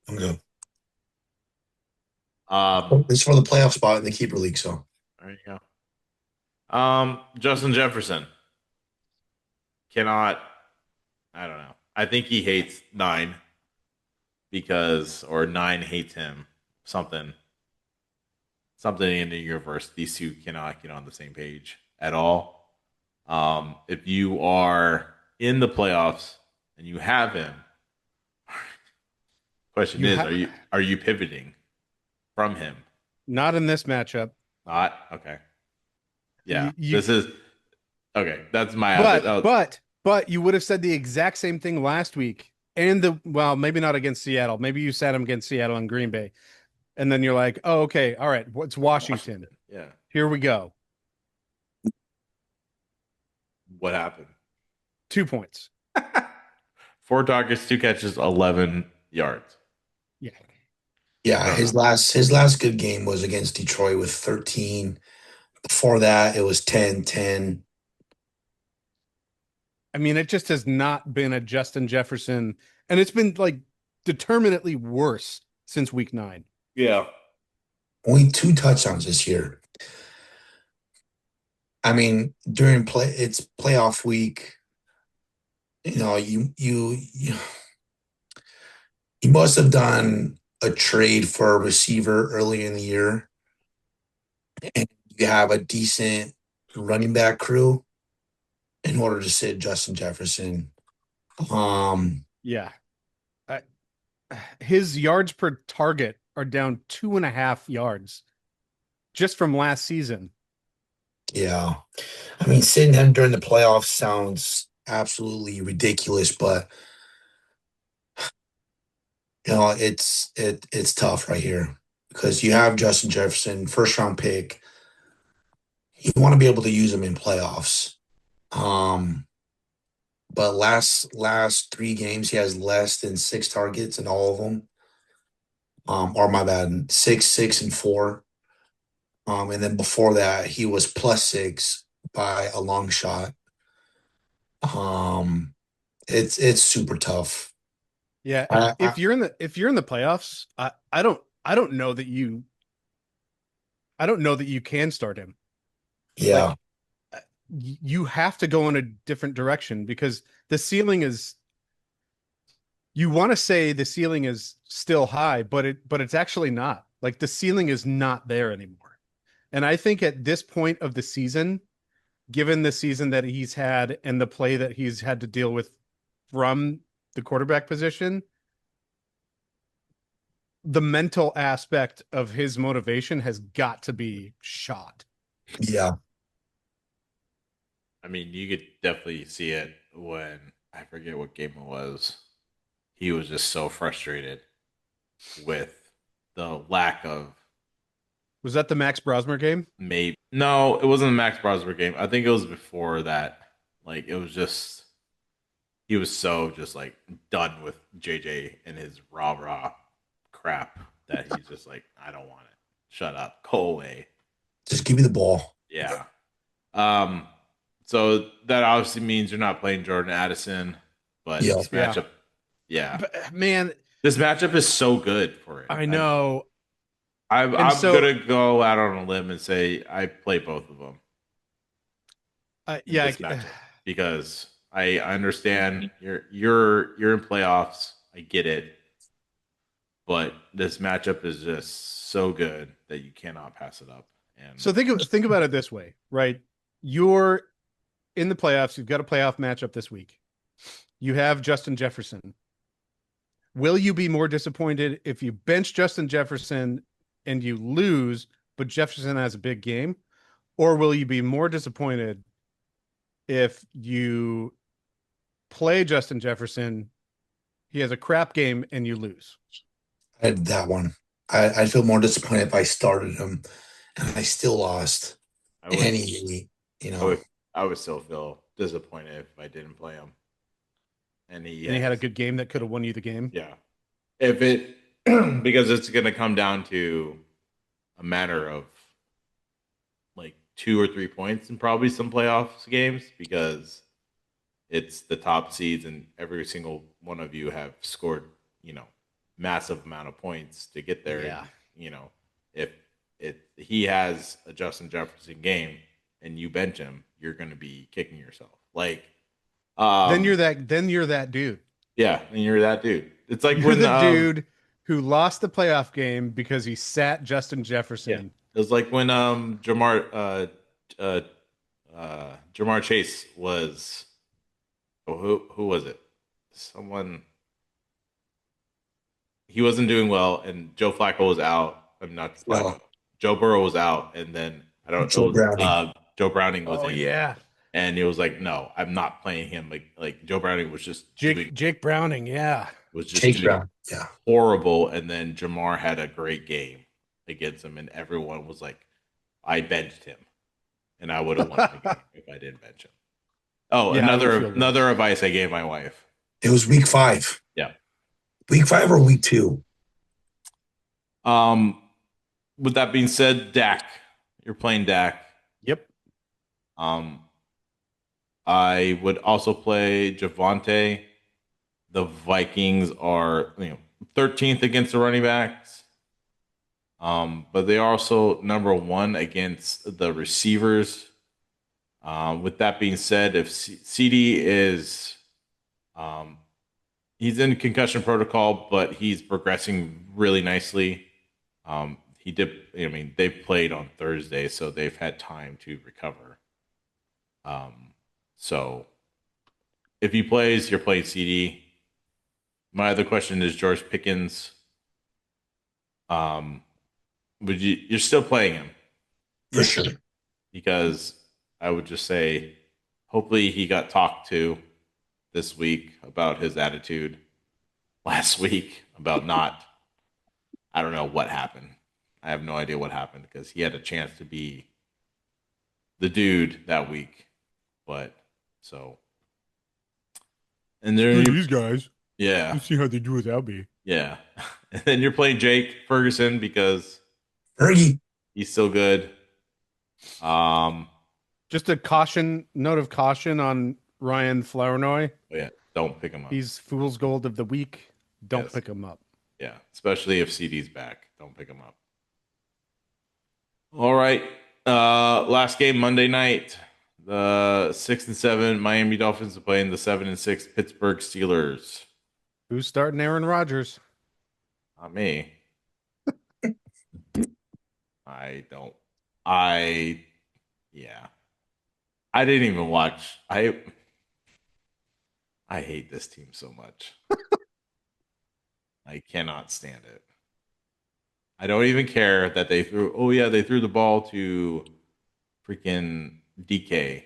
I'm good. Um, It's for the playoff spot in the keeper league. So there you go. Justin Jefferson cannot. I don't know. I think he hates nine or nine hates him. Something in the universe. These two cannot get on the same page at all. If you are in the playoffs and you have him, question You is, ha- are you pivoting from him? Not in this matchup. Not okay. Yeah, You this is okay. That's my other. but you would have said the exact same thing last week. And maybe not against Seattle. Maybe you sat him against Seattle and Green Bay. And then you're like, oh, okay, all right, what's Washington? Yeah. Here we go. What happened? 2 points. 4 targets, 2 catches, 11 yards. Yeah. yeah, his last good game was against Detroit with 13. Before that, it was 10-10. I mean, it just has not been a Justin Jefferson, and it's been like determinately worse since week 9. Yeah. Only 2 touchdowns this year. I mean, it's playoff week. You know, you must have done a trade for a receiver early in the year, and you have a decent running back crew in order to sit Justin Jefferson. Yeah. I, his yards per target are down 2.5 yards just from last season. Yeah. I mean, sitting him during the playoffs sounds absolutely ridiculous, but it's tough right here because you have Justin Jefferson, first round pick. You want to be able to use him in playoffs. But last 3 games, he has less than 6 targets in all of them. Or my bad, 6, 6, and 4. And then before that, he was +6 by a long shot. Um, it's super tough. Yeah, I, I, if you're in the playoffs, I don't know that you can start him. yeah, Like you have to go in a different direction because the ceiling is, you want to say the ceiling is still high, but it's actually not. Like the ceiling is not there anymore. And I think at this point of the season, given the season that he's had and the play that he's had to deal with from the quarterback position, the mental aspect of his motivation has got to be shot. yeah, I mean, you could definitely see it when I forget what game it was. He was just so frustrated with the lack of Was that the Max Brosmer game? Maybe no, it wasn't a Max Brosmer game. I think it was before that. Like it was just he was so just like done with JJ and his rah crap that he's just like, I don't want it. Shut up. Go away. Just give me the ball. Yeah. So that obviously means you're not playing Jordan Addison, but Yeah. this matchup, yeah. But, man, This matchup is so good for it. I know. I'm so- gonna go out on a limb and say I play both of them. Yeah, This matchup because I understand you're in playoffs. I get it, but this matchup is just so good that you cannot pass it up. And so think about it this way, right? You're in the playoffs. You've got a playoff matchup this week. You have Justin Jefferson. Will you be more disappointed if you bench Justin Jefferson and you lose, but Jefferson has a big game? Or will you be more disappointed if you play Justin Jefferson, he has a crap game, and you lose? I had that one. I feel more disappointed if I started him and I still lost. I would, And he, you I know, would, I would still feel disappointed if I didn't play him. And And he had a good game that could have won you the game. yeah. If it because it's going to come down to a matter of like 2 or 3 points in probably some playoffs games because it's the top seeds and every single one of you have scored, massive amount of points to get there. Yeah. If he has a Justin Jefferson game and you bench him, you're going to be kicking yourself. Like Then you're that dude. yeah, and you're that dude. It's like You're when the dude who lost the playoff game because he sat Justin Jefferson. Yeah. It was like when Jamar Chase was who was it? Someone he wasn't doing well and Joe Flacco was out. I'm not Flacco. Well, Joe Burrow was out and then I don't Joe know Browning. Joe Browning was Oh in. yeah, And it was like, no, I'm not playing him. Like Joe Browning was just Jake Browning. Yeah, Chase Brown. Yeah. horrible. And then Jamar had a great game against him, and everyone was like, I benched him, and I would have won the game if I didn't bench him. Oh, Yeah, I would feel another advice I gave my wife. It was week 5. Yeah. Week 5 or week 2? With that being said, Dak, you're playing Dak. Yep. I would also play Javonte. The Vikings are 13th against the running backs. But they are also number 1 against the receivers. With that being said, if CD is he's in concussion protocol, but he's progressing really nicely. They played on Thursday, so they've had time to recover. So if he plays, you're playing CD. My other question is George Pickens. You're still playing him For sure. because I would just say, hopefully he got talked to this week about his attitude last week about not. I don't know what happened. I have no idea what happened because he had a chance to be the dude that week, but so. And there, These guys. yeah. You see how they do without me. Yeah. And then you're playing Jake Ferguson because Fergie. he's still good. Just a note of caution on Ryan Flournoy. Oh yeah, don't pick him up. He's fool's gold of the week. Don't Yes. pick him up. Yeah, especially if CD's back. Don't pick him up. All right. Last game Monday night. The 6-7 Miami Dolphins are playing the 7-6 Pittsburgh Steelers. Who's starting Aaron Rodgers? Not me. I didn't even watch. I hate this team so much. I cannot stand it. I don't even care that they threw. Oh yeah, they threw the ball to freaking DK.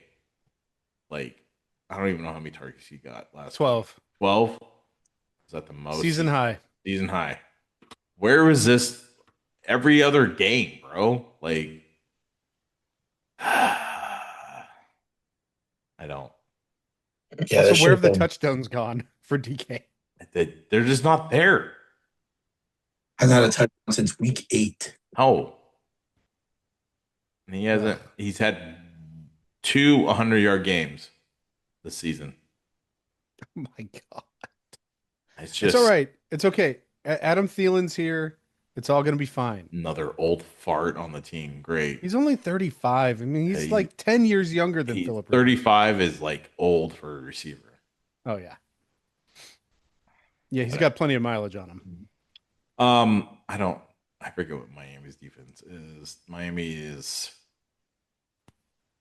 Like I don't even know how many targets he got last. 12. 12. Is that the most? Season high. Season high. Where was this? every other game, bro. Like, I don't. Yeah, Also, that where should have the have been. touchdowns gone for DK? They're just not there. I've not a touchdown since week 8. How? And he hasn't. He's had 2 100-yard games this season. Oh my God. It's It's all just right. It's okay. Adam Thielen's here. It's all going to be fine. another old fart on the team. Great. He's only 35. I mean, he's He, like 10 years younger than he's Phillip Rivers. 35 is like old for a receiver. Oh, yeah. Yeah, he's got plenty of mileage on him. I forget what Miami's defense is. Miami is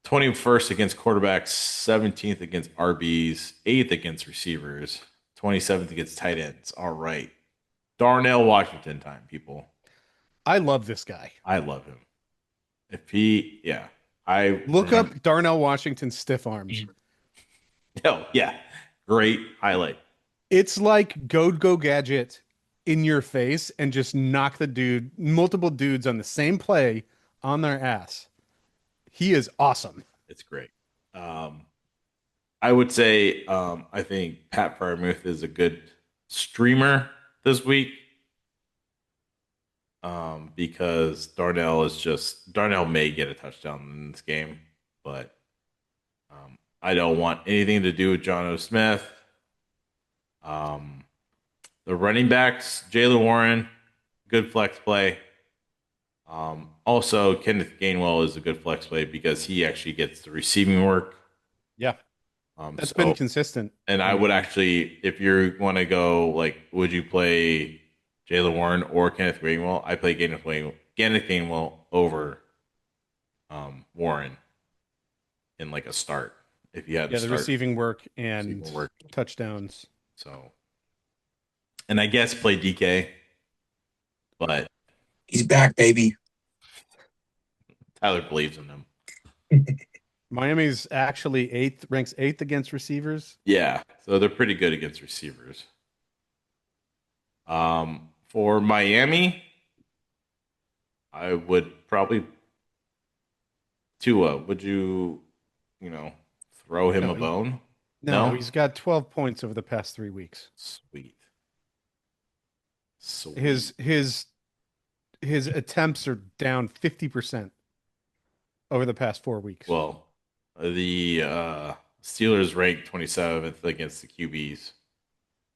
21st against quarterbacks, 17th against RBs, 8th against receivers, 27th against tight ends. All right. Darnell Washington time, people. I love this guy. I love him. If he, yeah, I Look up Darnell Washington's stiff arms. Oh, yeah. Great highlight. It's like go gadget in your face and just knock multiple dudes on the same play on their ass. He is awesome. It's great. I would say I think Pat Fryermuth is a good streamer this week because Darnell may get a touchdown in this game, but I don't want anything to do with John O. Smith. The running backs, Jaylen Warren, good flex play. Also, Kenneth Gainwell is a good flex play because he actually gets the receiving work. Yeah. That's been consistent. And I would actually, if you want to go, like, would you play Jaylen Warren or Kenneth Gainwell? I play Kenneth Gainwell over Warren in like a start. If you had the receiving work and touchdowns. So, and I guess play DK, but He's back, baby. Tyler believes in him. Miami's actually ranks eighth against receivers. Yeah, so they're pretty good against receivers. For Miami, I would probably Tua. Would you throw him a bone? No, he's got 12 points over the past 3 weeks. Sweet. His attempts are down 50% over the past 4 weeks. Well, the Steelers ranked 27th against the QBs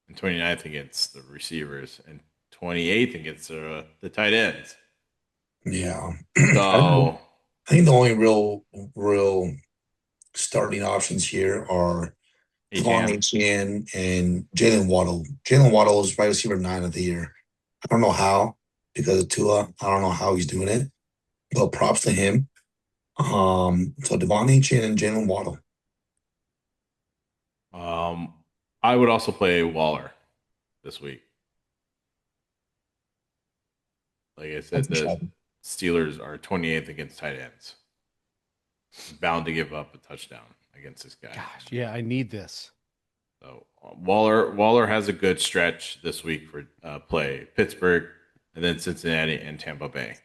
and 29th against the receivers and 28th against the tight ends. Yeah. So I think the only real starting options here are Devon Achane and Jalen Waddle. Jalen Waddle is wide receiver 9 of the year. I don't know how, because of Tua. I don't know how he's doing it, but props to him. So Devon Achane and Jalen Waddle. I would also play Waller this week. Like I said, the Steelers are 28th against tight ends. Bound to give up a touchdown against this guy. Gosh, yeah, I need this. So Waller has a good stretch this week for play. Pittsburgh, and then Cincinnati and Tampa Bay.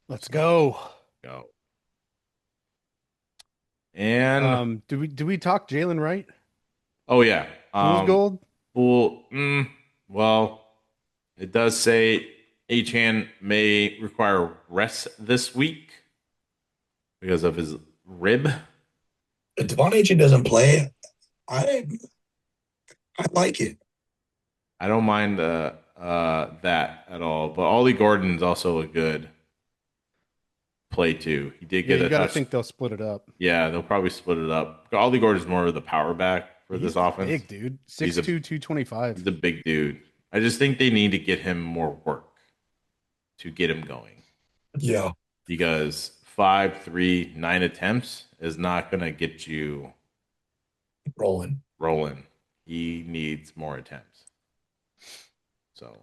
Let's go. And do we talk Jalen Wright? Oh yeah, Fool's gold. Well, it does say Achane may require rest this week because of his rib. If Devon Achane doesn't play, I like it. I don't mind that at all. But Ollie Gordon's also a good play too. He did get you a got to touch. think they'll split it up. Yeah, they'll probably split it up. Ollie Gordon's more of the power back for this offense. Big dude, 6'2", 225. He's a big dude. I just think they need to get him more work to get him going. Yeah, because 5, 3, 9 attempts is not going to get you rolling. He needs more attempts. So,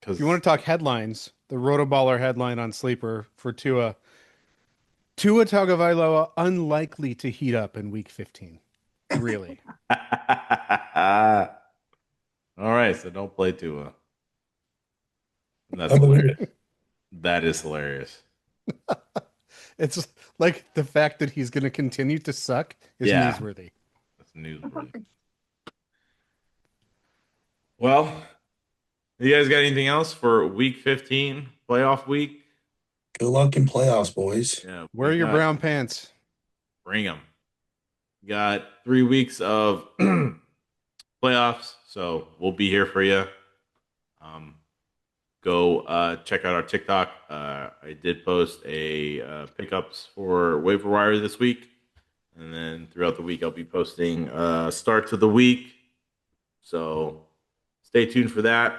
if you want to talk headlines, the Rotoballer headline on Sleeper for Tua Tagovailoa unlikely to heat up in Week 15. Really? All right, so don't play Tua. That's hilarious. That is hilarious. It's like the fact that he's going to continue to suck is Yeah. newsworthy. That's newsworthy. Well, you guys got anything else for week 15, playoff week? Good luck in playoffs, boys. Yeah. Wear your brown pants. Bring them. Got 3 weeks of playoffs, so we'll be here for you. Go check out our TikTok. I did post a pickups for waiver wire this week, and then throughout the week I'll be posting starts of the week. So stay tuned for that.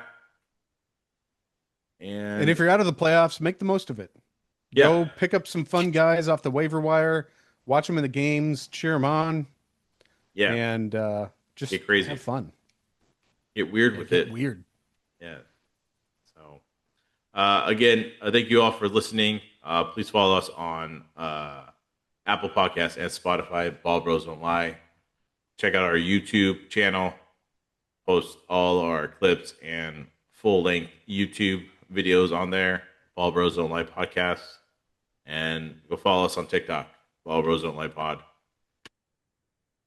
And if you're out of the playoffs, make the most of it. Yeah. Go pick up some fun guys off the waiver wire, watch them in the games, cheer them on, yeah, and just get crazy, have fun. Get weird with it. Weird. Yeah. So, again, thank you all for listening. Please follow us on Apple Podcasts and Spotify. Ball Bros Don't Lie. Check out our YouTube channel. Post all our clips and full-length YouTube videos on there. Ball Bros Don't Lie podcast. And go follow us on TikTok. Ball Bros Don't Lie pod.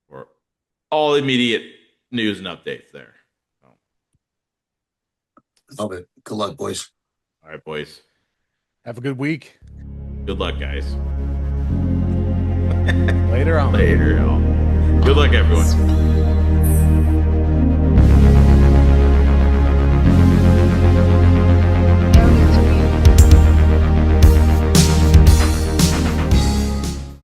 For all immediate news and updates there. Love it. Good luck, boys. All right, boys. Have a good week. Good luck, guys. Later on. Later, y'all. Good luck, everyone.